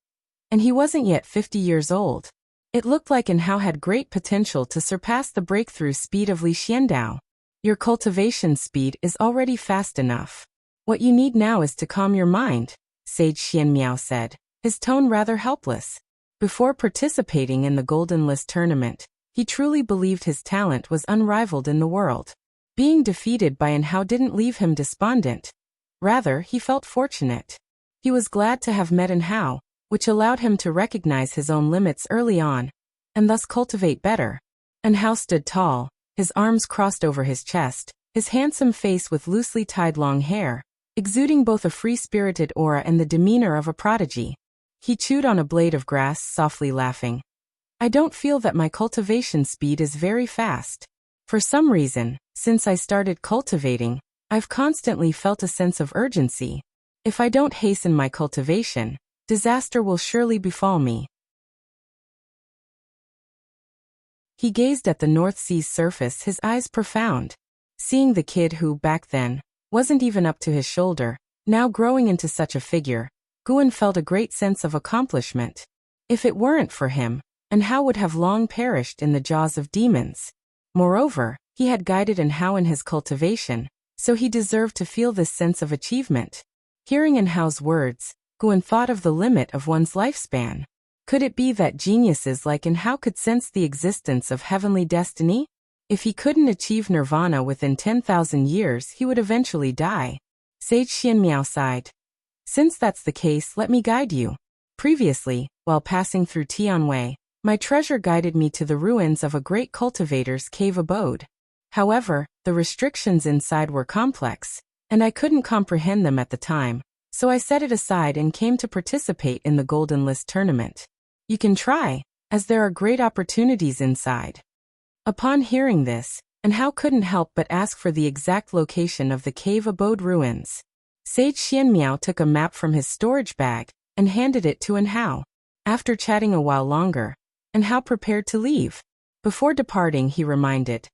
And he wasn't yet 50 years old. It looked like Hao had great potential to surpass the breakthrough speed of Li Xiandao. Your cultivation speed is already fast enough. What you need now is to calm your mind, Sage Xian Miao said, his tone rather helpless. Before participating in the Golden List tournament, he truly believed his talent was unrivaled in the world. Being defeated by Hao didn't leave him despondent. Rather, he felt fortunate. He was glad to have met Hao, which allowed him to recognize his own limits early on, and thus cultivate better. Hao stood tall, his arms crossed over his chest, his handsome face with loosely tied long hair, exuding both a free-spirited aura and the demeanor of a prodigy. He chewed on a blade of grass, softly laughing. I don't feel that my cultivation speed is very fast. For some reason, since I started cultivating, I've constantly felt a sense of urgency. If I don't hasten my cultivation, disaster will surely befall me. He gazed at the North Sea's surface, his eyes profound. Seeing the kid who, back then, wasn't even up to his shoulder, now growing into such a figure, Guan felt a great sense of accomplishment. If it weren't for him, Hao would have long perished in the jaws of demons. Moreover, he had guided Hao in his cultivation, so he deserved to feel this sense of achievement. Hearing Hao's words, Guan thought of the limit of one's lifespan. Could it be that geniuses like Hao could sense the existence of heavenly destiny? If he couldn't achieve nirvana within 10,000 years, he would eventually die. Sage Xian Miao sighed. Since that's the case, let me guide you. Previously, while passing through Tianwei, my treasure guided me to the ruins of a great cultivator's cave abode. However, the restrictions inside were complex, and I couldn't comprehend them at the time, so I set it aside and came to participate in the Golden List tournament. You can try, as there are great opportunities inside. Upon hearing this, Hao couldn't help but ask for the exact location of the cave abode ruins. Sage Xian Miao took a map from his storage bag and handed it to Hao. After chatting a while longer, Hao prepared to leave. Before departing, he reminded,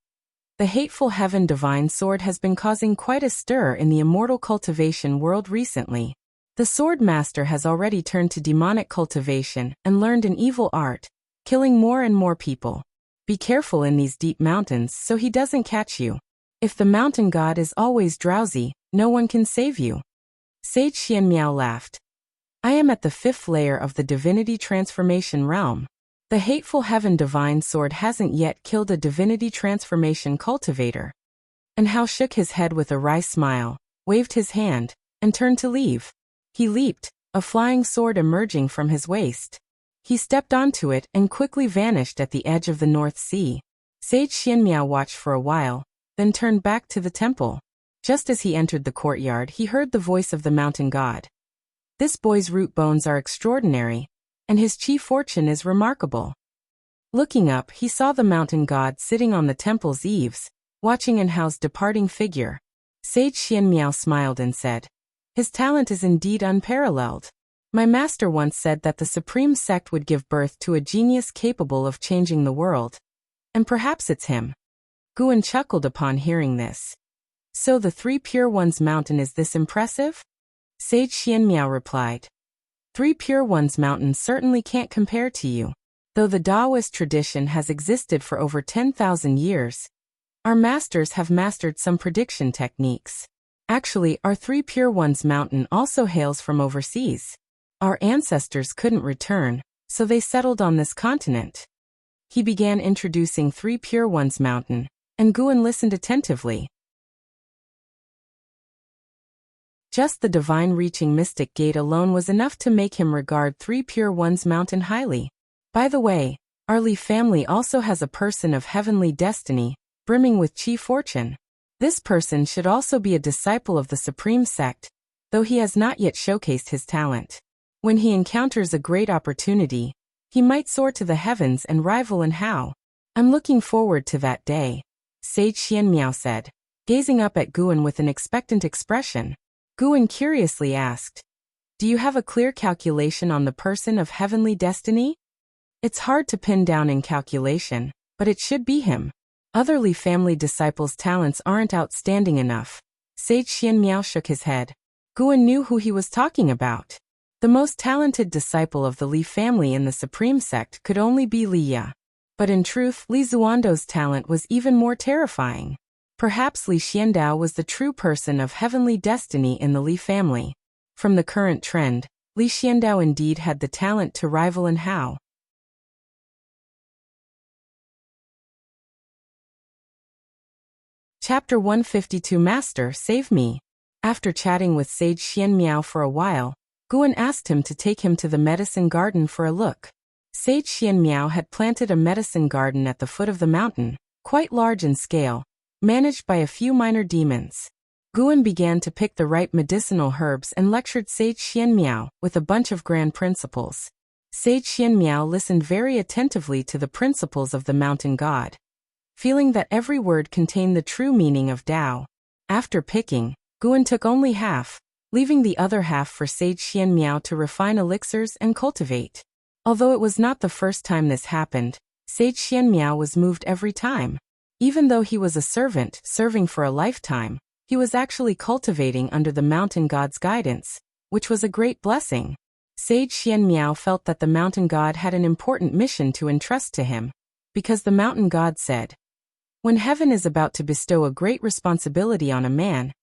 the hateful Heaven Divine Sword has been causing quite a stir in the immortal cultivation world recently. The Sword Master has already turned to demonic cultivation and learned an evil art, killing more and more people. Be careful in these deep mountains so he doesn't catch you. If the mountain god is always drowsy, no one can save you. Sage Xian Miao laughed. I am at the 5th layer of the Divinity Transformation realm. The hateful Heaven Divine Sword hasn't yet killed a Divinity Transformation cultivator. Hao shook his head with a wry smile, waved his hand, and turned to leave. He leaped, a flying sword emerging from his waist. He stepped onto it and quickly vanished at the edge of the North Sea. Sage Xianmiao watched for a while, then turned back to the temple. Just as he entered the courtyard, he heard the voice of the mountain god. This boy's root bones are extraordinary, and his chi fortune is remarkable. Looking up, he saw the mountain god sitting on the temple's eaves, watching Enhao's departing figure. Sage Xianmiao smiled and said, "His talent is indeed unparalleled. My master once said that the supreme sect would give birth to a genius capable of changing the world. And perhaps it's him." Guan chuckled upon hearing this. "So the Three Pure Ones mountain is this impressive?" Sage Xianmiao replied. Three Pure Ones mountain certainly can't compare to you. Though the Taoist tradition has existed for over 10,000 years, our masters have mastered some prediction techniques. Actually, our Three Pure Ones mountain also hails from overseas. Our ancestors couldn't return, so they settled on this continent. He began introducing Three Pure Ones mountain, and Guan listened attentively. Just the divine reaching mystic gate alone was enough to make him regard Three Pure Ones mountain highly. By the way, our Li family also has a person of heavenly destiny, brimming with chi fortune. This person should also be a disciple of the supreme sect, though he has not yet showcased his talent. When he encounters a great opportunity, he might soar to the heavens and rival Enhao. I'm looking forward to that day, Sage Xianmiao said, gazing up at Guan with an expectant expression. Guan curiously asked, "Do you have a clear calculation on the person of heavenly destiny?" "It's hard to pin down in calculation, but it should be him. Other Li family disciples' talents aren't outstanding enough." Sage Xianmiao shook his head. Guan knew who he was talking about. The most talented disciple of the Li family in the supreme sect could only be Li Ya. But in truth, Li Zuando's talent was even more terrifying. Perhaps Li Xiandao was the true person of heavenly destiny in the Li family. From the current trend, Li Xiandao indeed had the talent to rival Enhao. Chapter 152 Master, Save Me. After chatting with Sage Xianmiao for a while, Guan asked him to take him to the medicine garden for a look. Sage Xianmiao had planted a medicine garden at the foot of the mountain, quite large in scale, managed by a few minor demons. Guan began to pick the ripe medicinal herbs and lectured Sage Xianmiao with a bunch of grand principles. Sage Xianmiao listened very attentively to the principles of the mountain god, feeling that every word contained the true meaning of Tao. After picking, Guan took only half, leaving the other half for Sage Xianmiao to refine elixirs and cultivate. Although it was not the first time this happened, Sage Xianmiao was moved every time. Even though he was a servant serving for a lifetime, he was actually cultivating under the mountain god's guidance, which was a great blessing. Sage Xianmiao felt that the mountain god had an important mission to entrust to him, because the mountain god said, "When heaven is about to bestow a great responsibility on a man,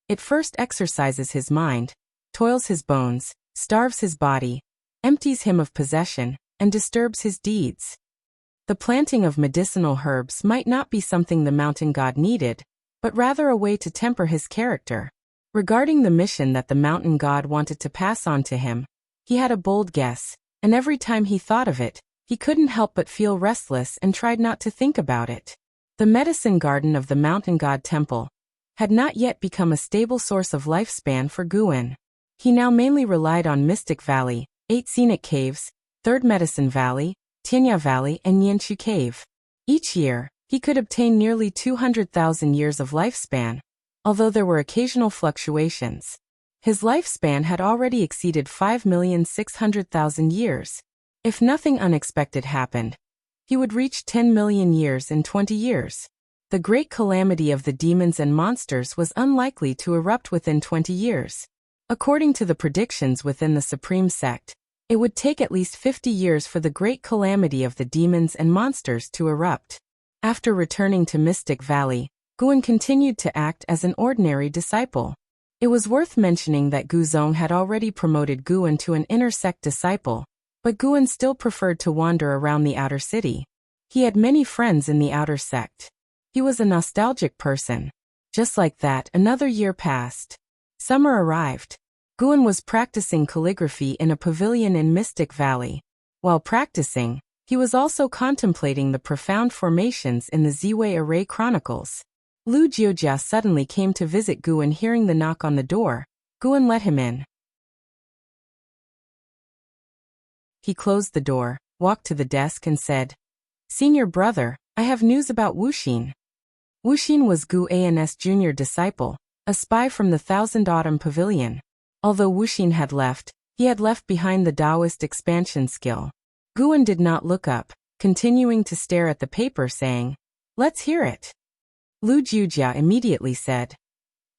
it first exercises his mind, toils his bones, starves his body, empties him of possession, and disturbs his deeds." The planting of medicinal herbs might not be something the mountain god needed, but rather a way to temper his character. Regarding the mission that the mountain god wanted to pass on to him, he had a bold guess, and every time he thought of it, he couldn't help but feel restless and tried not to think about it. The medicine garden of the mountain god temple had not yet become a stable source of lifespan for Guan. He now mainly relied on Mystic Valley, 8 scenic caves, 3rd Medicine Valley, Tianya Valley, and Yanchu Cave. Each year, he could obtain nearly 200,000 years of lifespan, although there were occasional fluctuations. His lifespan had already exceeded 5,600,000 years. If nothing unexpected happened, he would reach 10 million years in 20 years. The great calamity of the demons and monsters was unlikely to erupt within 20 years. According to the predictions within the Supreme Sect, it would take at least 50 years for the great calamity of the demons and monsters to erupt. After returning to Mystic Valley, Guan continued to act as an ordinary disciple. It was worth mentioning that Guzong had already promoted Guan to an inner sect disciple, but Guan still preferred to wander around the outer city. He had many friends in the outer sect. He was a nostalgic person. Just like that, another year passed. Summer arrived. Guan was practicing calligraphy in a pavilion in Mystic Valley. While practicing, he was also contemplating the profound formations in the Ziwei Array Chronicles. Lu Jiujia suddenly came to visit Guan. Hearing the knock on the door, Guan let him in. He closed the door, walked to the desk and said, "Senior brother, I have news about Wuxin." Wuxin was Gu An's junior disciple, a spy from the Thousand Autumn Pavilion. Although Wuxin had left, he had left behind the Taoist expansion skill. Guan did not look up, continuing to stare at the paper saying, "Let's hear it." Lu Jiujia immediately said,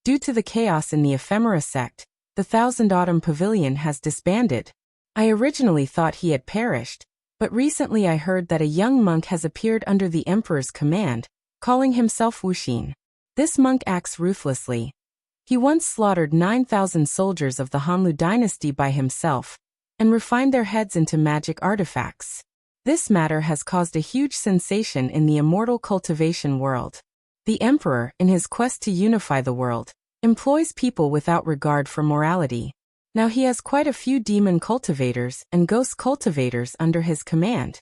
"Due to the chaos in the Ephemera sect, the Thousand Autumn Pavilion has disbanded. I originally thought he had perished, but recently I heard that a young monk has appeared under the Emperor's command, calling himself Wuxin. This monk acts ruthlessly. He once slaughtered 9,000 soldiers of the Hanlu dynasty by himself, and refined their heads into magic artifacts. This matter has caused a huge sensation in the immortal cultivation world. The Emperor, in his quest to unify the world, employs people without regard for morality. Now he has quite a few demon cultivators and ghost cultivators under his command."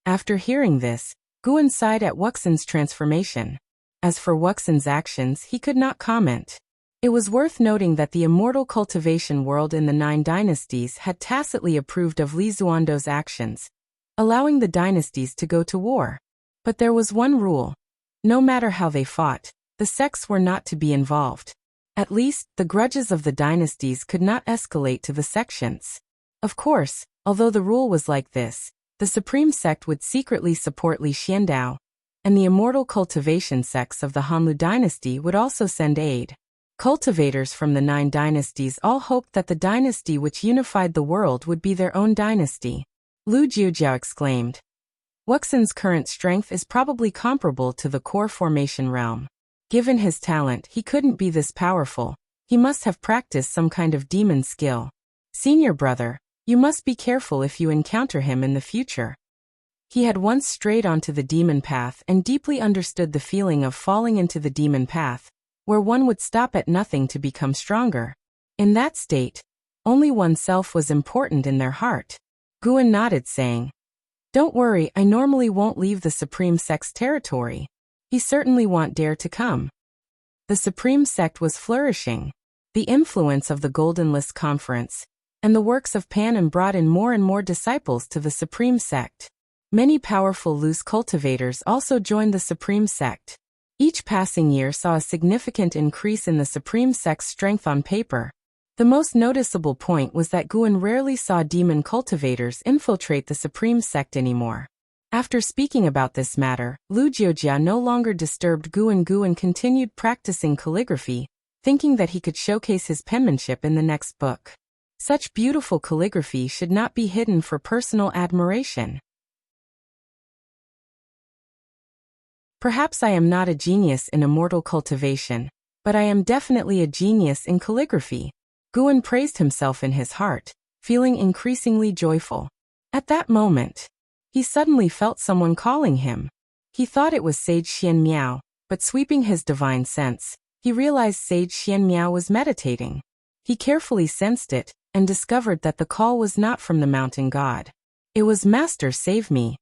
After hearing this, Guan sighed at Wuxin's transformation. As for Wuxin's actions, he could not comment. It was worth noting that the immortal cultivation world in the 9 dynasties had tacitly approved of Li Zuando's actions, allowing the dynasties to go to war. But there was one rule. No matter how they fought, the sects were not to be involved. At least, the grudges of the dynasties could not escalate to the sections. Of course, although the rule was like this, the supreme sect would secretly support Li Xiandao, and the immortal cultivation sects of the Hanlu dynasty would also send aid. Cultivators from the 9 dynasties all hoped that the dynasty which unified the world would be their own dynasty. Lu Jiujiao exclaimed, "Wuxin's current strength is probably comparable to the core formation realm. Given his talent, he couldn't be this powerful. He must have practiced some kind of demon skill. Senior brother, you must be careful if you encounter him in the future." He had once strayed onto the demon path and deeply understood the feeling of falling into the demon path, where one would stop at nothing to become stronger. In that state, only oneself was important in their heart. Guan nodded, saying, "Don't worry, I normally won't leave the Supreme Sect's territory. He certainly won't dare to come." The Supreme Sect was flourishing. The influence of the Golden List Conference and the works of Pan brought in more and more disciples to the Supreme Sect. Many powerful loose cultivators also joined the Supreme Sect. Each passing year saw a significant increase in the Supreme Sect's strength on paper. The most noticeable point was that Guan rarely saw demon cultivators infiltrate the Supreme Sect anymore. After speaking about this matter, Lu Jiujia no longer disturbed Guan. Guan continued practicing calligraphy, thinking that he could showcase his penmanship in the next book. Such beautiful calligraphy should not be hidden for personal admiration. Perhaps I am not a genius in immortal cultivation, but I am definitely a genius in calligraphy. Guan praised himself in his heart, feeling increasingly joyful. At that moment, he suddenly felt someone calling him. He thought it was Sage Xian Miao, but sweeping his divine sense, he realized Sage Xian Miao was meditating. He carefully sensed it, and discovered that the call was not from the mountain god. It was "Master, save me."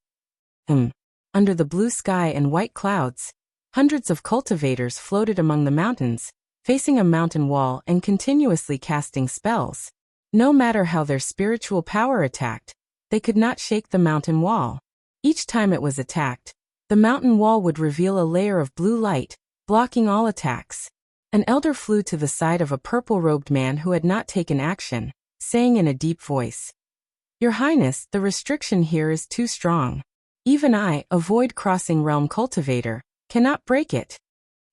Under the blue sky and white clouds, hundreds of cultivators floated among the mountains, facing a mountain wall and continuously casting spells. No matter how their spiritual power attacked, they could not shake the mountain wall. Each time it was attacked, the mountain wall would reveal a layer of blue light, blocking all attacks. An elder flew to the side of a purple-robed man who had not taken action, saying in a deep voice, "Your Highness, the restriction here is too strong. Even I, a void-crossing realm cultivator, cannot break it."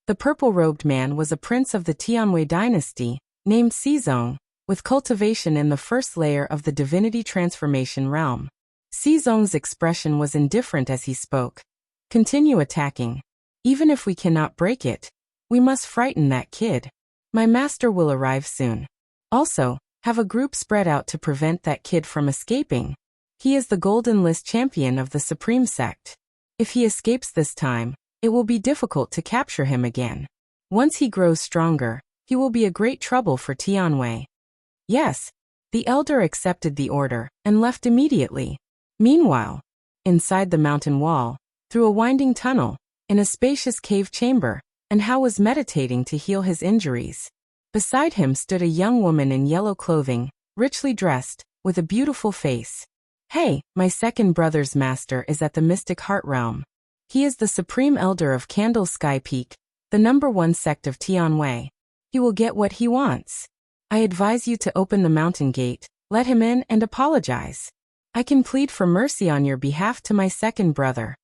The purple-robed man was a prince of the Tianwei dynasty, named Xizong, with cultivation in the first layer of the divinity transformation realm. Xizong's expression was indifferent as he spoke. "Continue attacking. Even if we cannot break it, we must frighten that kid. My master will arrive soon. Also, have a group spread out to prevent that kid from escaping. He is the Golden List champion of the Supreme Sect. If he escapes this time, it will be difficult to capture him again. Once he grows stronger, he will be a great trouble for Tianwei." Yes. The elder accepted the order and left immediately. Meanwhile, inside the mountain wall, through a winding tunnel, in a spacious cave chamber, Enhao was meditating to heal his injuries. Beside him stood a young woman in yellow clothing, richly dressed, with a beautiful face. Hey, my second brother's master is at the Mystic Heart Realm. He is the supreme elder of Candle Sky Peak, the #1 sect of Tianwei. He will get what he wants. I advise you to open the mountain gate, let him in and apologize. I can plead for mercy on your behalf to my second brother.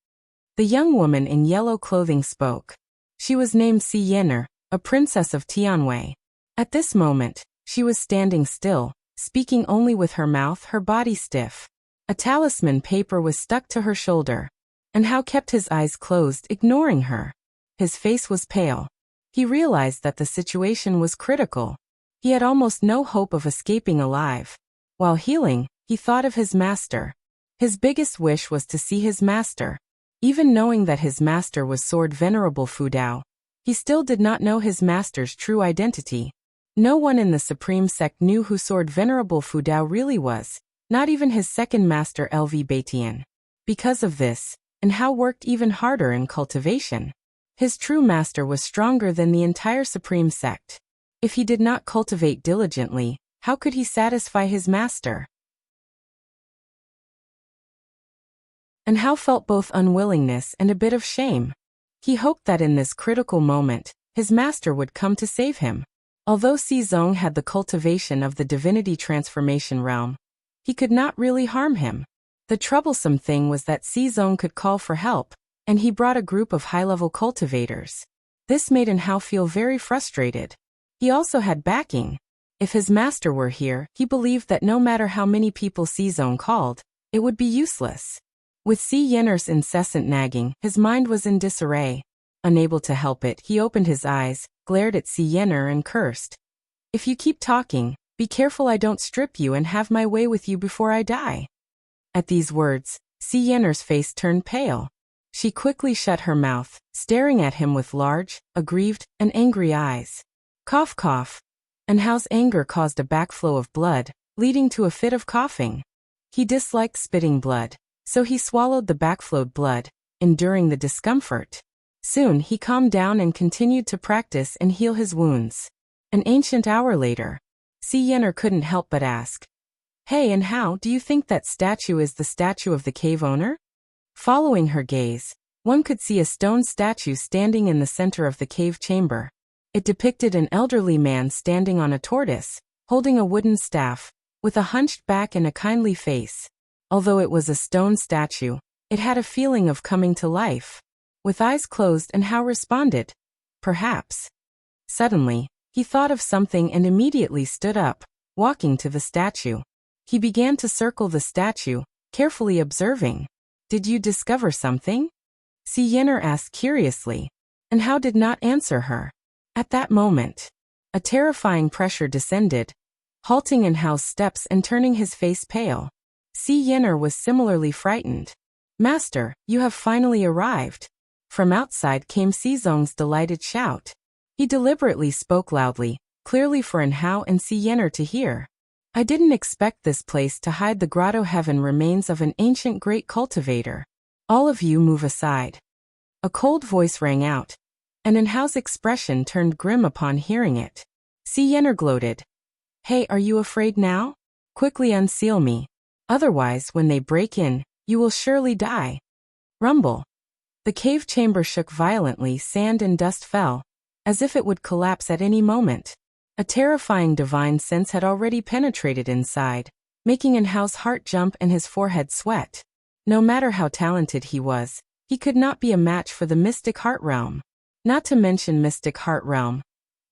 The young woman in yellow clothing spoke. She was named Si Yener, a princess of Tianwei. At this moment, she was standing still, speaking only with her mouth, her body stiff. A talisman paper was stuck to her shoulder. Enhao kept his eyes closed, ignoring her. His face was pale. He realized that the situation was critical. He had almost no hope of escaping alive. While healing, he thought of his master. His biggest wish was to see his master. Even knowing that his master was Sword Venerable Fu Dao, he still did not know his master's true identity. No one in the Supreme Sect knew who Sword Venerable Fu Dao really was, not even his second master LV Baitian. Because of this, Enhao worked even harder in cultivation. His true master was stronger than the entire Supreme Sect. If he did not cultivate diligently, how could he satisfy his master? Enhao felt both unwillingness and a bit of shame. He hoped that in this critical moment, his master would come to save him. Although Si Zong had the cultivation of the divinity transformation realm, he could not really harm him. The troublesome thing was that Si Zong could call for help, and he brought a group of high-level cultivators. This made Enhao feel very frustrated. He also had backing. If his master were here, he believed that no matter how many people Si Zong called, it would be useless. With Si Yener's incessant nagging, his mind was in disarray. Unable to help it, he opened his eyes, glared at Si Yener and cursed. If you keep talking, be careful I don't strip you and have my way with you before I die. At these words, Si Yener's face turned pale. She quickly shut her mouth, staring at him with large, aggrieved, and angry eyes. Cough cough. Enhao's anger caused a backflow of blood, leading to a fit of coughing. He disliked spitting blood, so he swallowed the backflowed blood, enduring the discomfort. Soon he calmed down and continued to practice and heal his wounds. An ancient hour later, Si Yener couldn't help but ask, "Hey, Enhao, do you think that statue is the statue of the cave owner?" Following her gaze, one could see a stone statue standing in the center of the cave chamber. It depicted an elderly man standing on a tortoise, holding a wooden staff, with a hunched back and a kindly face. Although it was a stone statue, it had a feeling of coming to life. With eyes closed, Enhao responded, "Perhaps." Suddenly, he thought of something and immediately stood up, walking to the statue. He began to circle the statue, carefully observing. "Did you discover something?" Si Yener asked curiously, and Enhao did not answer her. At that moment, a terrifying pressure descended, halting Enhao's steps and turning his face pale. Si Yener was similarly frightened. "Master, you have finally arrived." From outside came Si Zong's delighted shout. He deliberately spoke loudly, clearly for Enhao and Si Yener to hear. "I didn't expect this place to hide the grotto heaven remains of an ancient great cultivator. All of you move aside." A cold voice rang out, and Enhao's expression turned grim upon hearing it. Si Yener gloated. "Hey, are you afraid now? Quickly unseal me. Otherwise, when they break in, you will surely die." Rumble. The cave chamber shook violently, sand and dust fell, as if it would collapse at any moment. A terrifying divine sense had already penetrated inside, making Enhao's heart jump and his forehead sweat. No matter how talented he was, he could not be a match for the Mystic Heart Realm. Not to mention Mystic Heart Realm.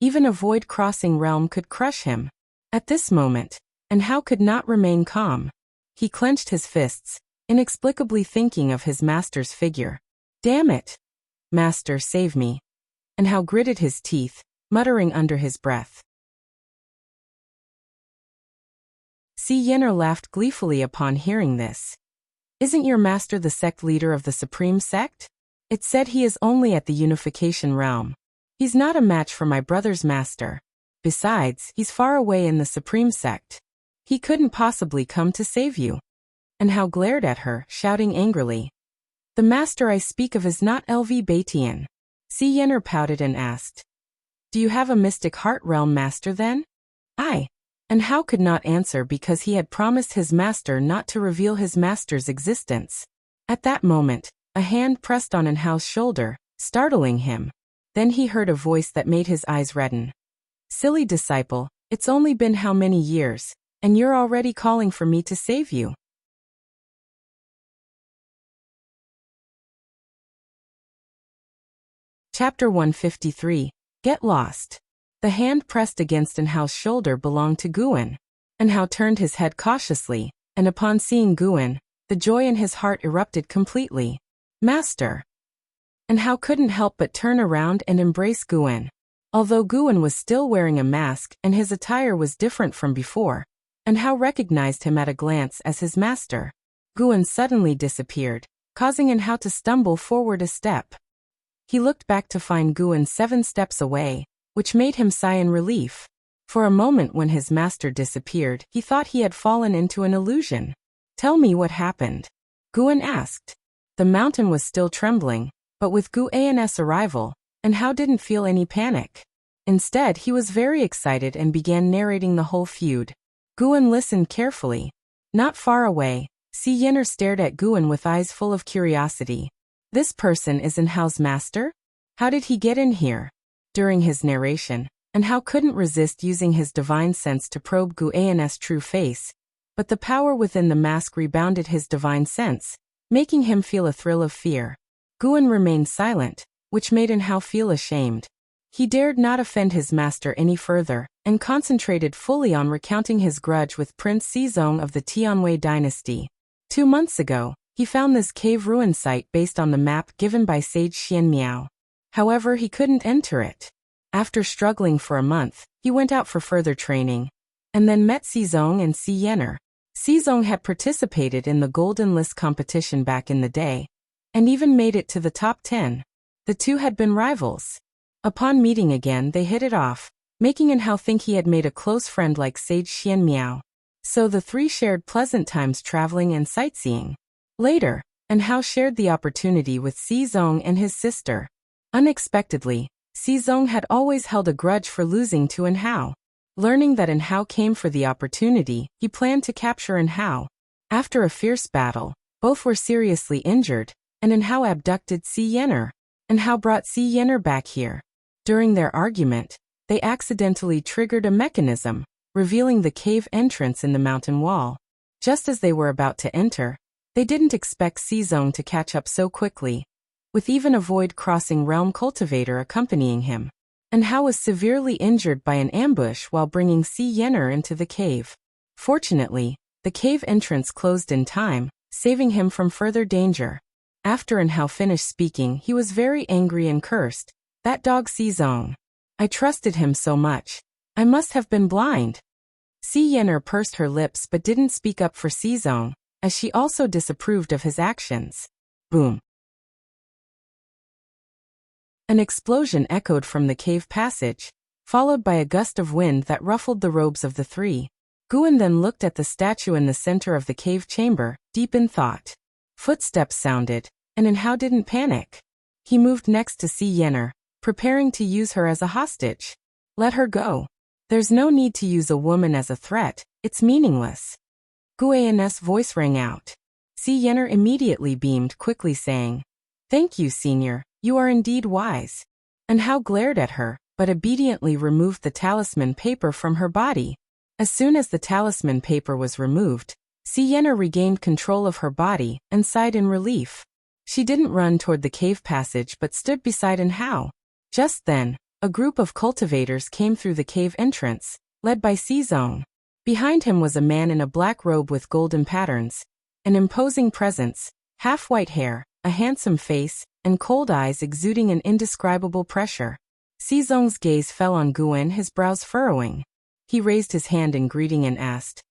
Even a void crossing realm could crush him. At this moment, Enhao could not remain calm. He clenched his fists, inexplicably thinking of his master's figure. "Damn it! Master, save me." Enhao gritted his teeth, muttering under his breath. Si Yener laughed gleefully upon hearing this. "Isn't your master the sect leader of the Supreme Sect? It said he is only at the Unification Realm. He's not a match for my brother's master." Besides, he's far away in the Supreme Sect. He couldn't possibly come to save you. And Hao glared at her, shouting angrily. The master I speak of is not LV Batian. Si Yenner pouted and asked. Do you have a mystic heart realm master then? Aye. And Hao could not answer because he had promised his master not to reveal his master's existence. At that moment, a hand pressed on Hao's shoulder, startling him. Then he heard a voice that made his eyes redden. Silly disciple, it's only been how many years, and you're already calling for me to save you. Chapter 153. Get Lost. The hand pressed against Hao's shoulder belonged to Guan. Hao turned his head cautiously, and upon seeing Guan, the joy in his heart erupted completely. Master! Hao couldn't help but turn around and embrace Guan. Although Guan was still wearing a mask and his attire was different from before, Hao recognized him at a glance as his master. Guan suddenly disappeared, causing Hao to stumble forward a step. He looked back to find Guan 7 steps away, which made him sigh in relief. For a moment when his master disappeared, he thought he had fallen into an illusion. Tell me what happened, Guan asked. The mountain was still trembling, but with Guan's arrival, Hao didn't feel any panic. Instead, he was very excited and began narrating the whole feud. Guan listened carefully. Not far away, Si Yenner stared at Guan with eyes full of curiosity. This person is Hao's master? How did he get in here? During his narration, Hao couldn't resist using his divine sense to probe Guan's true face, but the power within the mask rebounded his divine sense, making him feel a thrill of fear. Guan remained silent, which made Hao feel ashamed. He dared not offend his master any further, and concentrated fully on recounting his grudge with Prince Xizong of the Tianwei dynasty. 2 months ago, he found this cave ruin site based on the map given by Sage Xianmiao. However, he couldn't enter it. After struggling for a month, he went out for further training, and then met Xizong and Si Yenner. Xizong had participated in the Golden List competition back in the day, and even made it to the top 10. The two had been rivals. Upon meeting again, they hit it off, making Hao think he had made a close friend like Sage Xianmiao. So the three shared pleasant times traveling and sightseeing. Later, Hao shared the opportunity with Xizong and his sister. Unexpectedly, Xizong had always held a grudge for losing to Hao. Learning that Hao came for the opportunity, he planned to capture Hao. After a fierce battle, both were seriously injured, and Hao abducted Si Yenner. Hao brought Si Yenner back here. During their argument, they accidentally triggered a mechanism, revealing the cave entrance in the mountain wall. Just as they were about to enter, they didn't expect Xizong to catch up so quickly, with even a void-crossing realm cultivator accompanying him. Hao was severely injured by an ambush while bringing Si Yenner into the cave. Fortunately, the cave entrance closed in time, saving him from further danger. After Hao finished speaking, he was very angry and cursed. That dog Xizong. I trusted him so much. I must have been blind. Si Yenner pursed her lips but didn't speak up for Xizong, as she also disapproved of his actions. Boom. An explosion echoed from the cave passage, followed by a gust of wind that ruffled the robes of the three. Guan then looked at the statue in the center of the cave chamber, deep in thought. Footsteps sounded, and Hao didn't panic. He moved next to Si Yenner, preparing to use her as a hostage. Let her go. There's no need to use a woman as a threat, it's meaningless. Guan's voice rang out. Si Yenner immediately beamed, quickly saying, Thank you, Senior, you are indeed wise. Hao glared at her, but obediently removed the talisman paper from her body. As soon as the talisman paper was removed, Si Yenner regained control of her body and sighed in relief. She didn't run toward the cave passage but stood beside Hao. Just then, a group of cultivators came through the cave entrance, led by Xizong. Behind him was a man in a black robe with golden patterns, an imposing presence, half-white hair, a handsome face, and cold eyes exuding an indescribable pressure. Xizong's gaze fell on Guan, his brows furrowing. He raised his hand in greeting and asked,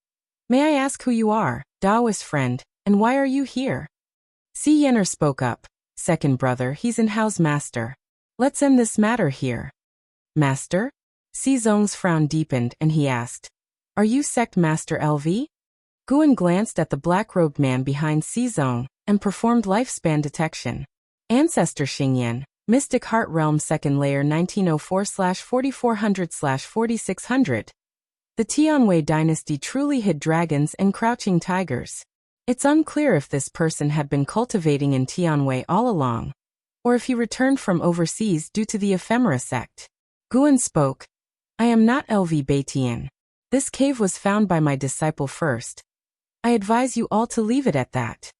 May I ask who you are, Daoist friend, and why are you here? Si Yenner spoke up. Second brother, he's Hao's master. Let's end this matter here. Master? Zong's frown deepened and he asked, "Are you Sect Master LV?" Guan glanced at the black-robed man behind Zong and performed lifespan detection. Ancestor Xingyan, Mystic Heart Realm 2nd Layer 1904/4400/4600. The Tianwei dynasty truly hid dragons and crouching tigers. It's unclear if this person had been cultivating in Tianwei all along, or if he returned from overseas due to the ephemera sect. Guan spoke. "I am not LV Baitian. This cave was found by my disciple first. I advise you all to leave it at that."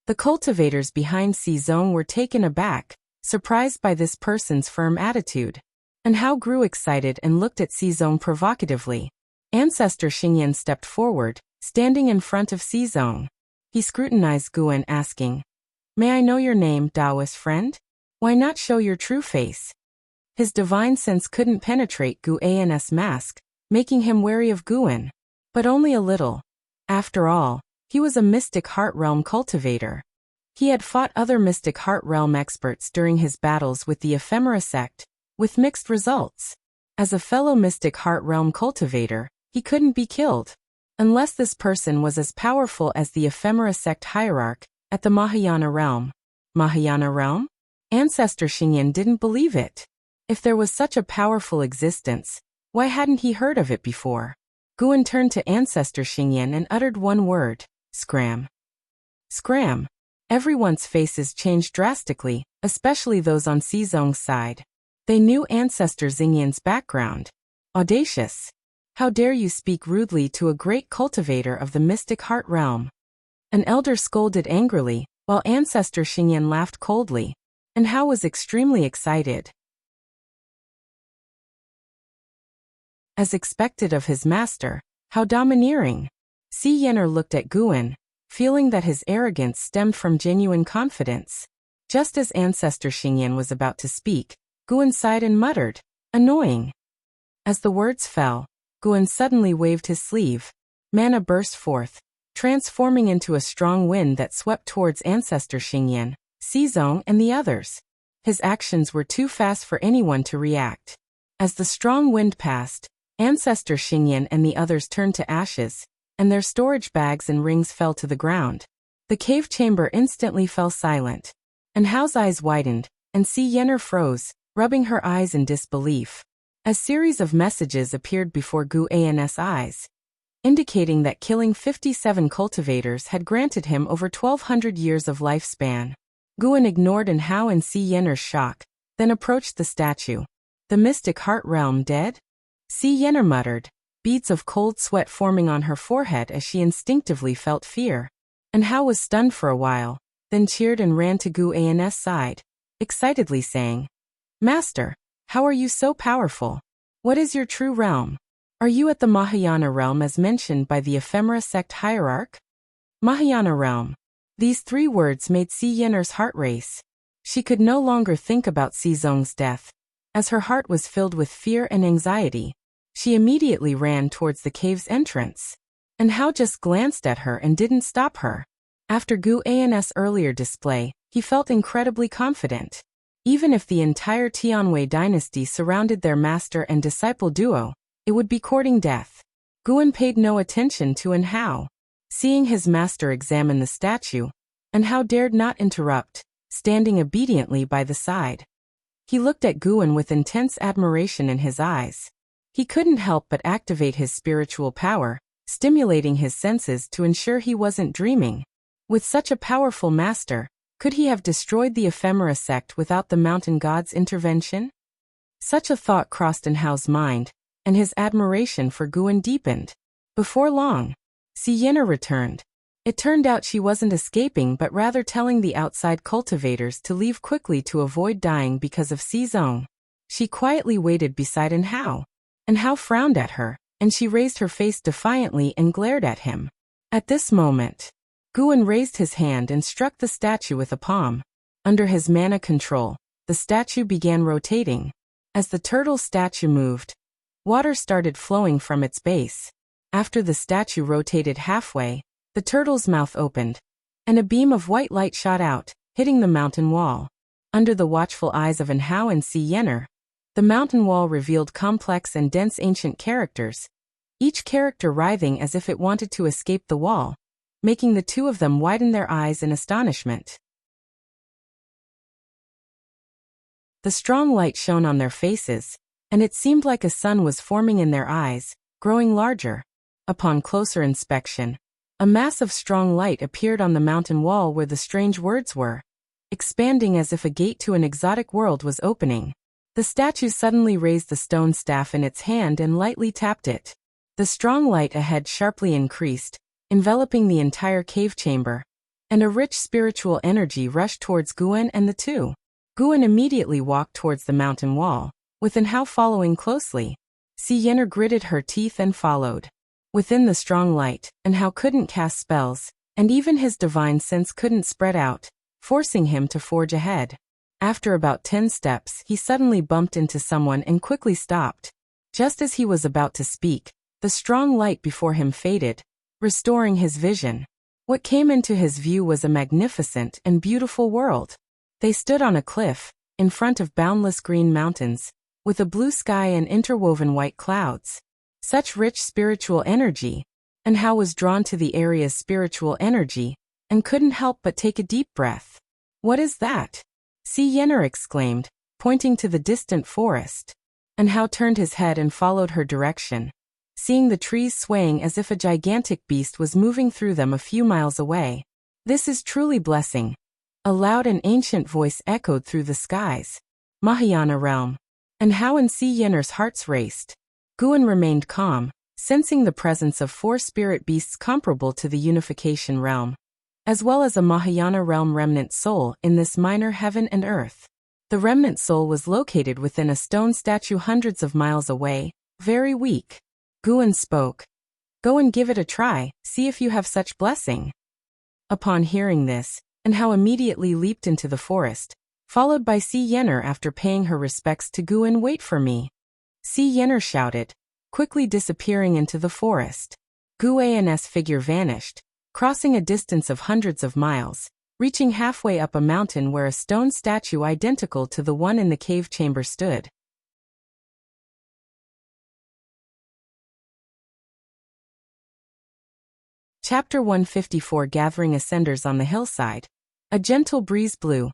The cultivators behind Zong were taken aback, surprised by this person's firm attitude. And Hao grew excited and looked at Zong provocatively. Ancestor Xingyan stepped forward, standing in front of Zong. He scrutinized Guan, asking, "May I know your name, Taoist friend? Why not show your true face?" His divine sense couldn't penetrate Guan's mask, making him wary of Guan. But only a little. After all, he was a Mystic Heart Realm cultivator. He had fought other Mystic Heart Realm experts during his battles with the ephemera sect, with mixed results. As a fellow Mystic Heart Realm cultivator, he couldn't be killed. Unless this person was as powerful as the ephemera sect hierarch at the Mahayana realm. Mahayana realm? Ancestor Xingyan didn't believe it. If there was such a powerful existence, why hadn't he heard of it before? Guan turned to Ancestor Xingyan and uttered one word, "Scram." Scram. Everyone's faces changed drastically, especially those on Zong's side. They knew Ancestor Xingyan's background. Audacious. How dare you speak rudely to a great cultivator of the Mystic Heart Realm? An elder scolded angrily, while Ancestor Xingyan laughed coldly. And Hao was extremely excited. As expected of his master, how domineering. Yener looked at Guan, feeling that his arrogance stemmed from genuine confidence. Just as Ancestor Xingyan was about to speak, Guan sighed and muttered, "Annoying." As the words fell, Guan suddenly waved his sleeve. Mana burst forth, transforming into a strong wind that swept towards Ancestor Xingyan, Zong and the others. His actions were too fast for anyone to react. As the strong wind passed, Ancestor Xingyan and the others turned to ashes, and their storage bags and rings fell to the ground. The cave chamber instantly fell silent. And Hao's eyes widened, and Yener froze, rubbing her eyes in disbelief. A series of messages appeared before Guan's eyes, indicating that killing 57 cultivators had granted him over 1,200 years of lifespan. Guan ignored Hao and Yener's shock, then approached the statue. The Mystic Heart Realm dead? Yener muttered, beads of cold sweat forming on her forehead as she instinctively felt fear. And Hao was stunned for a while, then cheered and ran to Guan's side, excitedly saying, "Master, how are you so powerful? What is your true realm? Are you at the Mahayana realm as mentioned by the ephemera sect hierarch?" Mahayana realm. These three words made Yener's heart race. She could no longer think about Zong's death. As her heart was filled with fear and anxiety, she immediately ran towards the cave's entrance. And Hao just glanced at her and didn't stop her. After Guan's earlier display, he felt incredibly confident. Even if the entire Tianwei dynasty surrounded their master and disciple duo, it would be courting death. Guan paid no attention to Hao. Seeing his master examine the statue, Hao dared not interrupt, standing obediently by the side. He looked at Guan with intense admiration in his eyes. He couldn't help but activate his spiritual power, stimulating his senses to ensure he wasn't dreaming. With such a powerful master, could he have destroyed the ephemera sect without the mountain god's intervention? Such a thought crossed Hao's mind, and his admiration for Guan deepened. Before long, Yener returned. It turned out she wasn't escaping but rather telling the outside cultivators to leave quickly to avoid dying because of Zong. She quietly waited beside Hao. Hao frowned at her, and she raised her face defiantly and glared at him. At this moment, Guan raised his hand and struck the statue with a palm. Under his mana control, the statue began rotating. As the turtle statue moved, water started flowing from its base. After the statue rotated halfway, the turtle's mouth opened, and a beam of white light shot out, hitting the mountain wall. Under the watchful eyes of Hao and Yener, The mountain wall revealed complex and dense ancient characters, each character writhing as if it wanted to escape the wall, making the two of them widen their eyes in astonishment. The strong light shone on their faces, and it seemed like a sun was forming in their eyes, growing larger. Upon closer inspection, a mass of strong light appeared on the mountain wall where the strange words were, expanding as if a gate to an exotic world was opening. The statue suddenly raised the stone staff in its hand and lightly tapped it. The strong light ahead sharply increased, enveloping the entire cave chamber, and a rich spiritual energy rushed towards Guan and the two. Guan immediately walked towards the mountain wall, with An Hao following closely. Si Yenner gritted her teeth and followed. Within the strong light, An Hao couldn't cast spells, and even his divine sense couldn't spread out, forcing him to forge ahead. After about 10 steps, he suddenly bumped into someone and quickly stopped. Just as he was about to speak, the strong light before him faded, restoring his vision. What came into his view was a magnificent and beautiful world. They stood on a cliff, in front of boundless green mountains, with a blue sky and interwoven white clouds. Such rich spiritual energy. An Hao was drawn to the area's spiritual energy, and couldn't help but take a deep breath. "What is that?" Si Yenner exclaimed, pointing to the distant forest. An Hao turned his head and followed her direction, seeing the trees swaying as if a gigantic beast was moving through them a few miles away. "This is truly blessing." A loud and ancient voice echoed through the skies. "Mahayana realm." An Hao and Si Yenner's hearts raced. Guan remained calm, sensing the presence of 4 spirit beasts comparable to the unification realm, as well as a Mahayana realm remnant soul in this minor heaven and earth. The remnant soul was located within a stone statue hundreds of miles away, very weak. Guan spoke. "Go and give it a try, see if you have such blessing." Upon hearing this, An Hao immediately leaped into the forest, followed by Si Yenner. After paying her respects to Guan, "Wait for me," Si Yenner shouted, quickly disappearing into the forest. Guan's figure vanished, crossing a distance of hundreds of miles, reaching halfway up a mountain where a stone statue identical to the one in the cave chamber stood. Chapter 154. Gathering Ascenders on the hillside. A gentle breeze blew,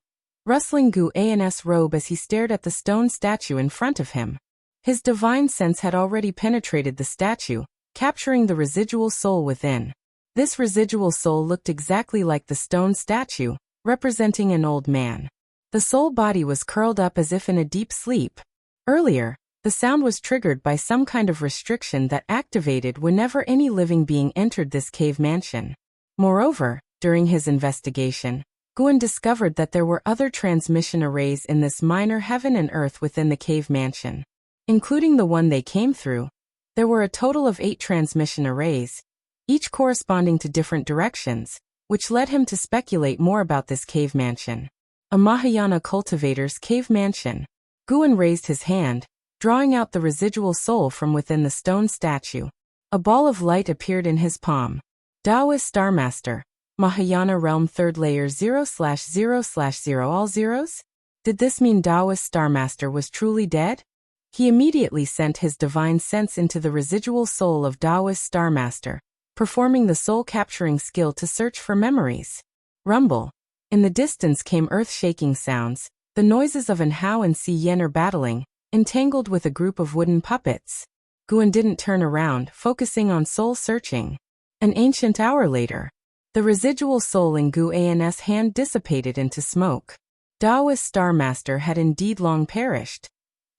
rustling Guan's robe as he stared at the stone statue in front of him. His divine sense had already penetrated the statue, capturing the residual soul within. This residual soul looked exactly like the stone statue, representing an old man. The soul body was curled up as if in a deep sleep. Earlier, the sound was triggered by some kind of restriction that activated whenever any living being entered this cave mansion. Moreover, during his investigation, Guan discovered that there were other transmission arrays in this minor heaven and earth within the cave mansion. Including the one they came through, there were a total of 8 transmission arrays, each corresponding to different directions, which led him to speculate more about this cave mansion. A Mahayana cultivator's cave mansion. Guan raised his hand, drawing out the residual soul from within the stone statue. A ball of light appeared in his palm. Taoist Starmaster, Mahayana Realm 3rd Layer 0/0/0 all zeros? Did this mean Taoist Starmaster was truly dead? He immediately sent his divine sense into the residual soul of Taoist Starmaster, performing the soul-capturing skill to search for memories. Rumble. In the distance came earth-shaking sounds, the noises of An Hao and Si Yenner battling, entangled with a group of wooden puppets. Guan didn't turn around, focusing on soul-searching. An ancient hour later, the residual soul in Guan's hand dissipated into smoke. Taoist Starmaster had indeed long perished,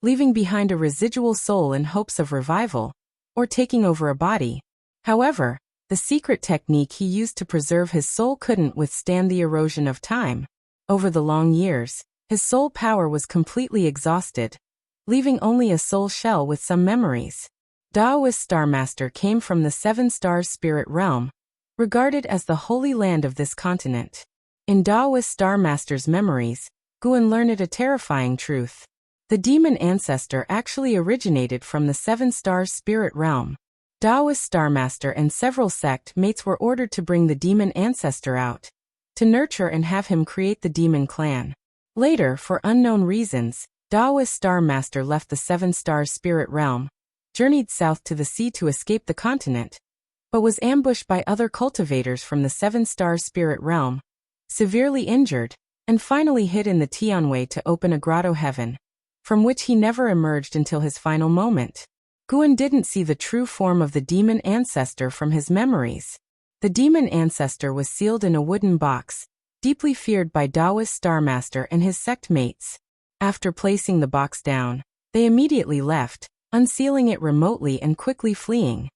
leaving behind a residual soul in hopes of revival, or taking over a body. However, the secret technique he used to preserve his soul couldn't withstand the erosion of time. Over the long years, his soul power was completely exhausted, leaving only a soul shell with some memories. Taoist Starmaster came from the 7 Stars spirit realm, regarded as the holy land of this continent. In Taoist Starmaster's memories, Guan learned a terrifying truth. The demon ancestor actually originated from the 7 Stars spirit realm. Taoist Starmaster and several sect mates were ordered to bring the demon ancestor out, to nurture and have him create the demon clan. Later, for unknown reasons, Daoist Star Master left the Seven Stars Spirit Realm, journeyed south to the sea to escape the continent, but was ambushed by other cultivators from the Seven Stars Spirit Realm, severely injured, and finally hid in the Tianwei to open a grotto heaven, from which he never emerged until his final moment. Guan didn't see the true form of the demon ancestor from his memories. The demon ancestor was sealed in a wooden box, deeply feared by Daoist Star Master and his sect mates. After placing the box down, they immediately left, unsealing it remotely and quickly fleeing.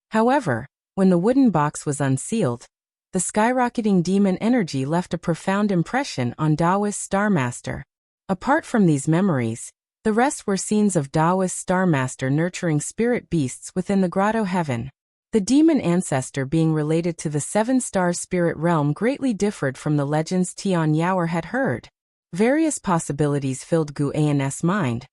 However, when the wooden box was unsealed, the skyrocketing demon energy left a profound impression on Daoist Star Master. Apart from these memories, the rest were scenes of Daoist Star Master nurturing spirit beasts within the grotto heaven. The demon ancestor being related to the Seven-Star Spirit Realm greatly differed from the legends Tian Yaoer had heard. Various possibilities filled Guan's mind,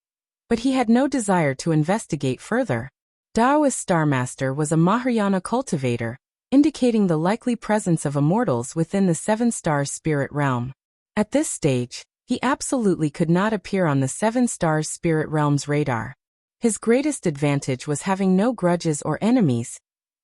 but he had no desire to investigate further. Daoist Star Master was a Mahayana cultivator, indicating the likely presence of immortals within the Seven-Star Spirit Realm. At this stage, he absolutely could not appear on the Seven Stars Spirit Realm's radar. His greatest advantage was having no grudges or enemies,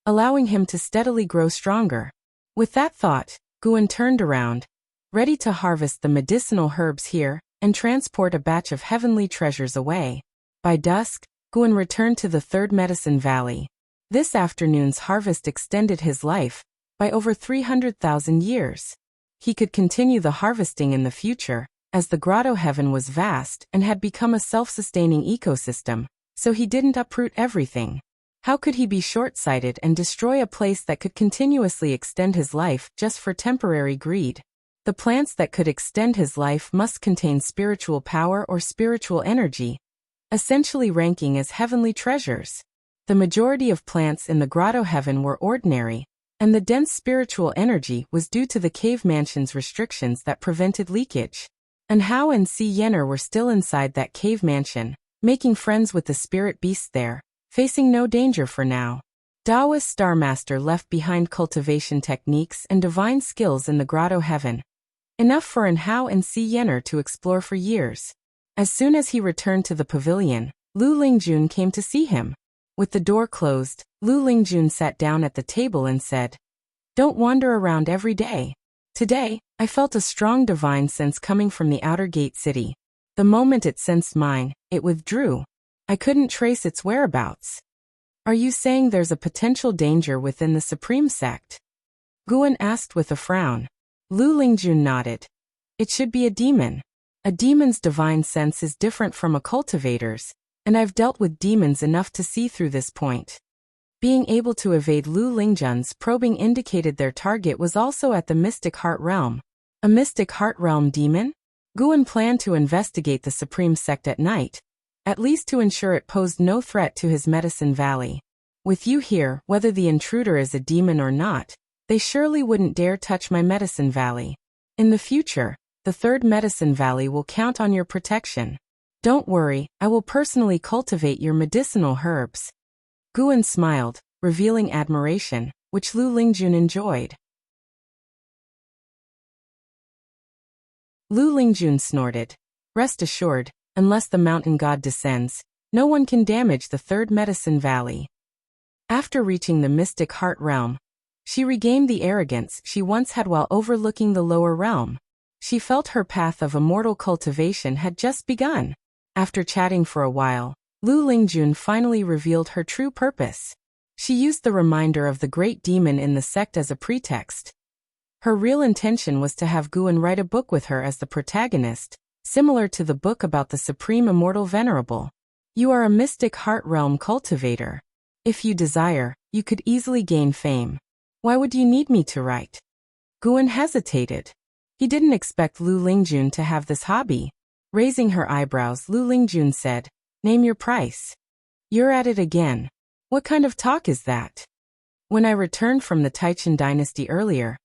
allowing him to steadily grow stronger. With that thought, Guan turned around, ready to harvest the medicinal herbs here and transport a batch of heavenly treasures away. By dusk, Guan returned to the Third Medicine Valley. This afternoon's harvest extended his life by over 300,000 years. He could continue the harvesting in the future, as the grotto heaven was vast and had become a self-sustaining ecosystem, so he didn't uproot everything. How could he be short-sighted and destroy a place that could continuously extend his life just for temporary greed? The plants that could extend his life must contain spiritual power or spiritual energy, essentially ranking as heavenly treasures. The majority of plants in the grotto heaven were ordinary, and the dense spiritual energy was due to the cave mansion's restrictions that prevented leakage. And Hao and Si Yenner were still inside that cave mansion, making friends with the spirit beasts there, facing no danger for now. Daoist Star Master left behind cultivation techniques and divine skills in the grotto heaven, enough for Hao and Si Yenner to explore for years. As soon as he returned to the pavilion, Lu Lingjun came to see him. With the door closed, Lu Lingjun sat down at the table and said, "Don't wander around every day. Today, I felt a strong divine sense coming from the outer gate city. The moment it sensed mine, it withdrew. I couldn't trace its whereabouts." "Are you saying there's a potential danger within the Supreme Sect?" Guan asked with a frown. Lu Lingjun nodded. "It should be a demon. A demon's divine sense is different from a cultivator's, and I've dealt with demons enough to see through this point." Being able to evade Lu Lingjun's probing indicated their target was also at the Mystic Heart Realm. A Mystic Heart Realm demon? Guan planned to investigate the Supreme Sect at night, at least to ensure it posed no threat to his Medicine Valley. With you here, whether the intruder is a demon or not, they surely wouldn't dare touch my Medicine Valley. In the future, the Third Medicine Valley will count on your protection. Don't worry, I will personally cultivate your medicinal herbs. Guan smiled, revealing admiration, which Lu Lingjun enjoyed. Lu Lingjun snorted. Rest assured, unless the mountain god descends, no one can damage the Third Medicine Valley. After reaching the Mystic Heart Realm, she regained the arrogance she once had while overlooking the lower realm. She felt her path of immortal cultivation had just begun. After chatting for a while, Lu Lingjun finally revealed her true purpose. She used the reminder of the great demon in the sect as a pretext. Her real intention was to have Guan write a book with her as the protagonist, similar to the book about the Supreme Immortal Venerable. You are a Mystic Heart Realm cultivator. If you desire, you could easily gain fame. Why would you need me to write? Guan hesitated. He didn't expect Lu Lingjun to have this hobby. Raising her eyebrows, Lu Lingjun said, "Name your price." "You're at it again. What kind of talk is that? When I returned from the Taichen dynasty earlier,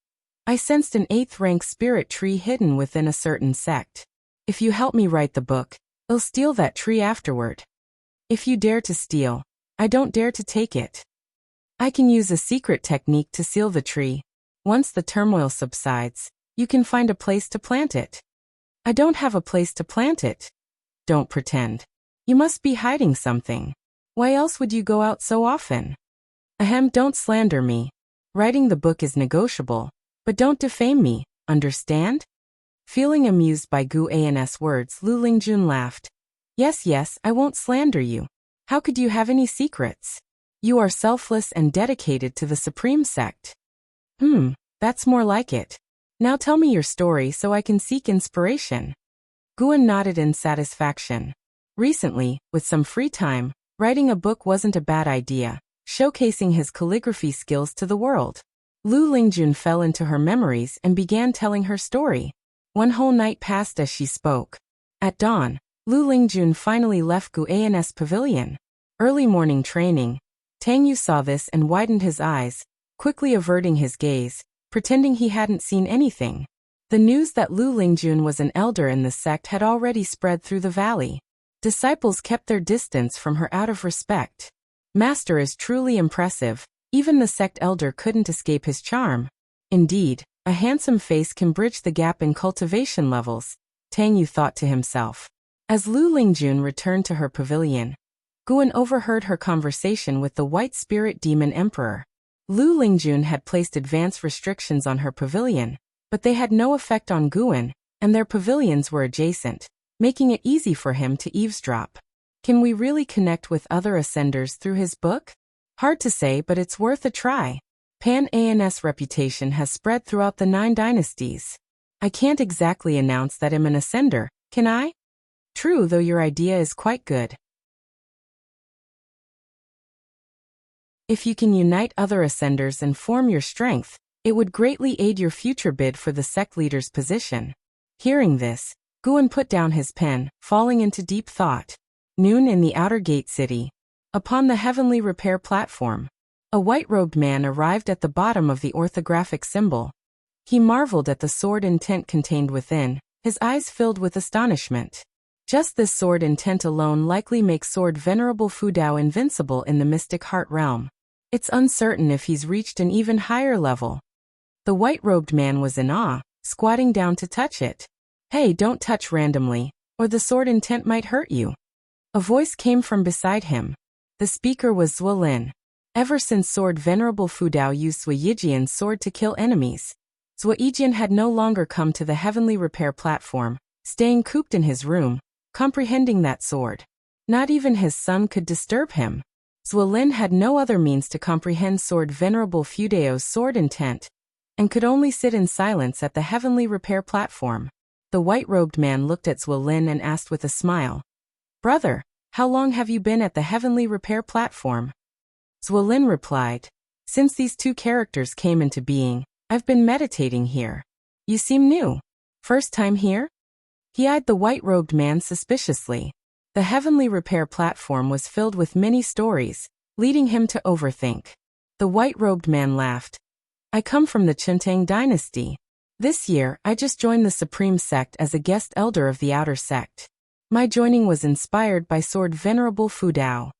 I sensed an 8th-rank spirit tree hidden within a certain sect. If you help me write the book, I'll steal that tree afterward. If you dare to steal, I don't dare to take it. I can use a secret technique to seal the tree. Once the turmoil subsides, you can find a place to plant it. I don't have a place to plant it. Don't pretend. You must be hiding something. Why else would you go out so often? Ahem, don't slander me. Writing the book is negotiable, but don't defame me, understand? Feeling amused by Gu An's words, Lu Lingjun laughed. Yes, I won't slander you. How could you have any secrets? You are selfless and dedicated to the supreme sect. That's more like it. Now tell me your story so I can seek inspiration. Guan nodded in satisfaction. Recently, with some free time, writing a book wasn't a bad idea, showcasing his calligraphy skills to the world. Lu Lingjun fell into her memories and began telling her story. One whole night passed as she spoke. At dawn, Lu Lingjun finally left Gu An's pavilion. Early morning training. Tang Yu saw this and widened his eyes, quickly averting his gaze, pretending he hadn't seen anything. The news that Lu Lingjun was an elder in the sect had already spread through the valley. Disciples kept their distance from her out of respect. Master is truly impressive. Even the sect elder couldn't escape his charm. Indeed, a handsome face can bridge the gap in cultivation levels, Tang Yu thought to himself. As Lu Lingjun returned to her pavilion, Guan overheard her conversation with the White Spirit Demon Emperor. Lu Lingjun had placed advance restrictions on her pavilion, but they had no effect on Guan, and their pavilions were adjacent, making it easy for him to eavesdrop. Can we really connect with other ascenders through his book? Hard to say, but it's worth a try. Pan An's reputation has spread throughout the 9 dynasties. I can't exactly announce that I'm an ascender, can I? True, though your idea is quite good. If you can unite other ascenders and form your strength, it would greatly aid your future bid for the sect leader's position. Hearing this, Guan put down his pen, falling into deep thought. Noon in the outer gate city. Upon the heavenly repair platform, a white-robed man arrived at the bottom of the orthographic symbol. He marveled at the sword intent contained within, his eyes filled with astonishment. Just this sword intent alone likely makes Sword Venerable Fudao invincible in the mystic heart realm. It's uncertain if he's reached an even higher level. The white-robed man was in awe, squatting down to touch it. Hey, don't touch randomly, or the sword intent might hurt you. A voice came from beside him. The speaker was Zuolin. Ever since Sword Venerable Fudao used Zuoyijian's sword to kill enemies, Zuoyijian had no longer come to the heavenly repair platform, staying cooped in his room, comprehending that sword. Not even his son could disturb him. Zuolin had no other means to comprehend Sword Venerable Fudao's sword intent, and could only sit in silence at the heavenly repair platform. The white-robed man looked at Zuolin and asked with a smile, "Brother, how long have you been at the heavenly repair platform?" Zuolin replied, "Since these 2 characters came into being, I've been meditating here. You seem new. First time here?" He eyed the white-robed man suspiciously. The heavenly repair platform was filled with many stories, leading him to overthink. The white-robed man laughed. "I come from the Chuntang dynasty. This year, I just joined the Supreme Sect as a guest elder of the Outer Sect. My joining was inspired by Sword Venerable Fudao."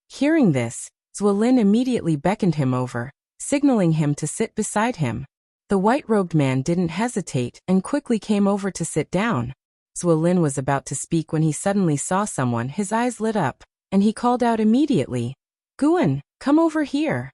Hearing this, Zuolin immediately beckoned him over, signaling him to sit beside him. The white-robed man didn't hesitate and quickly came over to sit down. Zuolin was about to speak when he suddenly saw someone. His eyes lit up, and he called out immediately, "Guan, come over here."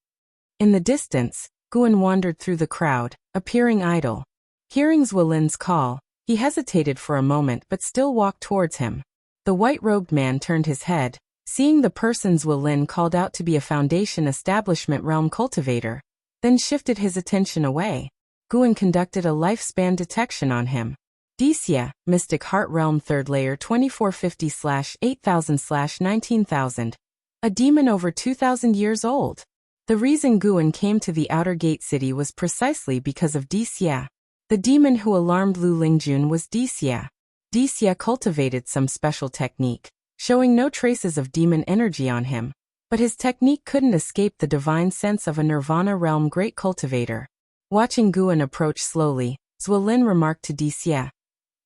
In the distance, Guan wandered through the crowd, appearing idle. Hearing Zuolin's call, he hesitated for a moment but still walked towards him. The white-robed man turned his head, seeing the person Zuolin called out to be a Foundation Establishment realm cultivator, then shifted his attention away. Guan conducted a lifespan detection on him. Decia, Mystic Heart Realm 3rd Layer 2450/8000/19000. A demon over 2000 years old. The reason Guan came to the Outer Gate City was precisely because of Decia. The demon who alarmed Lu Lingjun was Decia. Decia cultivated some special technique, showing no traces of demon energy on him, but his technique couldn't escape the divine sense of a Nirvana realm great cultivator. Watching Guan approach slowly, Zuolin remarked to Decia,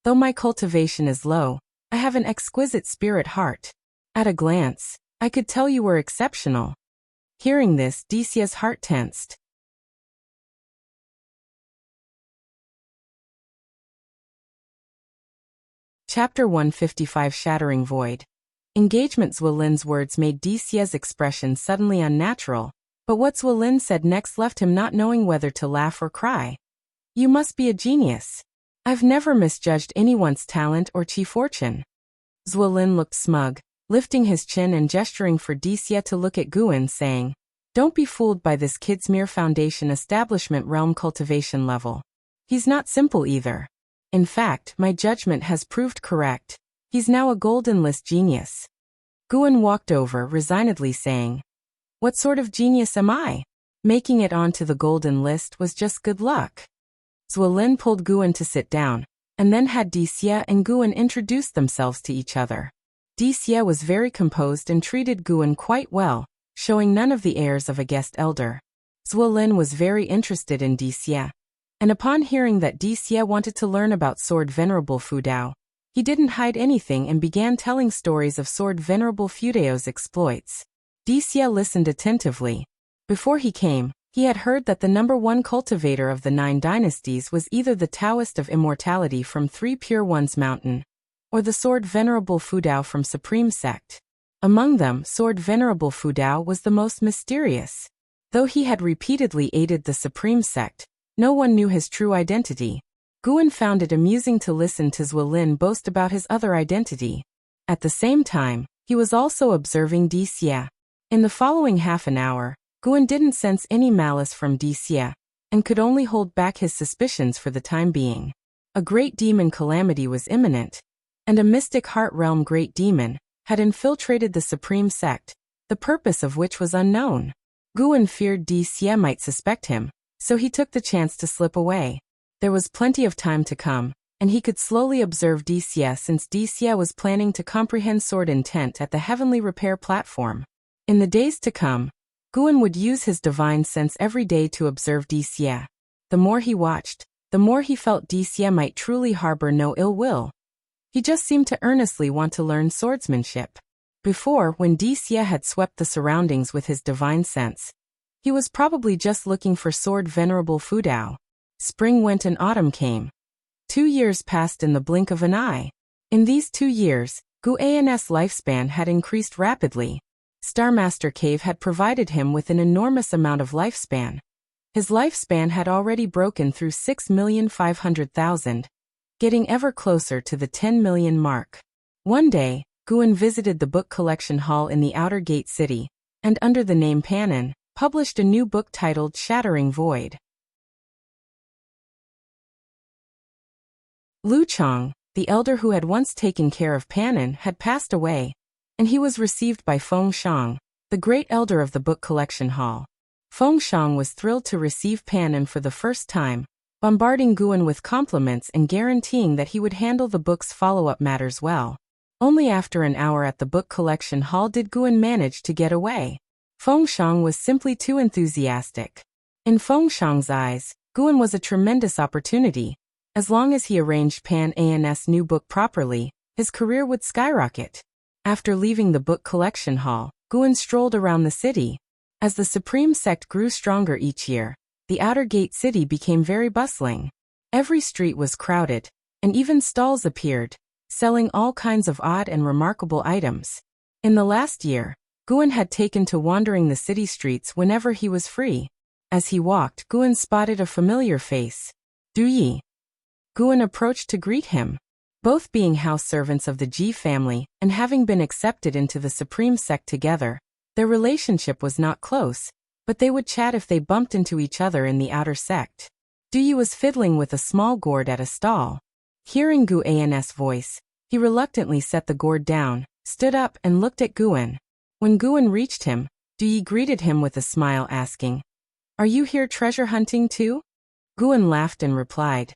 "Though my cultivation is low, I have an exquisite spirit heart. At a glance, I could tell you were exceptional." Hearing this, Decia's heart tensed. Chapter 155 Shattering Void. Engagement. Zuolin's words made Dixie's expression suddenly unnatural, but what Zuolin said next left him not knowing whether to laugh or cry. You must be a genius. I've never misjudged anyone's talent or fortune. Zuolin looked smug, lifting his chin and gesturing for Dixie to look at Guan, saying, Don't be fooled by this kid's mere foundation establishment realm cultivation level. He's not simple either. In fact, my judgment has proved correct. He's now a golden list genius. Guan walked over, resignedly saying, What sort of genius am I? Making it onto the golden list was just good luck. Zuolin pulled Guan to sit down, and then had Dixie and Guan introduce themselves to each other. Dixie was very composed and treated Guan quite well, showing none of the airs of a guest elder. Zuolin was very interested in Dixie, and upon hearing that Dixie wanted to learn about Sword Venerable Fudao, he didn't hide anything and began telling stories of Sword Venerable Fudao's exploits. Dixie listened attentively. Before he came, he had heard that the #1 cultivator of the 9 dynasties was either the Taoist of Immortality from 3 Pure Ones Mountain, or the Sword Venerable Fudao from Supreme Sect. Among them, Sword Venerable Fudao was the most mysterious. Though he had repeatedly aided the Supreme Sect, no one knew his true identity. Guan found it amusing to listen to Zuolin boast about his other identity. At the same time, he was also observing Dixie. In the following half an hour, Guan didn't sense any malice from Dixie, and could only hold back his suspicions for the time being. A great demon calamity was imminent, and a mystic heart realm great demon had infiltrated the Supreme Sect, the purpose of which was unknown. Guan feared Dixie might suspect him, so he took the chance to slip away. There was plenty of time to come, and he could slowly observe Dixie since Dixie was planning to comprehend sword intent at the Heavenly Repair platform. In the days to come, Guan would use his divine sense every day to observe Dixie. The more he watched, the more he felt Dixie might truly harbor no ill will. He just seemed to earnestly want to learn swordsmanship. Before, when Dixie had swept the surroundings with his divine sense, he was probably just looking for Sword Venerable Fudao. Spring went and autumn came. 2 years passed in the blink of an eye. In these 2 years, Guan's lifespan had increased rapidly. Starmaster Cave had provided him with an enormous amount of lifespan. His lifespan had already broken through 6,500,000, getting ever closer to the 10 million mark. One day, Guan visited the book collection hall in the Outer Gate City, and under the name Pannon, published a new book titled Shattering Void. Lu Chong, the elder who had once taken care of Pannon, had passed away, and he was received by Feng Shang, the great elder of the book collection hall. Feng Shang was thrilled to receive Pannon for the first time, bombarding Guan with compliments and guaranteeing that he would handle the book's follow-up matters well. Only after an hour at the book collection hall did Guan manage to get away. Feng Shang was simply too enthusiastic. In Feng Shang's eyes, Guan was a tremendous opportunity. As long as he arranged Pan's new book properly, his career would skyrocket. After leaving the book collection hall, Guan strolled around the city. As the Supreme Sect grew stronger each year, the Outer Gate City became very bustling. Every street was crowded, and even stalls appeared, selling all kinds of odd and remarkable items. In the last year, Guan had taken to wandering the city streets whenever he was free. As he walked, Guan spotted a familiar face. Du Yi. Guan approached to greet him. Both being house servants of the Ji family and having been accepted into the Supreme Sect together, their relationship was not close, but they would chat if they bumped into each other in the outer sect. Du Yi was fiddling with a small gourd at a stall. Hearing Guan's voice, he reluctantly set the gourd down, stood up and looked at Guan. When Guan reached him, Du Yi greeted him with a smile, asking, "Are you here treasure hunting too?" Guan laughed and replied,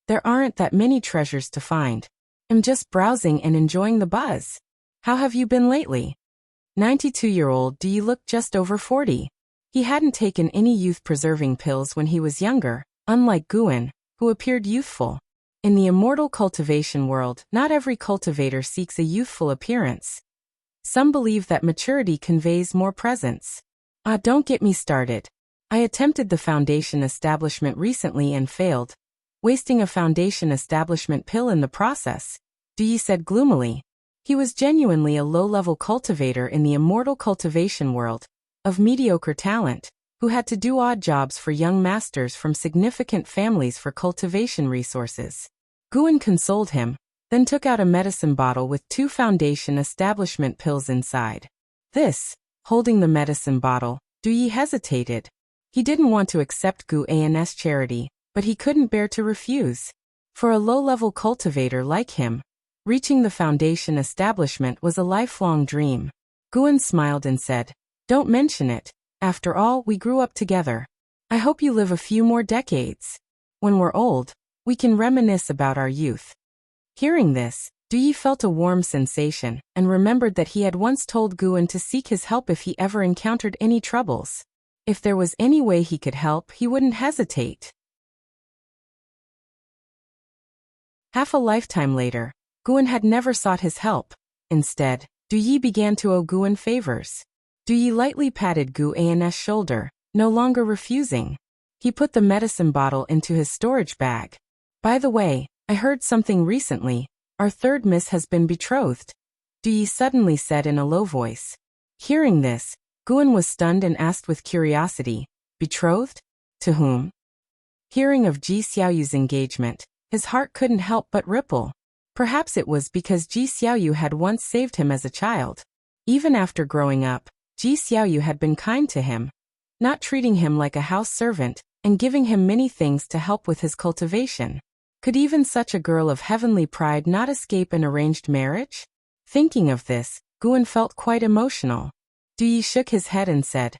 "There aren't that many treasures to find. I'm just browsing and enjoying the buzz. How have you been lately?" 92-year-old Du Yi looked just over 40. He hadn't taken any youth-preserving pills when he was younger, unlike Guan, who appeared youthful. In the immortal cultivation world, not every cultivator seeks a youthful appearance. Some believe that maturity conveys more presence. Don't get me started. I attempted the foundation establishment recently and failed, wasting a foundation establishment pill in the process. Yi said gloomily. He was genuinely a low-level cultivator in the immortal cultivation world, of mediocre talent, who had to do odd jobs for young masters from significant families for cultivation resources. Guan consoled him, then took out a medicine bottle with 2 foundation establishment pills inside. This, holding the medicine bottle, Yi hesitated. He didn't want to accept Guan's charity, but he couldn't bear to refuse. For a low-level cultivator like him, reaching the foundation establishment was a lifelong dream. Guan smiled and said, "Don't mention it. After all, we grew up together. I hope you live a few more decades. When we're old, we can reminisce about our youth." Hearing this, Yi felt a warm sensation and remembered that he had once told Guan to seek his help if he ever encountered any troubles. If there was any way he could help, he wouldn't hesitate. Half a lifetime later, Guan had never sought his help. Instead, Yi began to owe Guan favors. Yi lightly patted Guan's shoulder, no longer refusing. He put the medicine bottle into his storage bag. "By the way, I heard something recently. Our third miss has been betrothed," Yi suddenly said in a low voice. Hearing this, Guan was stunned and asked with curiosity, "Betrothed? To whom?" Hearing of Ji Xiaoyu's engagement, his heart couldn't help but ripple. Perhaps it was because Ji Xiaoyu had once saved him as a child. Even after growing up, Ji Xiaoyu had been kind to him, not treating him like a house servant, and giving him many things to help with his cultivation. Could even such a girl of heavenly pride not escape an arranged marriage? Thinking of this, Guan felt quite emotional. Yi shook his head and said,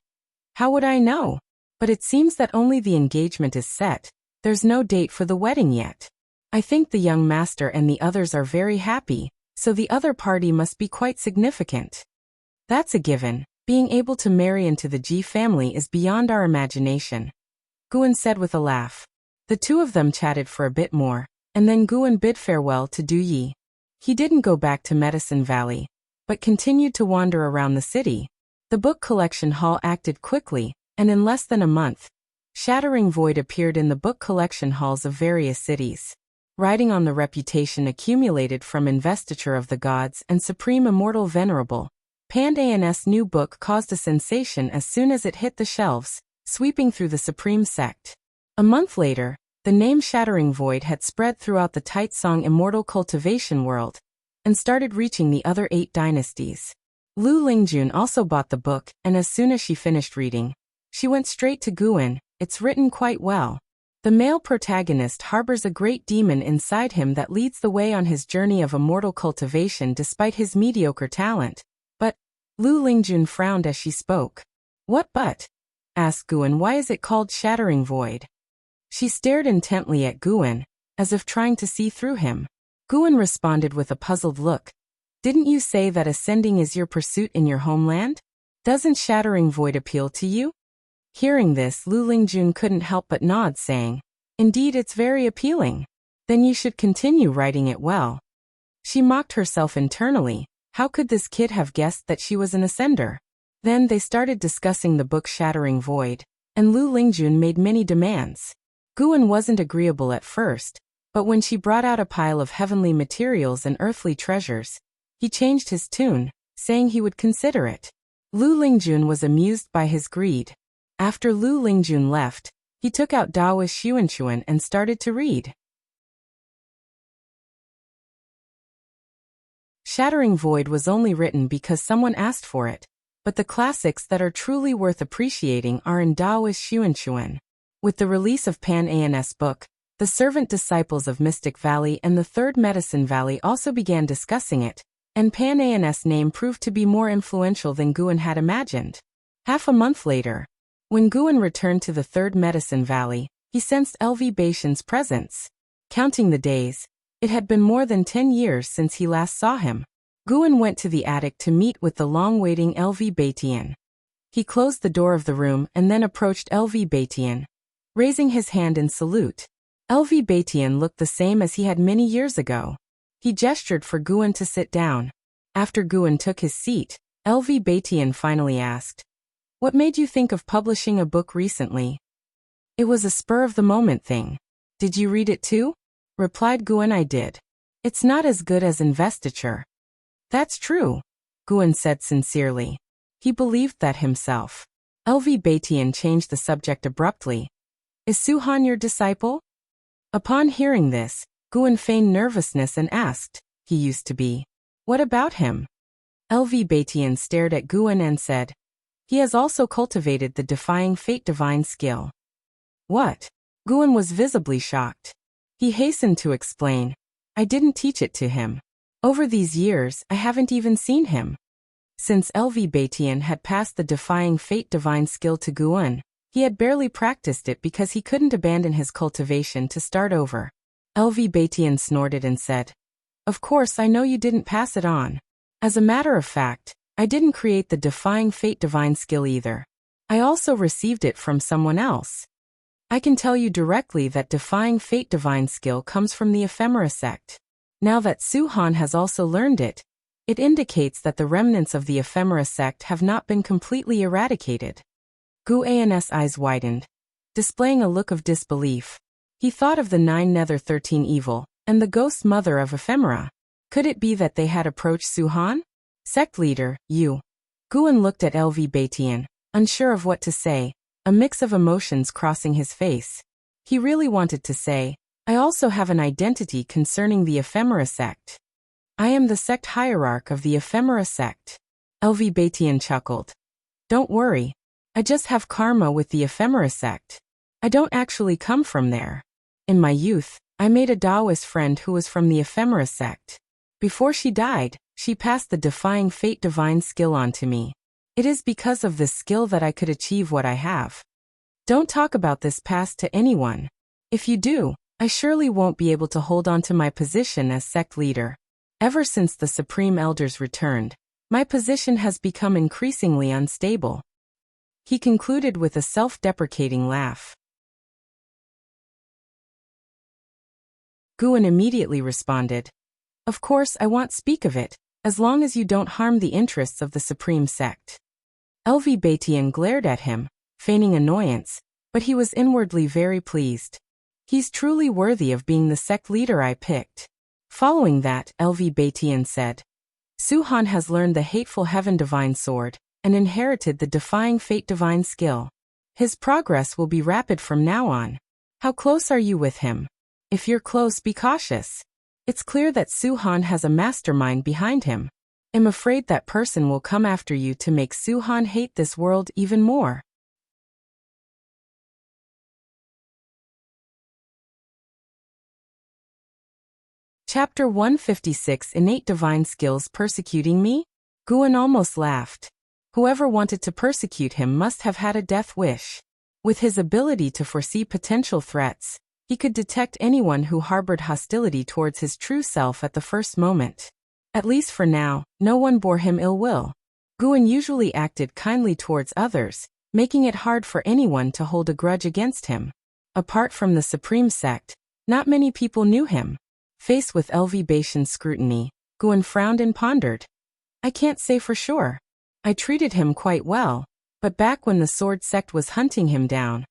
"How would I know? But it seems that only the engagement is set. There's no date for the wedding yet. I think the young master and the others are very happy, so the other party must be quite significant." "That's a given. Being able to marry into the Ji family is beyond our imagination," Guan said with a laugh. The two of them chatted for a bit more, and then Guan bid farewell to Yi. He didn't go back to Medicine Valley, but continued to wander around the city. The book collection hall acted quickly, and in less than a month, Shattering Void appeared in the book collection halls of various cities. Riding on the reputation accumulated from Investiture of the Gods and Supreme Immortal Venerable, Pandan's new book caused a sensation as soon as it hit the shelves, sweeping through the Supreme Sect. A month later, the name Shattering Void had spread throughout the Taitsong immortal cultivation world, and started reaching the other 8 dynasties. Lu Lingjun also bought the book, and as soon as she finished reading, she went straight to Guan. "It's written quite well. The male protagonist harbors a great demon inside him that leads the way on his journey of immortal cultivation despite his mediocre talent." "But," Lu Lingjun frowned as she spoke. "What but?" asked Guan. "Why is it called Shattering Void?" She stared intently at Guan, as if trying to see through him. Guan responded with a puzzled look. "Didn't you say that ascending is your pursuit in your homeland? Doesn't Shattering Void appeal to you?" Hearing this, Lu Lingjun couldn't help but nod, saying, "Indeed, it's very appealing. Then you should continue writing it well." She mocked herself internally. How could this kid have guessed that she was an ascender? Then they started discussing the book Shattering Void, and Lu Lingjun made many demands. Guan wasn't agreeable at first, but when she brought out a pile of heavenly materials and earthly treasures, he changed his tune, saying he would consider it. Lu Lingjun was amused by his greed. After Lu Lingjun left, he took out Daoist Xuanchuan and started to read. Shattering Void was only written because someone asked for it, but the classics that are truly worth appreciating are in Daoist Xuanchuan. With the release of Pan's book, the servant disciples of Mystic Valley and the Third Medicine Valley also began discussing it, and Pan's name proved to be more influential than Guan had imagined. Half a month later, when Guan returned to the Third Medicine Valley, he sensed LV Baitian's presence. Counting the days, it had been more than 10 years since he last saw him. Guan went to the attic to meet with the long-waiting LV Baitian. He closed the door of the room and then approached LV Baitian, raising his hand in salute. LV Baitian looked the same as he had many years ago. He gestured for Guan to sit down. After Guan took his seat, LV Baitian finally asked, "What made you think of publishing a book recently?" "It was a spur-of-the-moment thing." "Did you read it too?" replied Guan. "I did." It's not as good as investiture. That's true, Guan said sincerely. He believed that himself. LV Batian changed the subject abruptly. Is Suhan your disciple? Upon hearing this, Guan feigned nervousness and asked, he used to be. What about him? LV Batian stared at Guan and said, he has also cultivated the defying fate divine skill. What? Guan was visibly shocked. He hastened to explain, I didn't teach it to him. Over these years, I haven't even seen him. Since LV Batian had passed the defying fate divine skill to Guan, he had barely practiced it because he couldn't abandon his cultivation to start over. LV Batian snorted and said, of course I know you didn't pass it on. As a matter of fact, I didn't create the defying fate divine skill either. I also received it from someone else. I can tell you directly that defying fate divine skill comes from the ephemera sect. Now that Suhan has also learned it, it indicates that the remnants of the ephemera sect have not been completely eradicated. Guan's eyes widened, displaying a look of disbelief. He thought of the 9 Nether 13 evil, and the ghost mother of ephemera. Could it be that they had approached Suhan? Sect leader, you. Guan looked at LV Batian, unsure of what to say, a mix of emotions crossing his face. He really wanted to say, I also have an identity concerning the ephemera sect. I am the sect hierarch of the ephemera sect. LV Batian chuckled. Don't worry. I just have karma with the ephemera sect. I don't actually come from there. In my youth, I made a Taoist friend who was from the ephemera sect. Before she died, she passed the defying fate divine skill on to me. It is because of this skill that I could achieve what I have. Don't talk about this past to anyone. If you do, I surely won't be able to hold on to my position as sect leader. Ever since the Supreme Elders returned, my position has become increasingly unstable. He concluded with a self-deprecating laugh. Guan immediately responded, of course I won't speak of it, as long as you don't harm the interests of the Supreme Sect. LV Batian glared at him, feigning annoyance, but he was inwardly very pleased. He's truly worthy of being the sect leader I picked. Following that, LV Batian said, Suhan has learned the hateful heaven divine sword, and inherited the defying fate divine skill. His progress will be rapid from now on. How close are you with him? If you're close, be cautious. It's clear that Suhan has a mastermind behind him. I'm afraid that person will come after you to make Suhan hate this world even more. Chapter 156 Innate Divine Skills Persecuting Me? Guan almost laughed. Whoever wanted to persecute him must have had a death wish. With his ability to foresee potential threats, he could detect anyone who harbored hostility towards his true self at the first moment. At least for now, no one bore him ill will. Guan usually acted kindly towards others, making it hard for anyone to hold a grudge against him. Apart from the Supreme Sect, not many people knew him. Faced with LV Batian's scrutiny, Guan frowned and pondered. I can't say for sure. I treated him quite well, but back when the Sword Sect was hunting him down,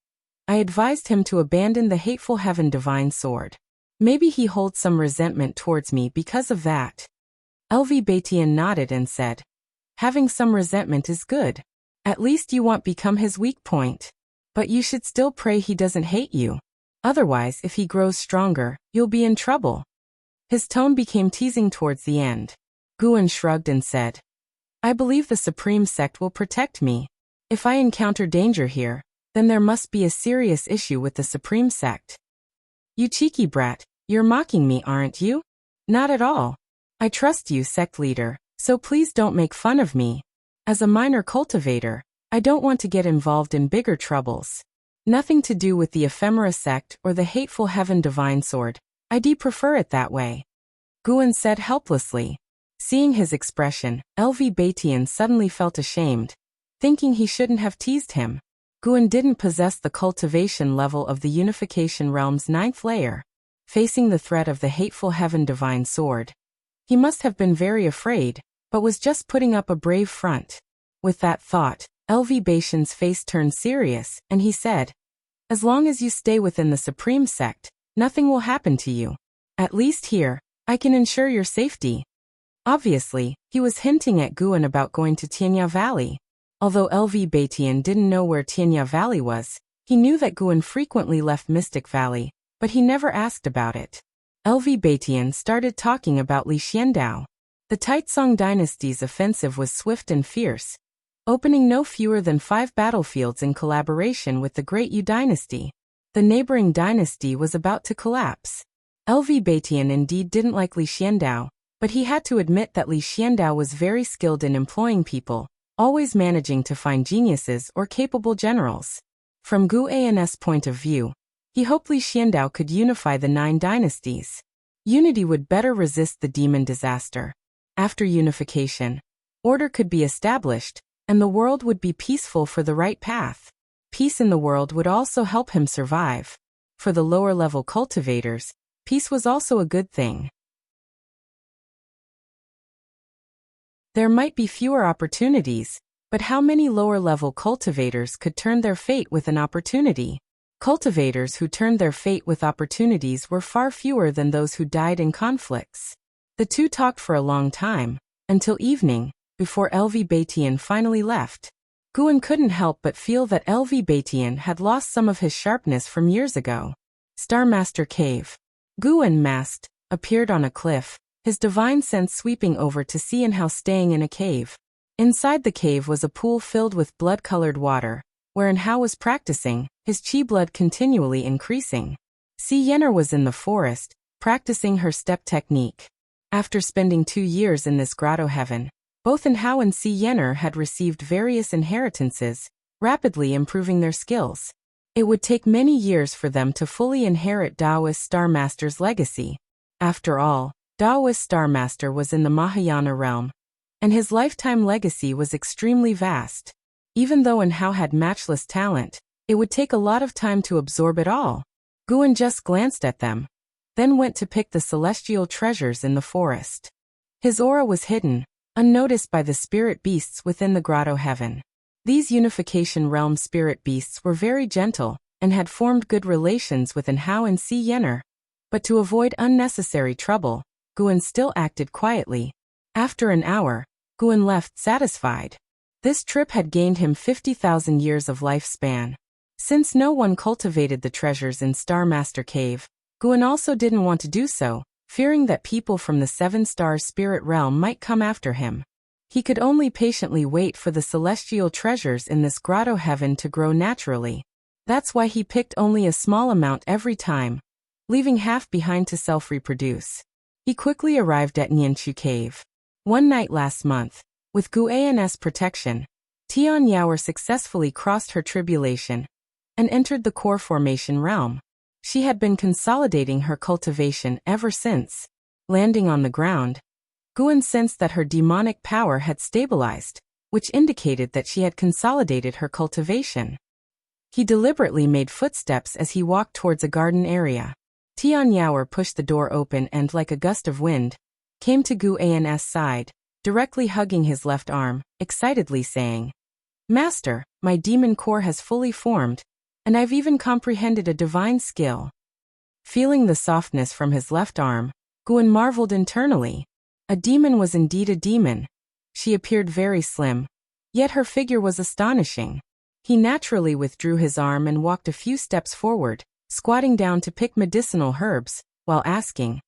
I advised him to abandon the hateful heaven divine sword. Maybe he holds some resentment towards me because of that. LV Batian nodded and said, having some resentment is good. At least you won't become his weak point. But you should still pray he doesn't hate you. Otherwise, if he grows stronger, you'll be in trouble. His tone became teasing towards the end. Guan shrugged and said, I believe the Supreme Sect will protect me. If I encounter danger here, then there must be a serious issue with the Supreme Sect. You cheeky brat, you're mocking me, aren't you? Not at all. I trust you, sect leader, so please don't make fun of me. As a minor cultivator, I don't want to get involved in bigger troubles. Nothing to do with the ephemera sect or the hateful heaven divine sword. I'd prefer it that way. Guan said helplessly. Seeing his expression, LV Batian suddenly felt ashamed, thinking he shouldn't have teased him. Guan didn't possess the cultivation level of the Unification Realm's 9th layer. Facing the threat of the hateful heaven divine sword, he must have been very afraid, but was just putting up a brave front. With that thought, LV Batian's face turned serious, and he said, as long as you stay within the Supreme Sect, nothing will happen to you. At least here, I can ensure your safety. Obviously, he was hinting at Guan about going to Tianya Valley. Although LV Batian didn't know where Tianya Valley was, he knew that Guan frequently left Mystic Valley, but he never asked about it. LV Batian started talking about Li Xiandao. The Taizong dynasty's offensive was swift and fierce, opening no fewer than 5 battlefields in collaboration with the Great Yu dynasty. The neighboring dynasty was about to collapse. LV Batian indeed didn't like Li Xiandao, but he had to admit that Li Xiandao was very skilled in employing people, always managing to find geniuses or capable generals. From Gu An's point of view, he hoped Li Xiandao could unify the 9 dynasties. Unity would better resist the demon disaster. After unification, order could be established, and the world would be peaceful for the right path. Peace in the world would also help him survive. For the lower-level cultivators, peace was also a good thing. There might be fewer opportunities, but how many lower-level cultivators could turn their fate with an opportunity? Cultivators who turned their fate with opportunities were far fewer than those who died in conflicts. The two talked for a long time, until evening, before LV Batian finally left. Guan couldn't help but feel that LV Batian had lost some of his sharpness from years ago. Star Master Cave. Guan, masked, appeared on a cliff, his divine sense sweeping over to see and how staying in a cave. Inside the cave was a pool filled with blood-colored water, wherein Hao was practicing, his chi blood continually increasing. Si Yenner was in the forest, practicing her step technique. After spending 2 years in this grotto heaven, both Hao and Si Yenner had received various inheritances, rapidly improving their skills. It would take many years for them to fully inherit Daoist Star Master's legacy. After all, Daoist Star Master was in the Mahayana realm, and his lifetime legacy was extremely vast. Even though Hao had matchless talent, it would take a lot of time to absorb it all. Guan just glanced at them, then went to pick the celestial treasures in the forest. His aura was hidden, unnoticed by the spirit beasts within the grotto heaven. These unification realm spirit beasts were very gentle, and had formed good relations with Hao and Si Yenner. But to avoid unnecessary trouble, Guan still acted quietly. After an hour, Guan left satisfied. This trip had gained him 50,000 years of lifespan. Since no one cultivated the treasures in Star Master Cave, Guan also didn't want to do so, fearing that people from the 7-star spirit realm might come after him. He could only patiently wait for the celestial treasures in this grotto heaven to grow naturally. That's why he picked only a small amount every time, leaving half behind to self-reproduce. He quickly arrived at Nianchu Cave. One night last month, with Gu An's protection, Tian Yaoer successfully crossed her tribulation and entered the core formation realm. She had been consolidating her cultivation ever since. Landing on the ground, Guan sensed that her demonic power had stabilized, which indicated that she had consolidated her cultivation. He deliberately made footsteps as he walked towards a garden area. Tian Yaoer pushed the door open and, like a gust of wind, came to Gu An's side, directly hugging his left arm, excitedly saying, "Master, my demon core has fully formed, and I've even comprehended a divine skill." Feeling the softness from his left arm, Guan marveled internally. A demon was indeed a demon. She appeared very slim, yet her figure was astonishing. He naturally withdrew his arm and walked a few steps forward, squatting down to pick medicinal herbs, while asking,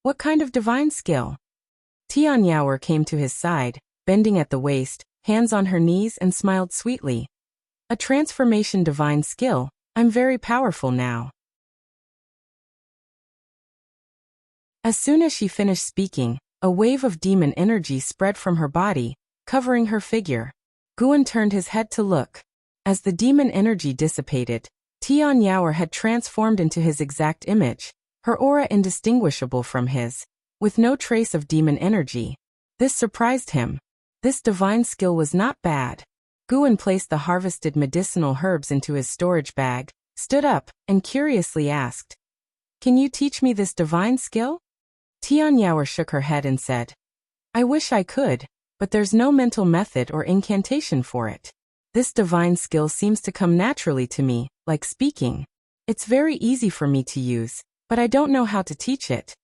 "What kind of divine skill?" Tian Yaoer came to his side, bending at the waist, hands on her knees, and smiled sweetly. "A transformation divine skill. I'm very powerful now." As soon as she finished speaking, a wave of demon energy spread from her body, covering her figure. Guan turned his head to look. As the demon energy dissipated, Tian Yaoer had transformed into his exact image, her aura indistinguishable from his, with no trace of demon energy. This surprised him. This divine skill was not bad. Guan placed the harvested medicinal herbs into his storage bag, stood up, and curiously asked, "Can you teach me this divine skill?" Tian Yaoer shook her head and said, "I wish I could, but there's no mental method or incantation for it. This divine skill seems to come naturally to me, like speaking. It's very easy for me to use, but I don't know how to teach it."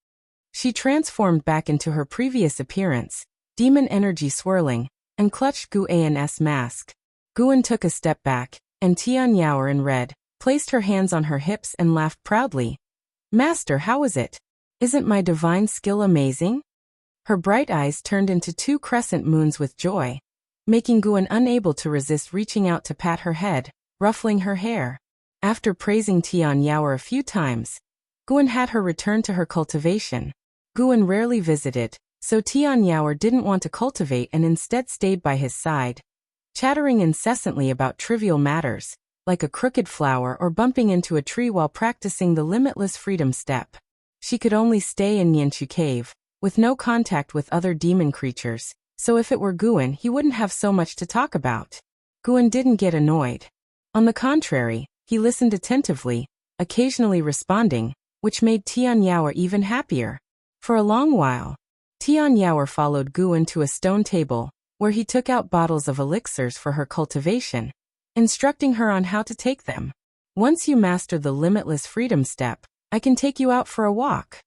She transformed back into her previous appearance, demon energy swirling, and clutched Guan's mask. Guan took a step back, and Tian Yao in red placed her hands on her hips and laughed proudly. Master, how is it? Isn't my divine skill amazing? Her bright eyes turned into two crescent moons with joy, making Guan unable to resist reaching out to pat her head, ruffling her hair. After praising Tian Yao a few times, Guan had her return to her cultivation. Guan rarely visited, so Tian Yao didn't want to cultivate and instead stayed by his side, chattering incessantly about trivial matters, like a crooked flower or bumping into a tree while practicing the limitless freedom step. She could only stay in Nianchu Cave, with no contact with other demon creatures, so if it were Guan he wouldn't have so much to talk about. Guan didn't get annoyed. On the contrary, he listened attentively, occasionally responding, which made Tian Yao even happier. For a long while, Tian Yao followed Guan to a stone table, where he took out bottles of elixirs for her cultivation, instructing her on how to take them. Once you master the limitless freedom step, I can take you out for a walk.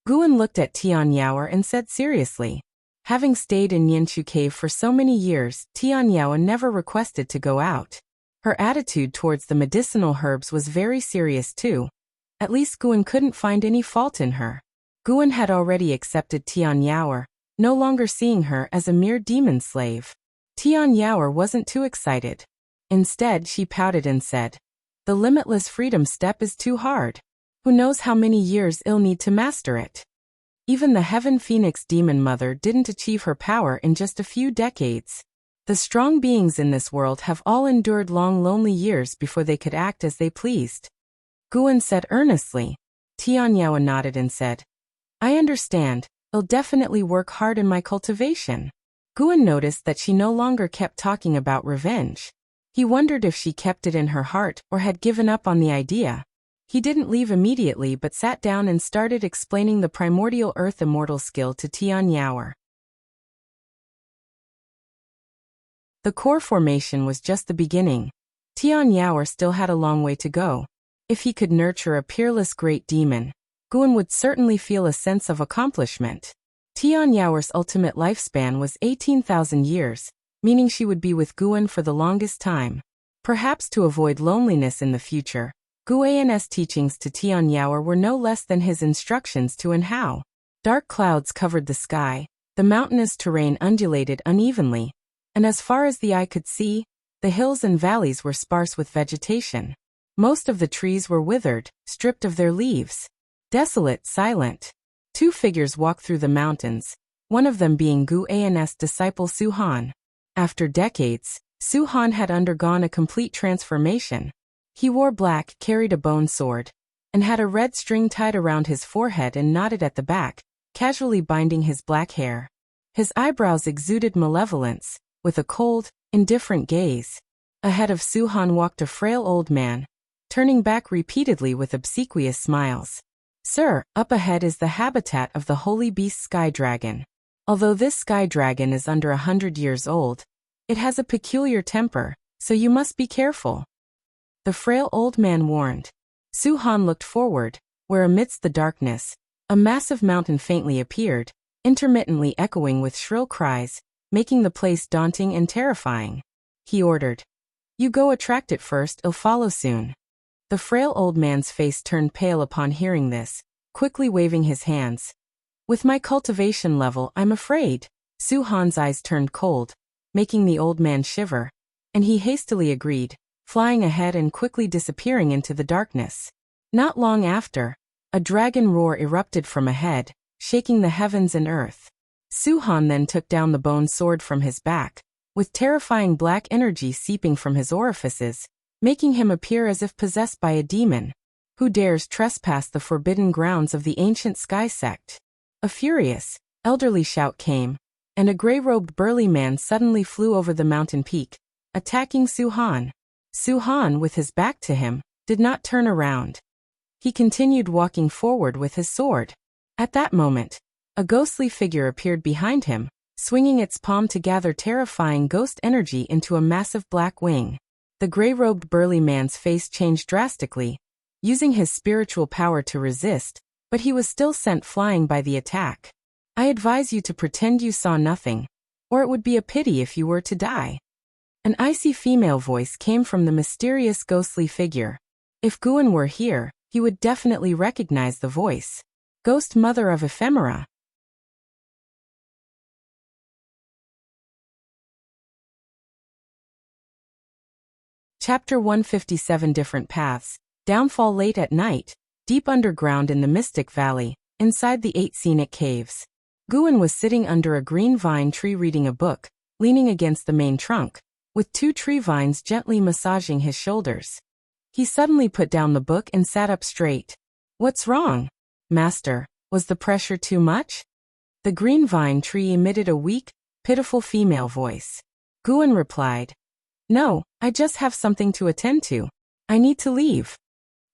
Guan looked at Tian Yao and said seriously. Having stayed in Nianchu Cave for so many years, Tian Yao never requested to go out. Her attitude towards the medicinal herbs was very serious too. At least Guan couldn't find any fault in her. Guan had already accepted Tian Yao, no longer seeing her as a mere demon slave. Tian Yao wasn't too excited. Instead, she pouted and said, "The limitless freedom step is too hard. Who knows how many years I'll need to master it?" Even the Heaven Phoenix Demon Mother didn't achieve her power in just a few decades. The strong beings in this world have all endured long lonely years before they could act as they pleased. Guan said earnestly. Tian Yao nodded and said, "I understand. I'll definitely work hard in my cultivation." Guan noticed that she no longer kept talking about revenge. He wondered if she kept it in her heart or had given up on the idea. He didn't leave immediately but sat down and started explaining the primordial earth immortal skill to Tian Yao. The core formation was just the beginning. Tian Yao still had a long way to go. If he could nurture a peerless great demon, Guan would certainly feel a sense of accomplishment. Tian Yao's ultimate lifespan was 18,000 years, meaning she would be with Guan for the longest time. Perhaps to avoid loneliness in the future, Guan's teachings to Tian Yao were no less than his instructions to Enhao. Dark clouds covered the sky, the mountainous terrain undulated unevenly, and as far as the eye could see, the hills and valleys were sparse with vegetation. Most of the trees were withered, stripped of their leaves. Desolate, silent. Two figures walked through the mountains, one of them being Guan's disciple Su Han. After decades, Su Han had undergone a complete transformation. He wore black, carried a bone sword, and had a red string tied around his forehead and knotted at the back, casually binding his black hair. His eyebrows exuded malevolence, with a cold, indifferent gaze. Ahead of Su Han walked a frail old man, turning back repeatedly with obsequious smiles. "Sir, up ahead is the habitat of the holy beast Sky Dragon. Although this Sky Dragon is under 100 years old, it has a peculiar temper, so you must be careful," the frail old man warned. Su Han looked forward, where amidst the darkness, a massive mountain faintly appeared, intermittently echoing with shrill cries, making the place daunting and terrifying. He ordered, "You go attract it first, I'll follow soon." The frail old man's face turned pale upon hearing this, quickly waving his hands. "With my cultivation level, I'm afraid." Su Han's eyes turned cold, making the old man shiver, and he hastily agreed, flying ahead and quickly disappearing into the darkness. Not long after, a dragon roar erupted from ahead, shaking the heavens and earth. Su Han then took down the bone sword from his back, with terrifying black energy seeping from his orifices, making him appear as if possessed by a demon. Who dares trespass the forbidden grounds of the ancient sky sect? A furious, elderly shout came, and a gray-robed burly man suddenly flew over the mountain peak, attacking Su Han. Su Han, with his back to him, did not turn around. He continued walking forward with his sword. At that moment, a ghostly figure appeared behind him, swinging its palm to gather terrifying ghost energy into a massive black wing. The gray-robed burly man's face changed drastically. Using his spiritual power to resist, but he was still sent flying by the attack. I advise you to pretend you saw nothing, or it would be a pity if you were to die. An icy female voice came from the mysterious ghostly figure. If Guan were here, he would definitely recognize the voice. Ghost Mother of Ephemera. Chapter 157 Different Paths. Downfall late at night, deep underground in the Mystic Valley, inside the 8 scenic caves. Guan was sitting under a green vine tree reading a book, leaning against the main trunk, with 2 tree vines gently massaging his shoulders. He suddenly put down the book and sat up straight. What's wrong, Master? Was the pressure too much? The green vine tree emitted a weak, pitiful female voice. Guan replied, No, I just have something to attend to. I need to leave.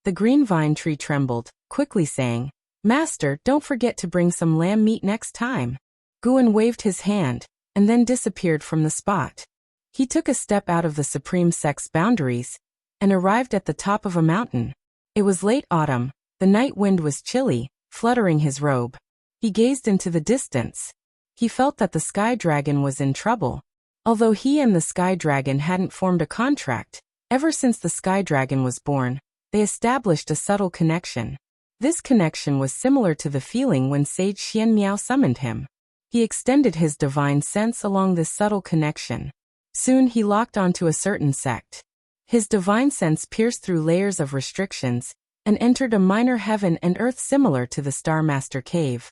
The green vine tree trembled, quickly saying, Master, don't forget to bring some lamb meat next time. Guan waved his hand, and then disappeared from the spot. He took a step out of the supreme sect's boundaries, and arrived at the top of a mountain. It was late autumn, the night wind was chilly, fluttering his robe. He gazed into the distance. He felt that the sky dragon was in trouble. Although he and the sky dragon hadn't formed a contract, ever since the sky dragon was born, they established a subtle connection. This connection was similar to the feeling when Sage Xian Miao summoned him. He extended his divine sense along this subtle connection. Soon he locked onto a certain sect. His divine sense pierced through layers of restrictions and entered a minor heaven and earth similar to the Star Master Cave.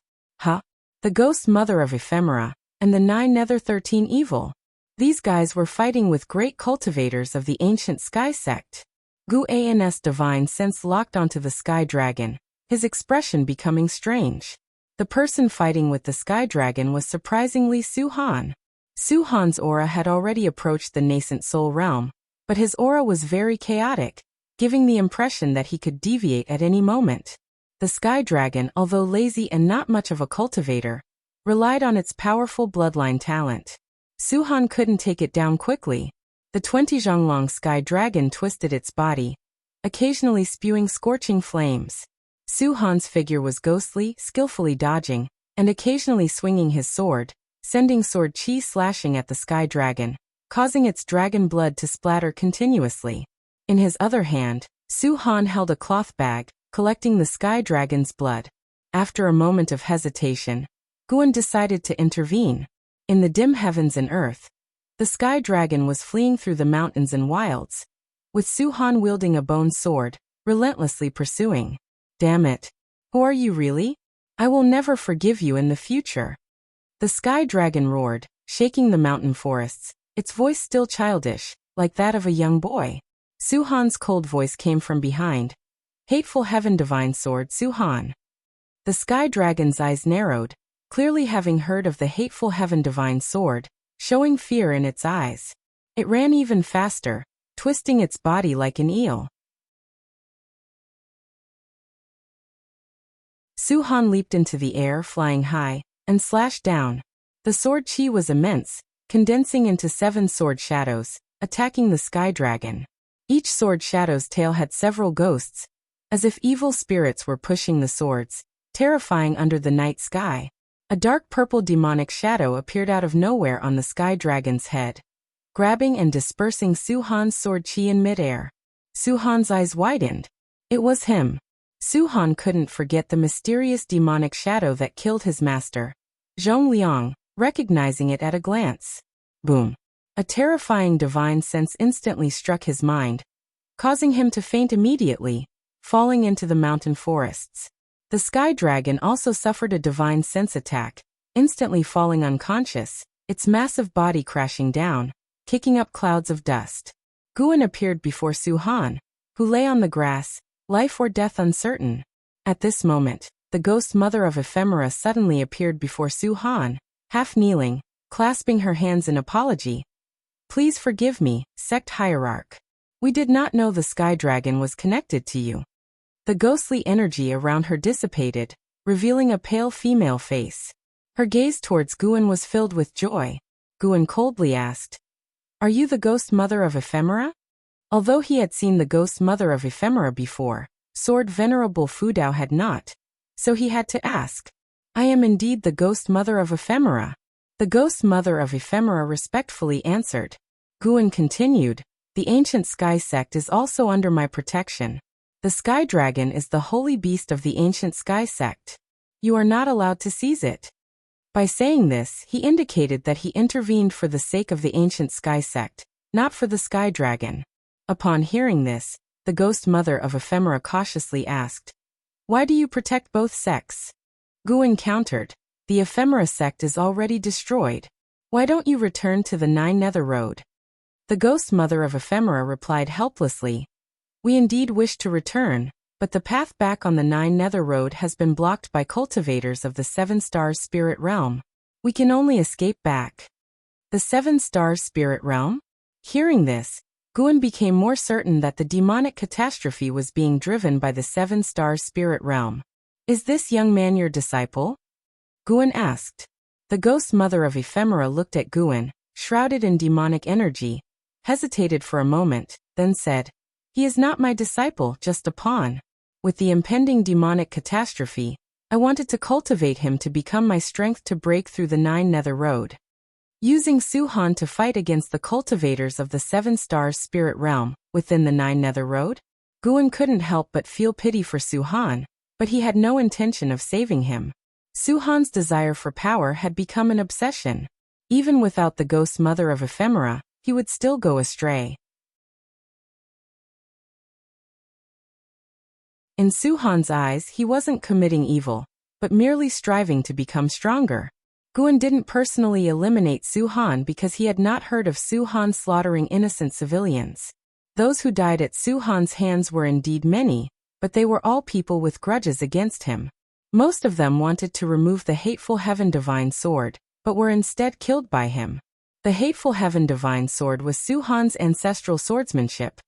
The Ghost Mother of Ephemera, and the 9 Nether 13 Evil. These guys were fighting with great cultivators of the ancient sky sect. Gu An's divine sense locked onto the sky dragon, his expression becoming strange. The person fighting with the sky dragon was surprisingly Su Han. Su Han's aura had already approached the nascent soul realm, but his aura was very chaotic, giving the impression that he could deviate at any moment. The sky dragon, although lazy and not much of a cultivator, relied on its powerful bloodline talent. Su Han couldn't take it down quickly. The 20 Zhonglong sky dragon twisted its body, occasionally spewing scorching flames. Su Han's figure was ghostly, skillfully dodging, and occasionally swinging his sword, sending sword chi slashing at the sky dragon, causing its dragon blood to splatter continuously. In his other hand, Su Han held a cloth bag, collecting the sky dragon's blood. After a moment of hesitation, Guan decided to intervene. In the dim heavens and earth, the sky dragon was fleeing through the mountains and wilds, with Su Han wielding a bone sword, relentlessly pursuing. Damn it. Who are you really? I will never forgive you in the future. The sky dragon roared, shaking the mountain forests, its voice still childish, like that of a young boy. Su Han's cold voice came from behind. Hateful heaven divine sword Su Han. The sky dragon's eyes narrowed, clearly having heard of the hateful heaven divine sword, showing fear in its eyes. It ran even faster, twisting its body like an eel. Su Han leaped into the air, flying high, and slashed down. The sword chi was immense, condensing into 7 sword shadows, attacking the sky dragon. Each sword shadow's tail had several ghosts, as if evil spirits were pushing the swords, terrifying under the night sky. A dark purple demonic shadow appeared out of nowhere on the sky dragon's head, grabbing and dispersing Su Han's sword chi in midair. Su Han's eyes widened. It was him. Su Han couldn't forget the mysterious demonic shadow that killed his master, Zhong Liang, recognizing it at a glance. Boom. A terrifying divine sense instantly struck his mind, causing him to faint immediately, falling into the mountain forests. The sky dragon also suffered a divine sense attack, instantly falling unconscious, its massive body crashing down, kicking up clouds of dust. Guan appeared before Su Han, who lay on the grass, life or death uncertain. At this moment, the Ghost Mother of Ephemera suddenly appeared before Su Han, half kneeling, clasping her hands in apology. Please forgive me, sect hierarch. We did not know the sky dragon was connected to you. The ghostly energy around her dissipated, revealing a pale female face. Her gaze towards Guan was filled with joy. Guan coldly asked, Are you the Ghost Mother of Ephemera? Although he had seen the Ghost Mother of Ephemera before, Sword Venerable Fu Dao had not. So he had to ask, "I am indeed the ghost mother of ephemera." The ghost mother of ephemera respectfully answered. Guin continued, "The ancient sky sect is also under my protection. The sky dragon is the holy beast of the ancient sky sect. You are not allowed to seize it." By saying this, he indicated that he intervened for the sake of the ancient sky sect, not for the sky dragon. Upon hearing this, the ghost mother of ephemera cautiously asked, "Why do you protect both sects?" Guin countered, "The ephemera sect is already destroyed. Why don't you return to the Nine Nether Road?" The ghost mother of ephemera replied helplessly, "We indeed wish to return, but the path back on the Nine Nether Road has been blocked by cultivators of the Seven Stars Spirit Realm. We can only escape back." The Seven Stars Spirit Realm? Hearing this, Guin became more certain that the demonic catastrophe was being driven by the Seven Stars Spirit Realm. "Is this young man your disciple?" Guin asked. The ghost mother of ephemera looked at Guin, shrouded in demonic energy, hesitated for a moment, then said, "He is not my disciple, just a pawn. With the impending demonic catastrophe, I wanted to cultivate him to become my strength to break through the Nine Nether Road." Using Su-Han to fight against the cultivators of the Seven Stars Spirit Realm within the Nine Nether Road, Guin couldn't help but feel pity for Su-Han, but he had no intention of saving him. Su-Han's desire for power had become an obsession. Even without the ghost mother of ephemera, he would still go astray. In Su-Han's eyes, he wasn't committing evil, but merely striving to become stronger. Guin didn't personally eliminate Su-Han because he had not heard of Su-Han slaughtering innocent civilians. Those who died at Su-Han's hands were indeed many, but they were all people with grudges against him. Most of them wanted to remove the hateful Heaven Divine Sword, but were instead killed by him. The hateful Heaven Divine Sword was Su-Han's ancestral swordsmanship,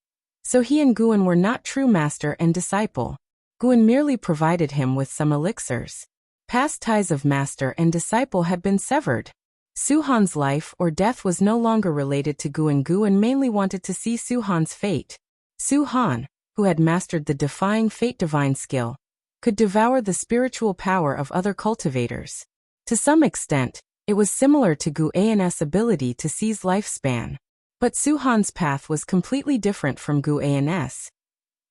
so he and Guin were not true master and disciple. Guin merely provided him with some elixirs. Past ties of master and disciple had been severed. Su-Han's life or death was no longer related to Guin. Guin mainly wanted to see Su-Han's fate. Su-Han, who had mastered the Defying Fate divine skill, could devour the spiritual power of other cultivators. To some extent, it was similar to Gu-An's ability to seize lifespan. But Su-Han's path was completely different from Gu-An's.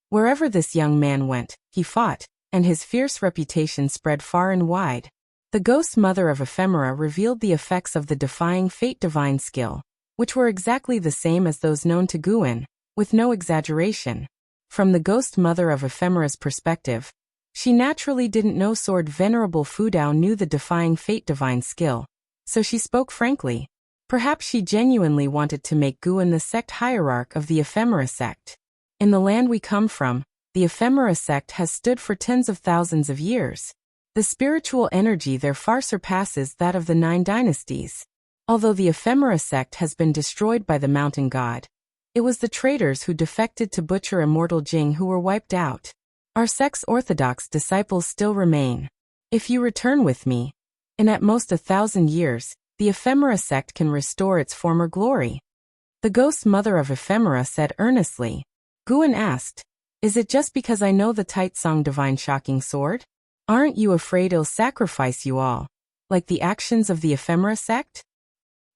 Wherever this young man went, he fought, and his fierce reputation spread far and wide. The ghost mother of ephemera revealed the effects of the Defying Fate divine skill, which were exactly the same as those known to Guin, with no exaggeration. From the ghost mother of ephemera's perspective, she naturally didn't know Sword Venerable Fudao knew the Defying Fate divine skill, so she spoke frankly. Perhaps she genuinely wanted to make Guin the sect hierarch of the ephemera sect. In the land we come from, the ephemera sect has stood for tens of thousands of years. The spiritual energy there far surpasses that of the 9 dynasties. Although the ephemera sect has been destroyed by the mountain god, it was the traitors who defected to butcher immortal Jing who were wiped out. Our sect's orthodox disciples still remain. If you return with me, in at most 1,000 years, the ephemera sect can restore its former glory." The ghost mother of ephemera said earnestly. Guin asked, "Is it just because I know the Taitsong divine shocking sword? Aren't you afraid it'll sacrifice you all, like the actions of the ephemera sect?"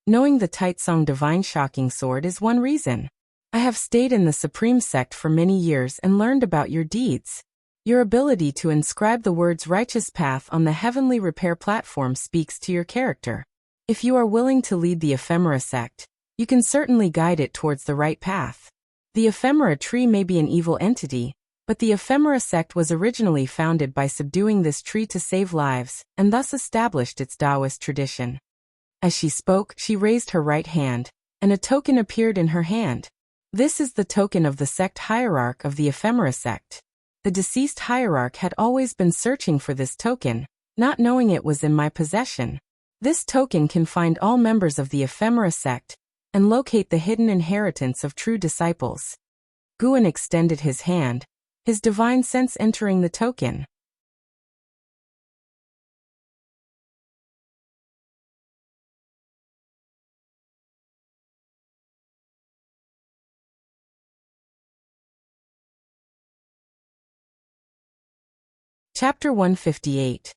Knowing the Taitsong divine shocking sword is one reason. I have stayed in the supreme sect for many years and learned about your deeds. Your ability to inscribe the words righteous path on the heavenly repair platform speaks to your character. If you are willing to lead the ephemera sect, you can certainly guide it towards the right path. The ephemera tree may be an evil entity, but the ephemera sect was originally founded by subduing this tree to save lives, and thus established its Taoist tradition. As she spoke, she raised her right hand, and a token appeared in her hand. This is the token of the sect hierarch of the ephemera sect. The deceased hierarch had always been searching for this token, not knowing it was in my possession. This token can find all members of the ephemera sect, and locate the hidden inheritance of true disciples. Guin extended his hand, his divine sense entering the token. Chapter 158.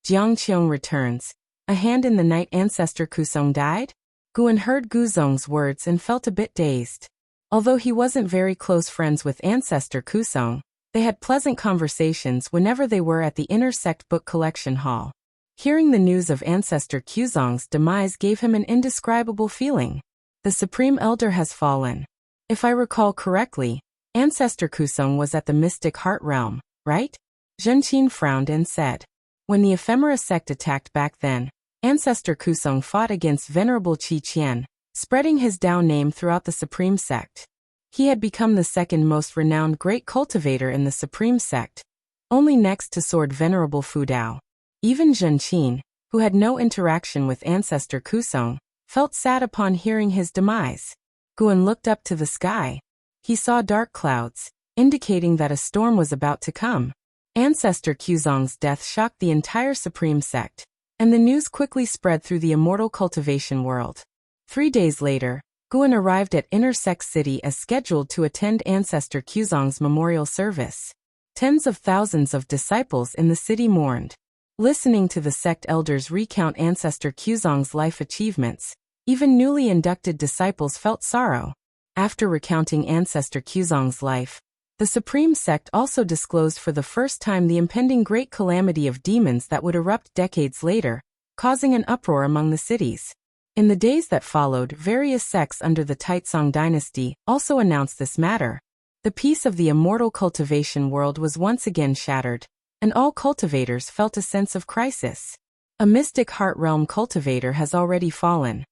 Jiangqiong returns. A hand in the night. Ancestor Kuzong died? Guan heard Guzong's words and felt a bit dazed. Although he wasn't very close friends with Ancestor Kuzong, they had pleasant conversations whenever they were at the Intersect Book Collection Hall. Hearing the news of Ancestor Kuzong's demise gave him an indescribable feeling. The Supreme Elder has fallen. If I recall correctly, Ancestor Kuzong was at the Mystic Heart Realm, right? Zhenqin frowned and said. When the Ephemera sect attacked back then, Ancestor Kuzong fought against Venerable Qi Qian, spreading his Dao name throughout the Supreme Sect. He had become the second most renowned great cultivator in the Supreme Sect, only next to Sword Venerable Fu Dao. Even Zhenqin, who had no interaction with Ancestor Kuzong, felt sad upon hearing his demise. Guan looked up to the sky. He saw dark clouds, indicating that a storm was about to come. Ancestor Kuzong's death shocked the entire Supreme Sect, and the news quickly spread through the immortal cultivation world. 3 days later, Guan arrived at Intersect City as scheduled to attend Ancestor Kuzong's memorial service. Tens of thousands of disciples in the city mourned. Listening to the sect elders recount Ancestor Kuzong's life achievements, even newly inducted disciples felt sorrow. After recounting Ancestor Kuzong's life, the Supreme Sect also disclosed for the first time the impending great calamity of demons that would erupt decades later, causing an uproar among the cities. In the days that followed, various sects under the Taizong dynasty also announced this matter. The peace of the immortal cultivation world was once again shattered, and all cultivators felt a sense of crisis. A mystic heart realm cultivator has already fallen.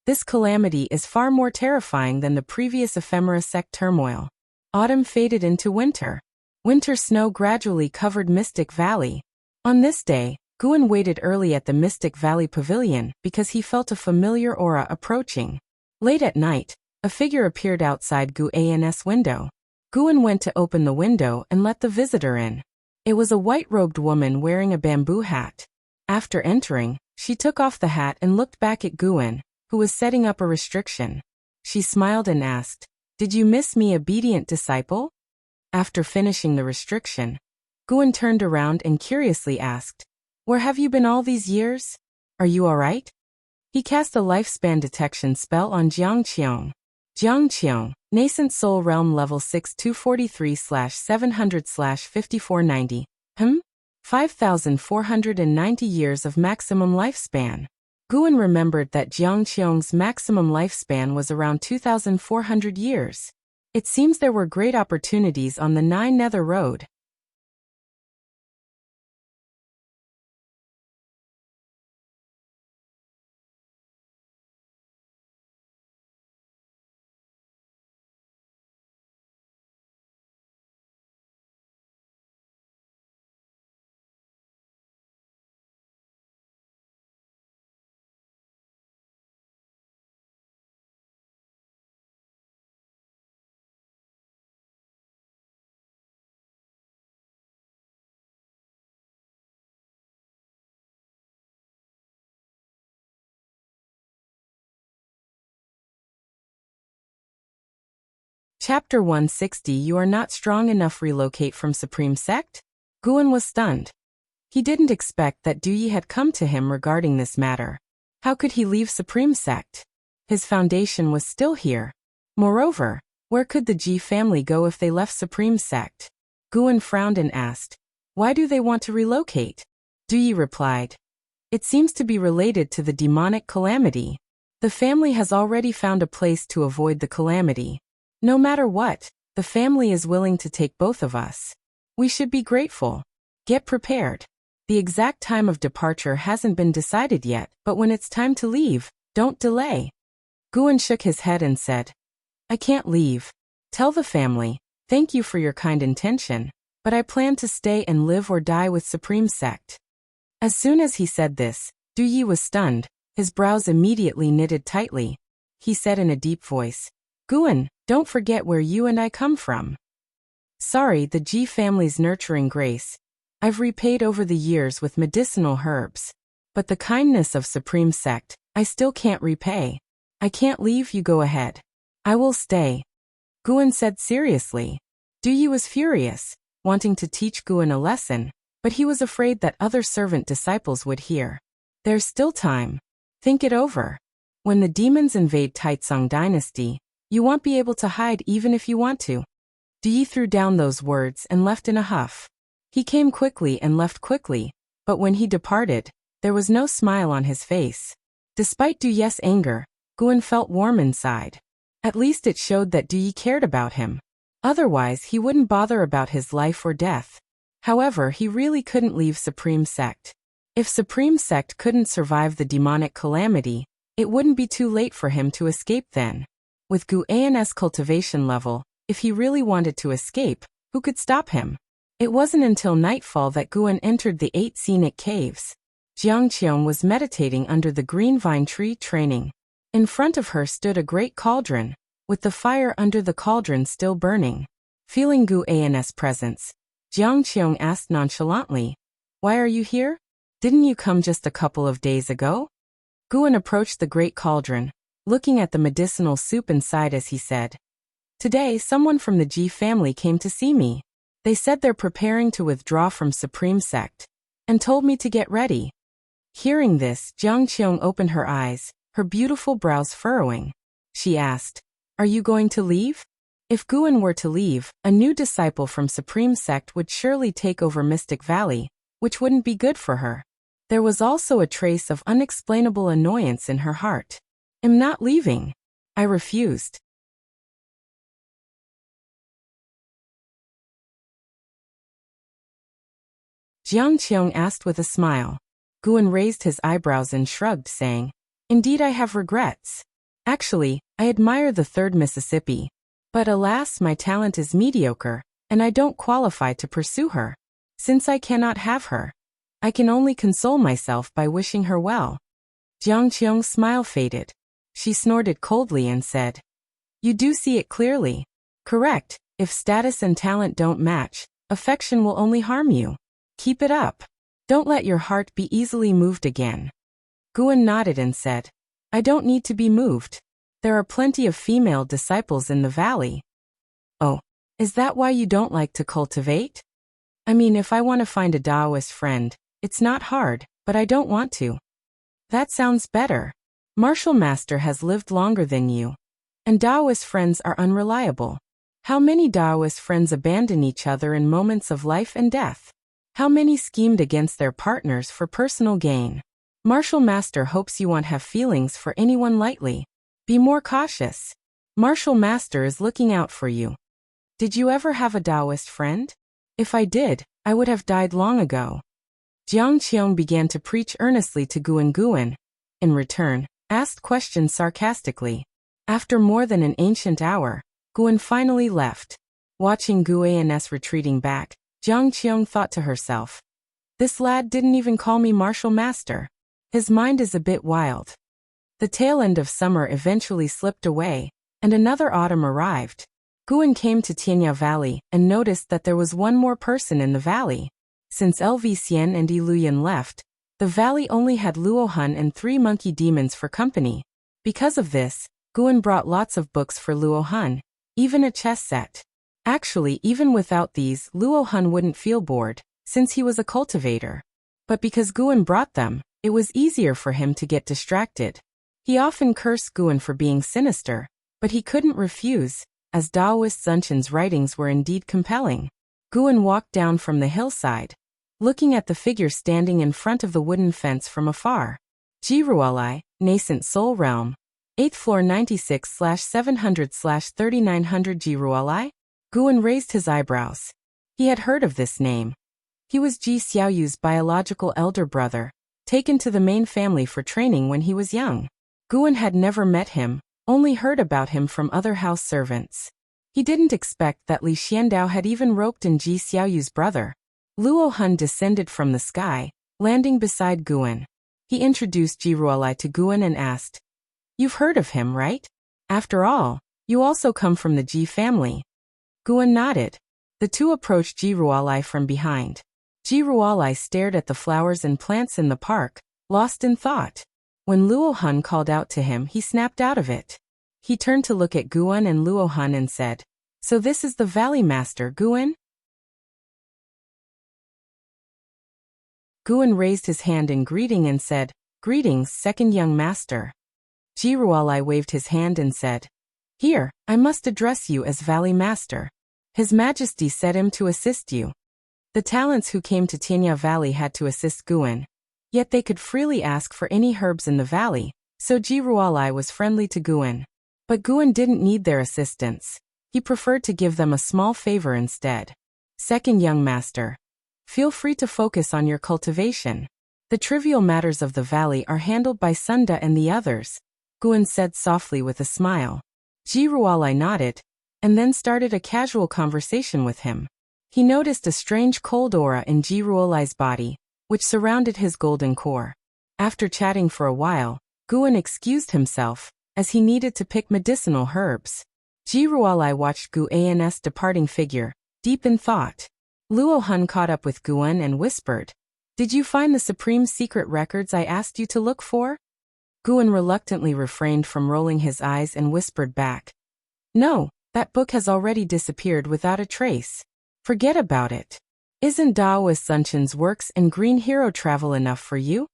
This calamity is far more terrifying than the previous ephemera sect turmoil. Autumn faded into winter. Winter snow gradually covered Mystic Valley. On this day, Guan waited early at the Mystic Valley Pavilion because he felt a familiar aura approaching. Late at night, a figure appeared outside Guan's window. Guan went to open the window and let the visitor in. It was a white-robed woman wearing a bamboo hat. After entering, she took off the hat and looked back at Guan, who was setting up a restriction. She smiled and asked, "Did you miss me, obedient disciple?" After finishing the restriction, Guan turned around and curiously asked, "Where have you been all these years? Are you alright?" He cast a lifespan detection spell on Jiangqiong. Jiangqiong, Nascent Soul Realm Level 6 243/700/5490. 5,490 years of maximum lifespan. Guan remembered that Jiangqiong's maximum lifespan was around 2,400 years. It seems there were great opportunities on the Nine Nether Road. Chapter 160. You are not strong enough. Relocate from Supreme Sect? Guan was stunned. He didn't expect that Duyi had come to him regarding this matter. How could he leave Supreme Sect? His foundation was still here. Moreover, where could the Ji family go if they left Supreme Sect? Guan frowned and asked, "Why do they want to relocate?" Duyi replied, "It seems to be related to the demonic calamity. The family has already found a place to avoid the calamity. No matter what, the family is willing to take both of us. We should be grateful. Get prepared. The exact time of departure hasn't been decided yet, but when it's time to leave, don't delay." Guan shook his head and said, "I can't leave. Tell the family, thank you for your kind intention, but I plan to stay and live or die with Supreme Sect." As soon as he said this, Duyi was stunned, his brows immediately knitted tightly. He said in a deep voice, "Guan, don't forget where you and I come from. Sorry, the Ji family's nurturing grace. I've repaid over the years with medicinal herbs. But the kindness of Supreme Sect, I still can't repay. I can't leave. You go ahead. I will stay." Guan said seriously. Duyi was furious, wanting to teach Guan a lesson, but he was afraid that other servant disciples would hear. There's still time. Think it over. When the demons invade Taizong dynasty, you won't be able to hide even if you want to. Yi threw down those words and left in a huff. He came quickly and left quickly, but when he departed, there was no smile on his face. Despite Duye's anger, Guan felt warm inside. At least it showed that Yi cared about him. Otherwise, he wouldn't bother about his life or death. However, he really couldn't leave Supreme Sect. If Supreme Sect couldn't survive the demonic calamity, it wouldn't be too late for him to escape then. With Guan's cultivation level, if he really wanted to escape, who could stop him? It wasn't until nightfall that Guan entered the 8 scenic caves. Jiangqiong was meditating under the green vine tree training. In front of her stood a great cauldron, with the fire under the cauldron still burning. Feeling Guan's presence, Jiangqiong asked nonchalantly, "Why are you here? Didn't you come just a couple of days ago?" Guan approached the great cauldron, looking at the medicinal soup inside as he said, "Today someone from the Ji family came to see me. They said they're preparing to withdraw from Supreme Sect, and told me to get ready." Hearing this, Jiangqiong opened her eyes, her beautiful brows furrowing. She asked, "Are you going to leave?" If Guan were to leave, a new disciple from Supreme Sect would surely take over Mystic Valley, which wouldn't be good for her. There was also a trace of unexplainable annoyance in her heart. "I'm not leaving. I refused." Jiangqiong asked with a smile. Guan raised his eyebrows and shrugged, saying, "Indeed I have regrets. Actually, I admire the 3rd Mississippi. But alas, my talent is mediocre, and I don't qualify to pursue her. Since I cannot have her, I can only console myself by wishing her well." Jiangqiong's smile faded. She snorted coldly and said, "You do see it clearly. Correct, if status and talent don't match, affection will only harm you. Keep it up. Don't let your heart be easily moved again." Guan nodded and said, "I don't need to be moved. There are plenty of female disciples in the valley." "Oh, is that why you don't like to cultivate?" "I mean, if I want to find a Taoist friend, it's not hard, but I don't want to." "That sounds better. Martial Master has lived longer than you. And Taoist friends are unreliable. How many Taoist friends abandon each other in moments of life and death? How many schemed against their partners for personal gain? Martial Master hopes you won't have feelings for anyone lightly. Be more cautious. Martial Master is looking out for you." "Did you ever have a Taoist friend?" "If I did, I would have died long ago." Jiangqiong began to preach earnestly to Guan, in return, asked questions sarcastically. After more than an ancient hour, Guan finally left. Watching Guan's retreating back, Jiangqiong thought to herself, "This lad didn't even call me Martial Master. His mind is a bit wild." The tail end of summer eventually slipped away, and another autumn arrived. Guan came to Tianya Valley and noticed that there was one more person in the valley. Since LV Xian and Iluyan left, the valley only had Luohan and 3 monkey demons for company. Because of this, Guan brought lots of books for Luohan, even a chess set. Actually, even without these, Luohan wouldn't feel bored, since he was a cultivator. But because Guan brought them, it was easier for him to get distracted. He often cursed Guan for being sinister, but he couldn't refuse, as Taoist Zunshan's writings were indeed compelling. Guan walked down from the hillside, looking at the figure standing in front of the wooden fence from afar. Jirualai, Nascent Soul Realm, 8th floor 96/700/3900 Jirualai? Guan raised his eyebrows. He had heard of this name. He was Ji Xiaoyu's biological elder brother, taken to the main family for training when he was young. Guan had never met him, only heard about him from other house servants. He didn't expect that Li Xiandao had even roped in Ji Xiaoyu's brother. Luo Hun descended from the sky, landing beside Guan. He introduced Jirualai to Guan and asked, "You've heard of him, right? After all, you also come from the Ji family." Guan nodded. The two approached Jirualai from behind. Jirualai stared at the flowers and plants in the park, lost in thought. When Luo Hun called out to him, he snapped out of it. He turned to look at Guan and Luo Hun and said, "So this is the Valley Master, Guan?" Guan raised his hand in greeting and said, "Greetings, second young master." Jirualai waved his hand and said, "Here, I must address you as Valley Master. His Majesty set him to assist you." The talents who came to Tianya Valley had to assist Guan, yet they could freely ask for any herbs in the valley, so Jirualai was friendly to Guan. But Guan didn't need their assistance. He preferred to give them a small favor instead. "Second young master, feel free to focus on your cultivation. The trivial matters of the valley are handled by Sunda and the others," Guan said softly with a smile. Jirualai nodded, and then started a casual conversation with him. He noticed a strange cold aura in Jirualai's body, which surrounded his golden core. After chatting for a while, Guan excused himself, as he needed to pick medicinal herbs. Jirualai watched Guan's departing figure, deep in thought. Luo Hun caught up with Guan and whispered, "Did you find the supreme secret records I asked you to look for?" Guan reluctantly refrained from rolling his eyes and whispered back, "No, that book has already disappeared without a trace. Forget about it. Isn't Daoist Sunshin's works and Green Hero travel enough for you?"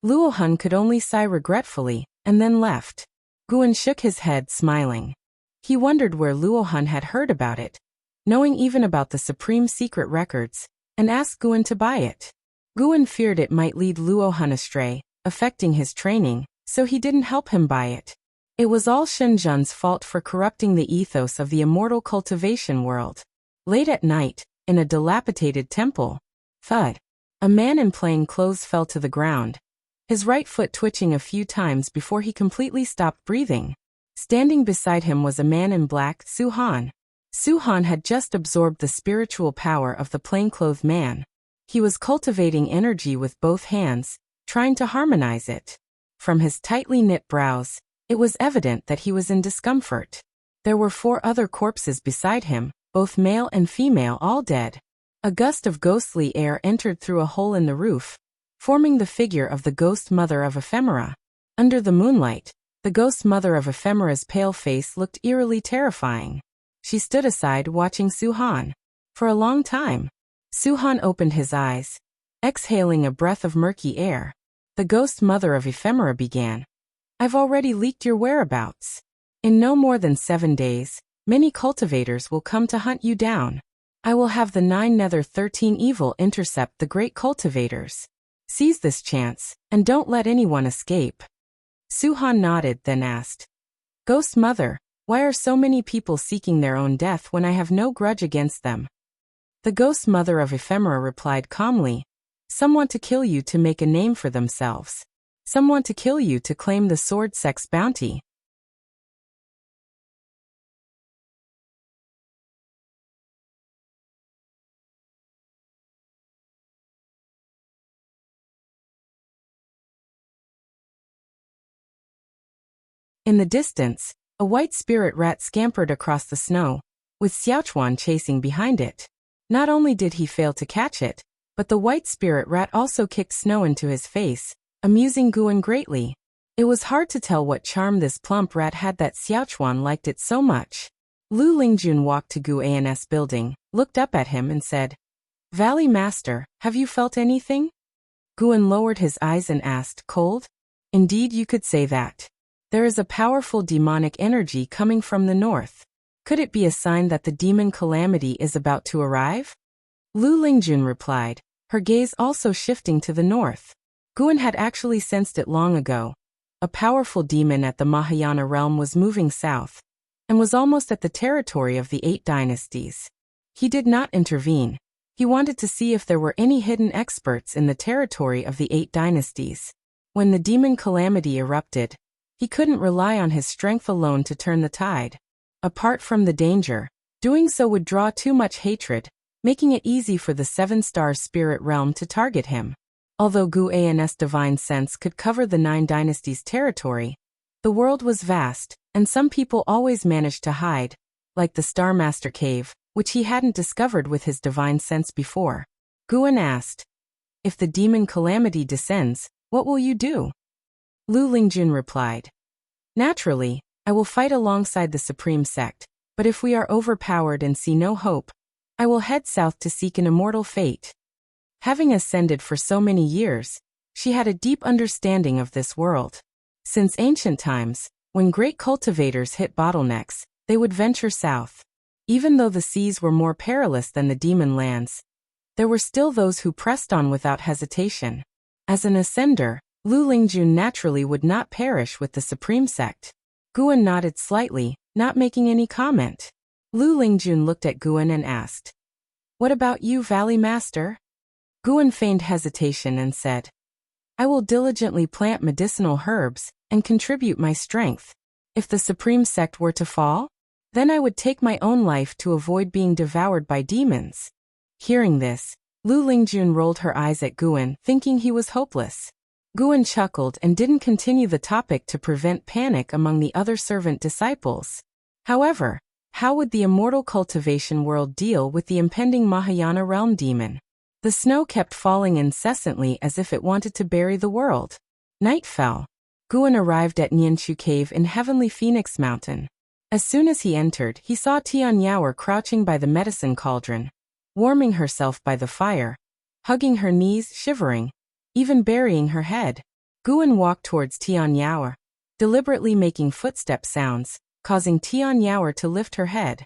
Luo Hun could only sigh regretfully, and then left. Guan shook his head, smiling. He wondered where Luo Hun had heard about it, knowing even about the supreme secret records, and asked Guan to buy it. Guan feared it might lead Luo Hun astray, affecting his training, so he didn't help him buy it. It was all Shenzhen's fault for corrupting the ethos of the immortal cultivation world. Late at night, in a dilapidated temple, thud, a man in plain clothes fell to the ground, his right foot twitching a few times before he completely stopped breathing. Standing beside him was a man in black, Su-Han. Su-Han had just absorbed the spiritual power of the plainclothed man. He was cultivating energy with both hands, trying to harmonize it. From his tightly knit brows, it was evident that he was in discomfort. There were 4 other corpses beside him, both male and female, all dead. A gust of ghostly air entered through a hole in the roof, forming the figure of the ghost mother of Ephemera. Under the moonlight, the ghost mother of Ephemera's pale face looked eerily terrifying. She stood aside watching Su-Han. For a long time, Su-Han opened his eyes, exhaling a breath of murky air. The ghost mother of Ephemera began, "I've already leaked your whereabouts. In no more than 7 days, many cultivators will come to hunt you down. I will have the 9 Nether 13 evil intercept the great cultivators. Seize this chance, and don't let anyone escape." Su-Han nodded, then asked, "Ghost Mother, why are so many people seeking their own death when I have no grudge against them?" The ghost mother of Ephemera replied calmly, "Some want to kill you to make a name for themselves. Some want to kill you to claim the sword sex bounty." In the distance, a white spirit rat scampered across the snow, with Xiaochuan chasing behind it. Not only did he fail to catch it, but the white spirit rat also kicked snow into his face, amusing Guan greatly. It was hard to tell what charm this plump rat had that Xiaochuan liked it so much. Lu Lingjun walked to Guan's building, looked up at him and said, "Valley Master, have you felt anything?" Guan lowered his eyes and asked, "Cold?" "Indeed, you could say that. There is a powerful demonic energy coming from the north. Could it be a sign that the demon calamity is about to arrive?" Lu Lingjun replied, her gaze also shifting to the north. Guan had actually sensed it long ago. A powerful demon at the Mahayana realm was moving south, and was almost at the territory of the 8 dynasties. He did not intervene. He wanted to see if there were any hidden experts in the territory of the 8 dynasties. When the demon calamity erupted, he couldn't rely on his strength alone to turn the tide. Apart from the danger, doing so would draw too much hatred, making it easy for the 7-star spirit realm to target him. Although Guan's divine sense could cover the 9 dynasties' territory, the world was vast, and some people always managed to hide, like the Star Master Cave, which he hadn't discovered with his divine sense before. Guan asked, "If the demon calamity descends, what will you do?" Lu Lingjun replied, "Naturally, I will fight alongside the Supreme Sect, but if we are overpowered and see no hope, I will head south to seek an immortal fate." Having ascended for so many years, she had a deep understanding of this world. Since ancient times, when great cultivators hit bottlenecks, they would venture south. Even though the seas were more perilous than the demon lands, there were still those who pressed on without hesitation. As an ascender, Lu Lingjun naturally would not perish with the supreme sect. Guan nodded slightly, not making any comment. Lu Lingjun looked at Guan and asked, "What about you, Valley Master?" Guan feigned hesitation and said, "I will diligently plant medicinal herbs and contribute my strength. If the supreme sect were to fall, then I would take my own life to avoid being devoured by demons." Hearing this, Lu Lingjun rolled her eyes at Guan, thinking he was hopeless. Guan chuckled and didn't continue the topic to prevent panic among the other servant disciples. However, how would the immortal cultivation world deal with the impending Mahayana realm demon? The snow kept falling incessantly as if it wanted to bury the world. Night fell. Guan arrived at Nianchu Cave in Heavenly Phoenix Mountain. As soon as he entered, he saw Tian Yaoer crouching by the medicine cauldron, warming herself by the fire, hugging her knees, shivering, even burying her head. Guan walked towards Tian Yaoer, deliberately making footstep sounds, causing Tian Yaoer to lift her head.